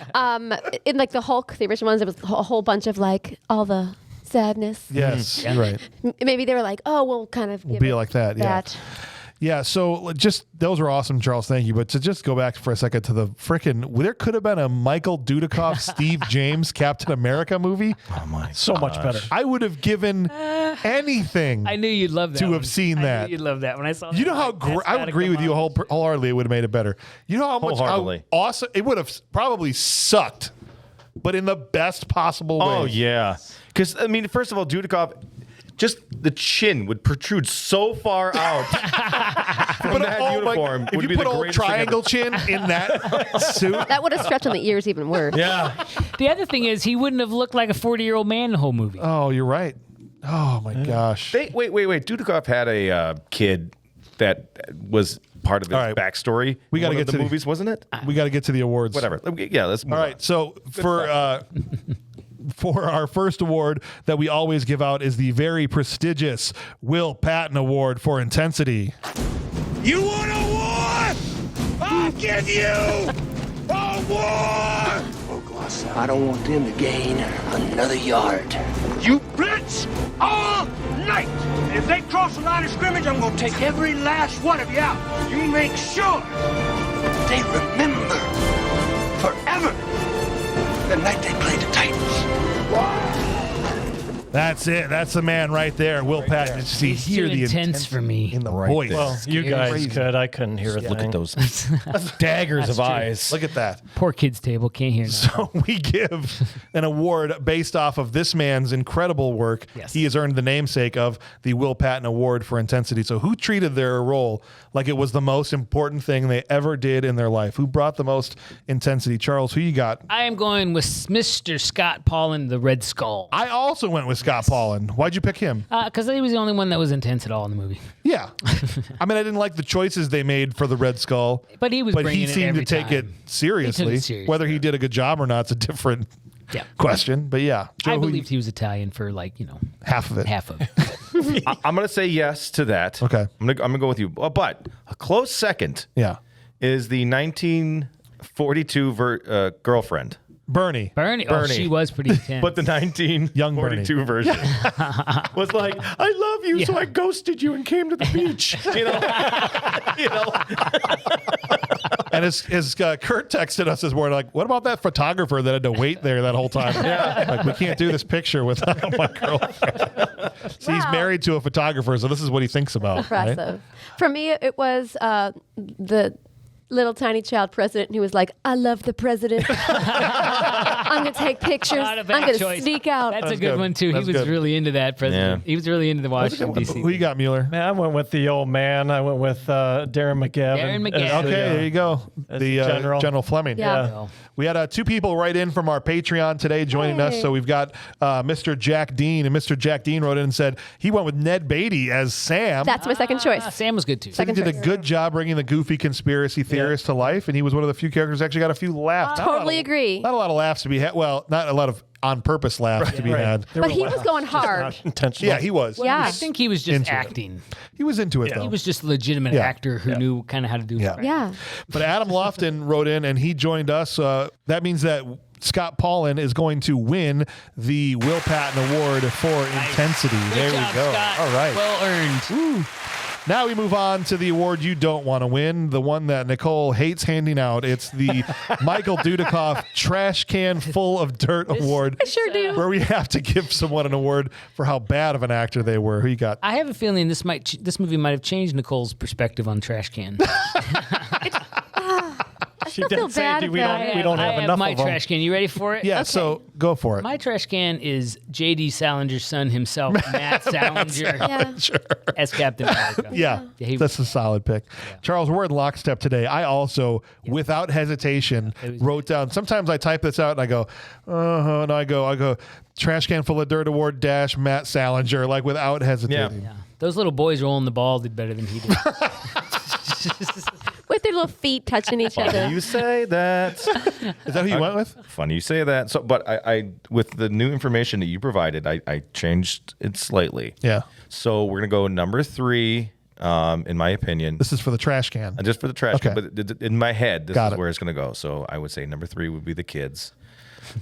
In like the Hulk, the original ones, it was a whole bunch of like all the sadness. Yes, you're right. Maybe they were like, oh, we'll kind of give Be it like that, yeah. Yeah, so just those were awesome, Charles. Thank you. But to just go back for a second to the frickin' there could have been a Michael Dudikoff, Steve James Captain America movie. Oh, my So much better. I would have given anything I knew you'd love that. to one. have seen I that. knew you'd love that when I saw. You that, know how I'm like, that's I would gotta agree come with you on. wholeheartedly. It would have made it better. You know how much how Wholeheartedly. awesome it would have probably sucked, but in the best possible way. Oh, yeah. Because, I mean, first of all, Dudikoff, just the chin would protrude so far out from that uniform. If would you be put the old greatest thing triangle chin in that suit, That would have stretched on the ears even worse. Yeah. The other thing is, he wouldn't have looked like a 40-year-old man the whole movie. oh, you're right. Oh my gosh. Wait. Dudikoff had a kid that was part of his All right. backstory. We gotta One get of the to the- movies, wasn't it? We got to get to the awards. Whatever. Yeah, let's move All right. So for our first award that we always give out is the very prestigious Will Patton Award for intensity. You want a war? I'll give you a war! I don't want them to gain another yard. You blitz all night! If they cross the line of scrimmage, I'm gonna take every last one of you out. You make sure They remember forever the night they played the Titans. That's it. That's the man right there, Will Patton. Just He's hear too the intense intensity for me. in the Right voice. there. Well, you guys Crazy. could. I couldn't hear a thing. Look at those daggers of true. eyes. Look at that. Poor kids table can't hear. So we give an award based off of this man's incredible work. Yes. He has earned the namesake of the Will Patton Award for intensity. So who treated their role like it was the most important thing they ever did in their life? Who brought the most intensity? Charles, who you got? I am going with Mr. Scott Paulin, the Red Skull. I also went with Scott Paulin. Why'd you pick him? Because he was the only one that was intense at all in the movie. Yeah. I mean, I didn't like the choices they made for the Red Skull. But he was But bringing he it seemed to every take it time. seriously. He took it serious, Whether he did a good job or not is a different Yeah. question. But yeah, Joe, I who you- believed he was Italian for half of it. half of it. I'm going to say yes to that. Okay. I'm going to go with you. But a close second Yeah. is the 1942 girlfriend. Bernie. Bernie. Oh, Bernie. she was pretty intense. But the 1942 version was like, I love you, so Yeah. I ghosted you and came to the beach. And as Kurt texted us this morning, like, what about that photographer that had to wait there that whole time? Like, we can't do this picture with my girlfriend. So he's Wow. married to a photographer, so this is what he thinks about. Right? Impressive. For me, it was the little tiny child president who was like, I love the president. I'm going to take pictures. Not a I'm bad going to choice. sneak out. That's a That's good good. one, too. That's he was good. really into that president. Yeah. He was really into the Washington, D.C. Who you got, Mueller? Man, I went with the old man. I went with Darren McGavin. Darren as McGavin. the, Okay, there you go. as The general. General Fleming. Yeah. Well, We had 2 people right in from our Patreon today joining us. Hey. So we've got Mr. Jack Dean, and Mr. Jack Dean wrote in and said he went with Ned Beatty as Sam. That's my second choice. Sam was good, too. He did a good job bringing the goofy conspiracy theorist to life, and he was one of the few characters that actually got a few laughs. Not a lot Totally of- agree. Not a lot of laughs to be had. Well, not a lot of on-purpose laughs to be Right. had. There But were he was laughs, going just hard. not intentional. Yeah, he was. Yeah. I think he was just Into it. acting. He was into it, though. He was just a legitimate Yeah. actor who knew kind of how to do Yeah. it. Yeah. But Adam Lofton wrote in, and he joined us. That means that Scott Paulin is going to win the Will Patton Award for intensity. Good There job, we go. Scott. All right. Well earned. Now we move on to the award you don't want to win, the one that Nicole hates handing out. It's the Michael Dudikoff Trash Can Full of Dirt Award. I sure do. Where we have to give someone an award for how bad of an actor they were. Who you got? I have a feeling this movie might have changed Nicole's perspective on Trash Can. She still feel did say bad we about don't it. have I enough my of them. trash can. You ready for it? Yeah, so go for it. My trash can is J.D. Salinger's son himself, Matt Salinger, Yeah. as Captain America. Yeah, that's a solid pick. Charles, we're in lockstep today. I also, without hesitation, wrote down. Sometimes I type this out and I go, and I go, Trash Can Full of Dirt Award - Matt Salinger, like without hesitating. Yeah. Those little boys rolling the ball did better than he did. With their little feet touching each Funny other. you say that. Is that who you went with? Funny you say that. So, but I with the new information that you provided, I changed it slightly. Yeah. So we're gonna go number 3. In my opinion, This is for the trash can. just for the trash can. Okay. But in my head, this Got is it. where it's gonna go. So I would say number 3 would be the kids.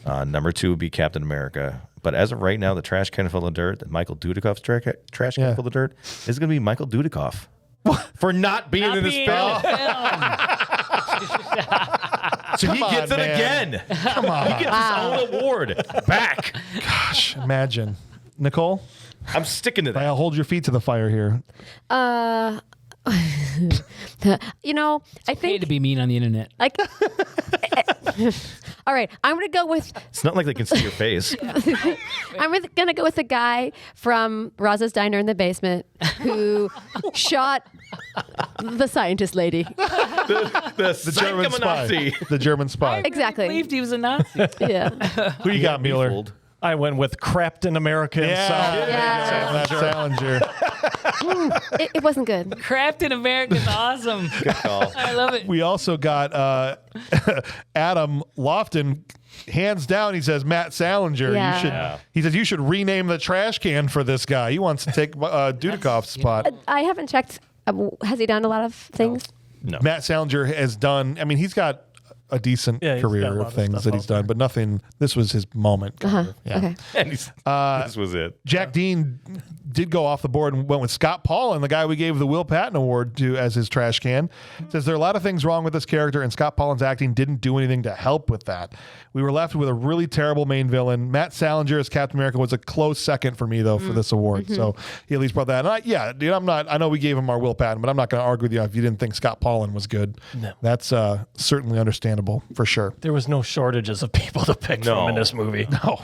Number 2 would be Captain America. But as of right now, the Trash Can Full of Dirt, that Michael Dudikoff's trash can full of dirt, is gonna be Michael Dudikoff for not being in this film. So he gets it again. Come on. He gets his own award back. Gosh, imagine. Nicole, I'm sticking to that. I'll hold your feet to the fire here. You know, I Hate think to be mean on the internet. like. All right, I'm gonna go with It's not like they can see your face. gonna go with the guy from Raza's Diner in the basement who shot the scientist lady. The German spy. The German spy. Exactly. Believed he was a Nazi. Yeah. Who you got, Mueller? I went with Captain America himself. Yeah. Matt Salinger. It wasn't good. Captain America's awesome. Good call. I love it. We also got Adam Lofton. Hands down, he says Matt Salinger. Yeah. He says you should rename the trash can for this guy. He wants to take Dudikoff's spot. I haven't checked. Has he done a lot of things? No. Matt Salinger has done. I mean, he's got a decent Yeah, he's got a career lot of of things stuff that he's out there. done, but nothing. This was his moment. kind of. Yeah. Okay. And this was it. Jack Dean did go off the board and went with Scott Paulin, the guy we gave the Will Patton Award to as his trash can. Says there are a lot of things wrong with this character, and Scott Paulin's acting didn't do anything to help with that. We were left with a really terrible main villain. Matt Salinger as Captain America was a close second for me, though, for this award. So he at least brought that. And dude, I know we gave him our Will Patton, but I'm not going to argue with you if you didn't think Scott Paulin was good. No. That's certainly understandable for sure. There was no shortages of people to pick from in this movie. No.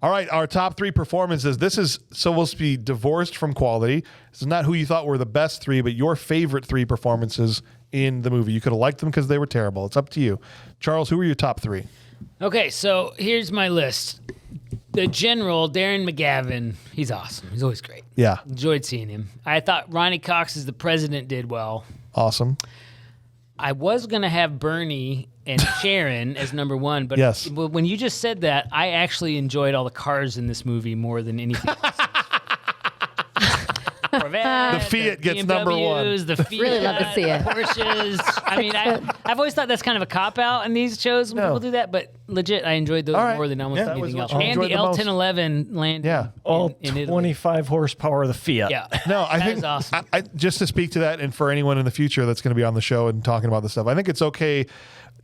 All right, our top 3 performances. This is supposed to be divorced from quality. This is not who you thought were the best 3, but your favorite 3 performances in the movie. You could have liked them because they were terrible. It's up to you. Charles, who were your top 3? Okay, so here's my list. The General, Darren McGavin, he's awesome. He's always great. Yeah. Enjoyed seeing him. I thought Ronnie Cox as the president did well. Awesome. I was going to have Bernie and Sharon as number 1, but Yes. when you just said that, I actually enjoyed all the cars in this movie more than anything else. Corvette, The Fiat gets BMWs, number 1. The Fiat, Really love to see it. Porsches. I mean, I've always thought that's kind of a cop-out in these shows when people do that, but legit, I enjoyed those All right. more than almost Yeah, that was anything else. what you And the enjoyed the most. L1011 landing Yeah. All in Italy. 25 horsepower of the Fiat. Yeah. No, I That think is awesome. I, just to speak to that, and for anyone in the future that's going to be on the show and talking about this stuff, I think it's okay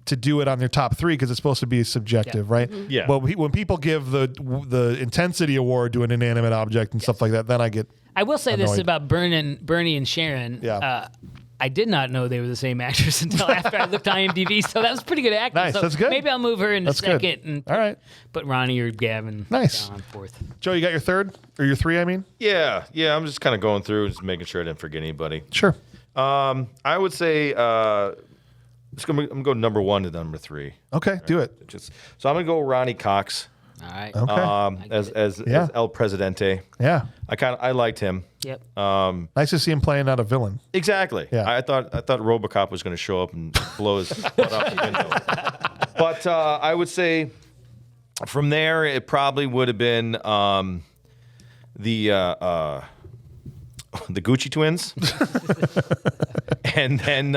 to do it on their top 3 because it's supposed to be subjective, right? Yeah. Well, when people give the intensity award to an inanimate object and stuff like that, then I get. I will say this annoyed. about Bernie and Sharon. Yeah. I did not know they were the same actress until after I looked on IMDb, so that was pretty good acting. Nice, So that's good. Maybe I'll move her into That's good. second and All right. put Ronnie or Gavin Nice. down on 4th. Joe, you got your 3rd or your 3? I mean, Yeah. I'm just kind of going through, just making sure I didn't forget anybody. sure. I would say I'm gonna go number 1 to number 3. Okay, do it. So I'm gonna go Ronnie Cox All right. Okay. as Yeah. El Presidente. Yeah. I liked him. Yep. Nice to see him playing out a villain. Exactly. Yeah. I thought RoboCop was going to show up and blow his butt out the window. But I would say from there it probably would have been the Gucci twins, and then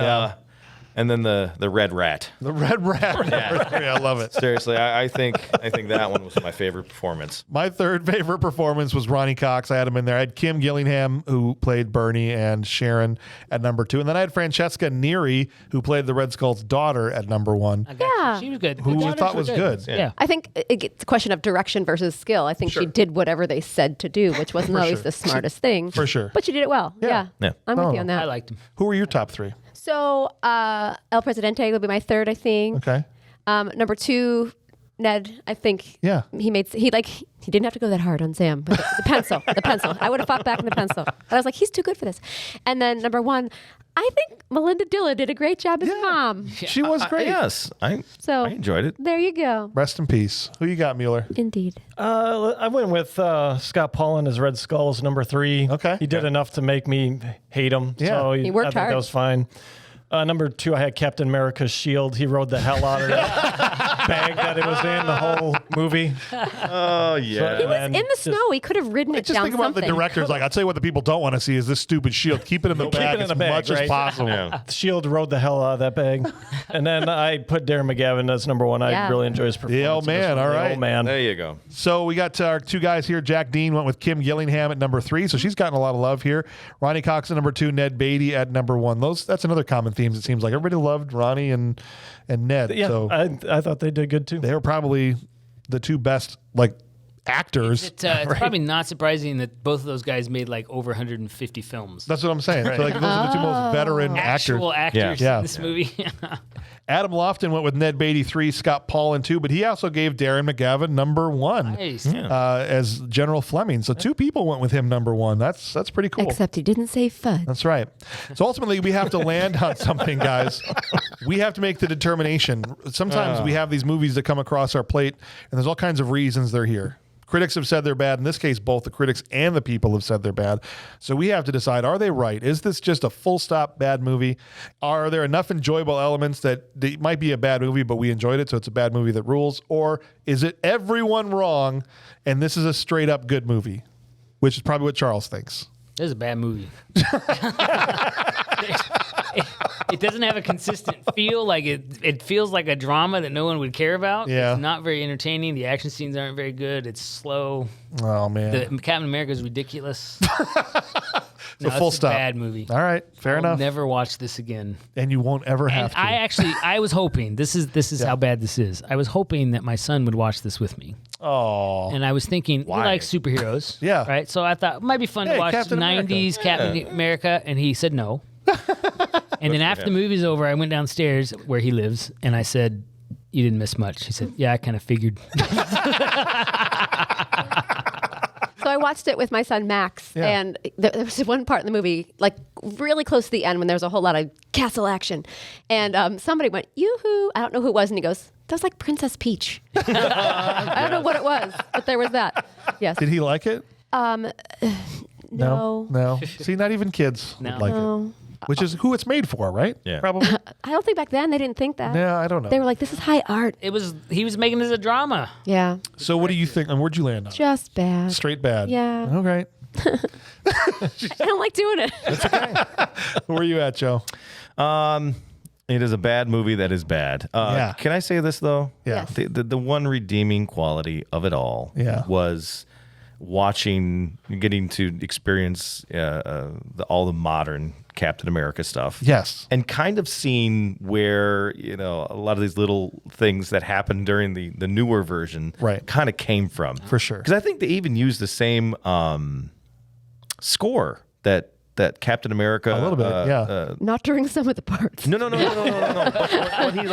And then the Red Rat. The Red Rat. I love it. Seriously, I think that one was my favorite performance. My third favorite performance was Ronnie Cox. I had him in there. I had Kim Gillingham, who played Bernie, and Sharon at number 2. And then I had Francesca Neri, who played the Red Skull's daughter at number 1. Yeah. She was good. Who The we thought was good. Yeah. I think it's a question of direction versus skill. I think she did whatever they said to do, which wasn't always the smartest thing. For sure. But she did it well. Yeah. Yeah. I'm with you on that. I liked him. Who were your top 3? So El Presidente would be my third, I think. Okay. Number 2, Ned. I think. Yeah. He didn't have to go that hard on Sam, but the pencil. I would have fought back in the pencil. But I was like, he's too good for this. And then number 1, I think Melinda Dillon did a great job as mom. She was great. Yes, I enjoyed it. There you go. Rest in peace. Who you got, Mueller? Indeed. I went with Scott Paulin as Red Skull's number 3. Okay. He did enough to make me hate him. Yeah. So He worked I think hard. that was fine. Number 2, I had Captain America's shield. He rode the hell out of that bag that it was in the whole movie. Oh yeah. He was in the snow. He could have ridden it Just down think about something. the director's like, I'll tell you what the people don't want to see is this stupid shield. Keep it in the bag it in as the bag, much as right? possible. Yeah. The shield rode the hell out of that bag. And then I put Darren McGavin as number 1. I Yeah. really enjoyed his performance. The old man, all right. Old man. There you go. So we got our 2 guys here. Jack Dean went with Kim Gillingham at number 3, so she's gotten a lot of love here. Ronnie Cox at number 2, Ned Beatty at number 1. That's another common theme. It seems like everybody loved Ronnie and Ned. Yeah, So I thought they did good too. they were probably the 2 best actors. It's probably not surprising that both of those guys made like over 150 films. That's what I'm saying. So those are the 2 most veteran Actual actors Yeah. in this movie. Adam Lofton went with Ned Beatty 3, Scott Paulin 2, but he also gave Darren McGavin number 1 Nice. as General Fleming. So 2 people went with him number 1. That's pretty cool. Except he didn't say fud. That's right. So ultimately, we have to land on something, guys. We have to make the determination. Sometimes we have these movies that come across our plate, and there's all kinds of reasons they're here. Critics have said they're bad. In this case, both the critics and the people have said they're bad. So we have to decide, are they right? Is this just a full stop bad movie? Are there enough enjoyable elements that it might be a bad movie, but we enjoyed it, so it's a bad movie that rules? Or is it everyone wrong, and this is a straight up good movie? Which is probably what Charles thinks. This is a bad movie. It doesn't have a consistent feel. Like it feels like a drama that no one would care about. Yeah. It's not very entertaining. The action scenes aren't very good. It's slow. Oh, man. The Captain America is ridiculous. So full it's stop. a bad movie. All right, fair I'll enough. never watch this again. And you won't ever have And to. I was hoping, this is how bad this is. I was hoping that my son would watch this with me. Oh. And I was thinking, he likes superheroes. Yeah. Right? So I thought it might be fun Hey, to watch Captain 90s Captain America. And he said no. And then after the movie's over, I went downstairs where he lives and I said, you didn't miss much. He said, yeah, I kind of figured. So I watched it with my son Max, Yeah. and there was one part in the movie, like really close to the end, when there was a whole lot of castle action, and somebody went yoo-hoo. I don't know who it was, and he goes, "That was like Princess Peach." I don't know what it was, but there was that. Yes. Did he like it? No. No. See, not even kids would like it. Which is who it's made for, right? Yeah. Probably. I don't think back then they didn't think that. Yeah, I don't know. They were like, "This is high art." He was making this a drama. Yeah. So what do you think? And where'd you land on? Just bad. Straight bad. Yeah. Okay. I don't like doing it. Where are you at, Joe? It is a bad movie that is bad. Yeah. Can I say this though? Yeah. Yes. The one redeeming quality of it all was getting to experience all the modern Captain America stuff. Yes. And kind of seeing where, a lot of these little things that happened during the newer version kind of came from. For sure. Because I think they even used the same score that Captain America. A little bit, yeah. Not during some of the parts. No. But when he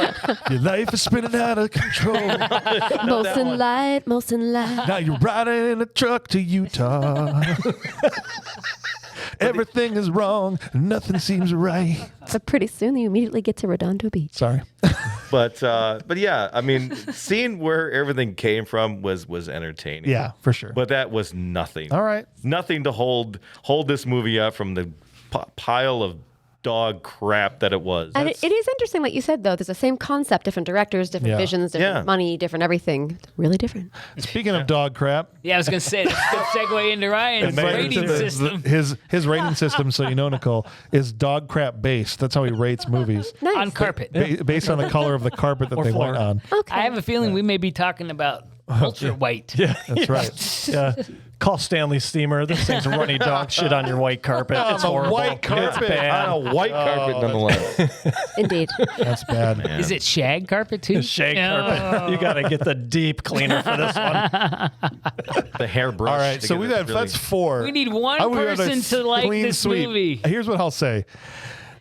Your life is spinning out of control. Most in light. Now you're riding in a truck to Utah. Everything is wrong. Nothing seems right. But pretty soon you immediately get to Redondo Beach. Sorry. But yeah, I mean, seeing where everything came from was entertaining. Yeah, for sure. But that was nothing. All right. Nothing to hold this movie up from the pile of dog crap that it was. And it is interesting, like you said, though. There's the same concept, different directors, different visions, different money, different everything. Really different. Speaking of dog crap. Yeah, I was going to say, that's a good segue into Ryan's rating system. His rating system, so you know, Nicole, is dog crap based. That's how he rates movies. Nice. On carpet. Based on the color of the carpet that they went on. Okay. I have a feeling we may be talking about ultra white. Yeah, That's right. yeah. Call Stanley Steamer. This thing's runny dog shit on your white carpet. It's a horrible. white carpet. It's bad. On a white carpet, nonetheless. Indeed. That's bad. Is it shag carpet too? Shag carpet. You got to get the deep cleaner for this one. The hairbrush. All right, so that's 4. We need one We got a person to like clean this sweep. movie. Here's what I'll say.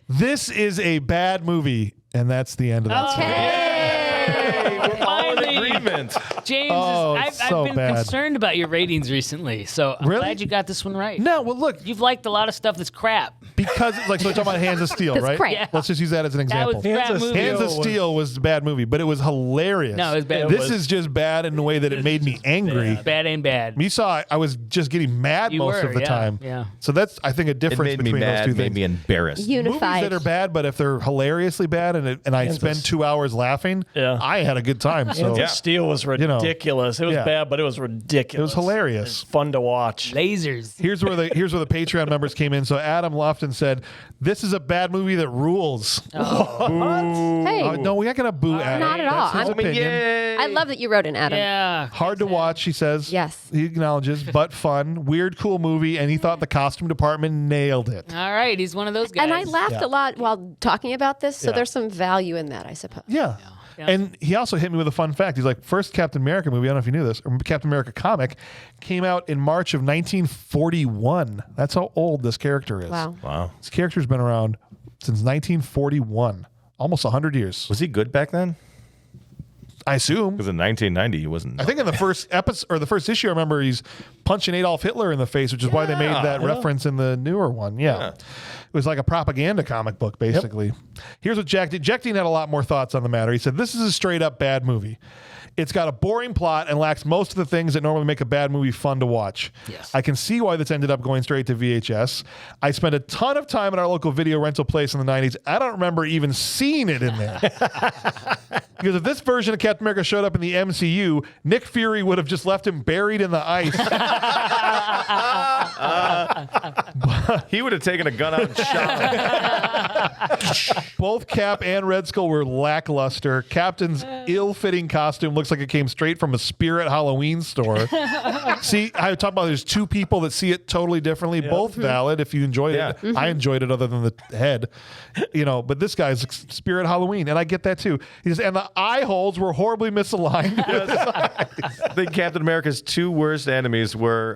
This is a bad movie, and that's the end of that. Okay. We're all in agreement. James, it's I've so been bad. concerned about your ratings recently, so I'm Really? glad you got this one right. No, well, look, You've liked a lot of stuff that's crap. because so we're talking about Hands of Steel, That's right? crap. Yeah. Let's just use that as an That example. was a crap Hands of movie. Hands of Steel was a bad movie, but it was hilarious. No, it was bad. This is just bad in the way that it made me angry. Bad and bad. You saw I was just getting mad You most were, of the yeah, time. yeah. So that's, I think, a It difference made me between those mad, two made things. me embarrassed. Unified. Movies that are bad, but if they're hilariously bad and I spend 2 hours laughing, Yeah. I had a good time. So Hands of Steel was ridiculous. It was yeah. bad, but it was ridiculous. it was hilarious. It's fun to watch. Lasers. Here's where the Patreon members came in. So Adam Lofton said, "This is a bad movie that rules." Hey, No, we're not gonna boo Adam. not at all. That's his opinion. I love that you wrote in, Adam. Yeah. Hard to watch, he says. Yes. He acknowledges, but fun, weird, cool movie, and he thought the costume department nailed it. All right, he's one of those guys. And I laughed a lot while talking about this, so there's some value in that, I suppose. Yeah. Yeah. And he also hit me with a fun fact. He's like, first Captain America movie, I don't know if you knew this, or Captain America comic, came out in March of 1941. That's how old this character is. Wow. Wow. This character's been around since 1941, almost 100 years. Was he good back then? I assume. Because in 1990, he wasn't. I think in the first episode or the first issue, I remember he's punching Adolf Hitler in the face, which is why they made that reference in the newer one. Yeah. It was like a propaganda comic book, basically. Here's what Jack did. Jack Dean had a lot more thoughts on the matter. He said, "This is a straight up bad movie. It's got a boring plot and lacks most of the things that normally make a bad movie fun to watch. Yes. I can see why this ended up going straight to VHS. I spent a ton of time at our local video rental place in the 90s. I don't remember even seeing it in there." Because if this version of Captain America showed up in the MCU, Nick Fury would have just left him buried in the ice. He would have taken a gun out and shot him. Both Cap and Red Skull were lackluster. Captain's ill-fitting costume looks like it came straight from a Spirit Halloween store. See, I talk about there's two people that see it totally differently. Both valid if you enjoyed it. I enjoyed it other than the head. But this guy's Spirit Halloween, and I get that too. He says, and the eye holes were horribly misaligned. I think Captain America's two worst enemies were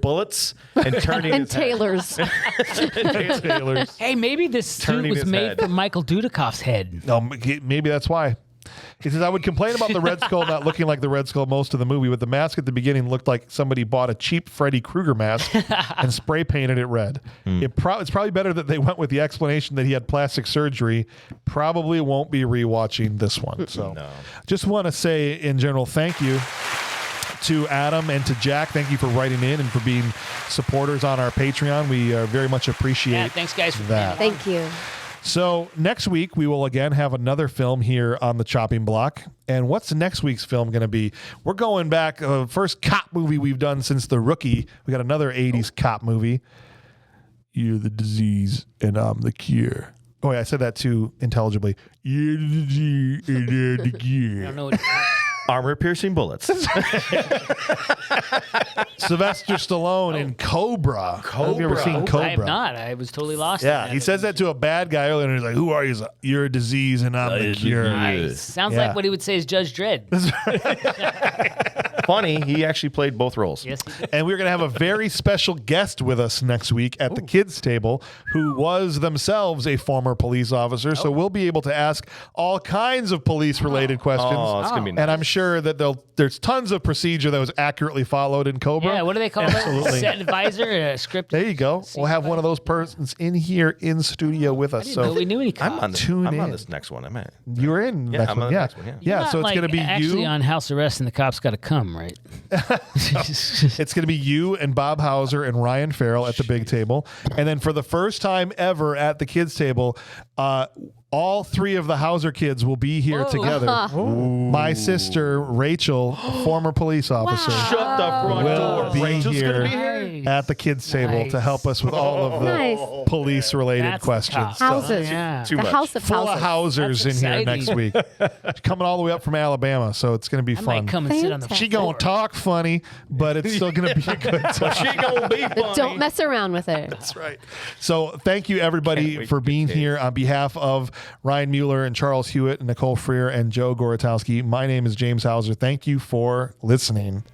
bullets and turning And his head. tailors. Tailors. Hey, maybe this suit Turning was his made head. from Michael Dudikoff's head. No, maybe that's why. He says, I would complain about the Red Skull not looking like the Red Skull most of the movie, but the mask at the beginning looked like somebody bought a cheap Freddy Krueger mask and spray painted it red. It's probably better that they went with the explanation that he had plastic surgery. Probably won't be rewatching this one. So just want to say in general, thank you to Adam and to Jack. Thank you for writing in and for being supporters on our Patreon. We very much appreciate Yeah, thanks guys for that. being Thank you. So next week, we will again have another film here on the chopping block. And what's next week's film going to be? We're going back, first cop movie we've done since The Rookie. We got another 80s cop movie. You're the disease and I'm the cure. Oh, yeah, I said that too intelligibly. You're the disease and I'm the I cure. don't know what Armor-piercing bullets. Sylvester Stallone in Cobra. Have you ever seen Cobra? I have not. I was totally lost. Yeah, in he that. says that to a bad guy earlier, and he's like, "Who are you?" He's like, "You're a disease, and I'm the cure." Nice. Sounds Yeah. like what he would say is Judge Dredd. Funny, he actually played both roles. Yes, he did. And we're going to have a very special guest with us next week at the kids' table who was themselves a former police officer. So we'll be able to ask all kinds of police-related questions. Oh, it's going to be nice. And I'm sure that there's tons of procedure that was accurately followed in Cobra. Yeah, what do they call Absolutely. it? Set advisor, a script. There you go. We'll have one of those persons in here in studio with us. So So we knew any I'm cops. on this. Tune I'm on in. this next one. I'm at. you're in. Yeah, next I'm one. on the Yeah. next one, yeah. Yeah. Not So it's like going to be actually you. on house arrest and the cops got to come, right. It's going to be you and Bob Hauser and Ryan Farrell at the big table. And then for the first time ever at the kids' table, all 3 of the Hauser kids will be here together. My sister, Rachel, a former police officer, Shut the front will door. be Rachel's here gonna be here. at the kids' table to help us with all of the Nice. police-related That's questions. tough. Houses. Yeah. Too The much. house of Full of houses. Hausers in here That's next week. She's coming all the way up from Alabama, so it's going to be I fun. might come and sit on the Fantastic. She gonna talk funny, but it's still gonna be a good time. She gonna be funny. Don't mess around with it. That's right. So thank you Can't everybody wait for to being get here on behalf of Ryan Mueller and Charles Hewitt and Nicole Freer and Joe Goratowski. My name is James Hauser. Thank you for listening.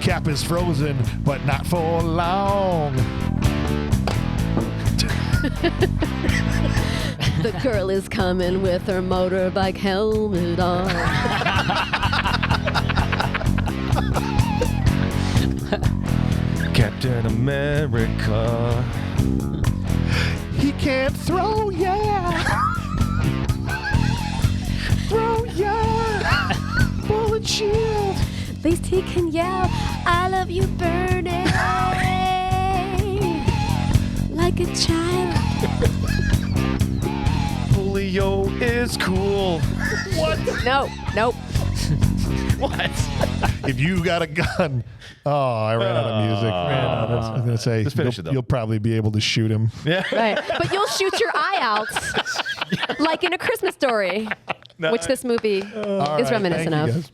Cap is frozen, but not for long. The girl is coming with her motorbike helmet on. Captain America. He can't throw ya. Throw ya. Bullet shield. At least he can yell, I love you, Bernie. Like a child. Julio is cool. No, nope. What? If you got a gun. Oh, I ran out of music. I was going to say, Just finish it, though. you'll probably be able to shoot him. Yeah. Right. But you'll shoot your eye out like in A Christmas Story, which this movie is All right, reminiscent thank you, of. guys.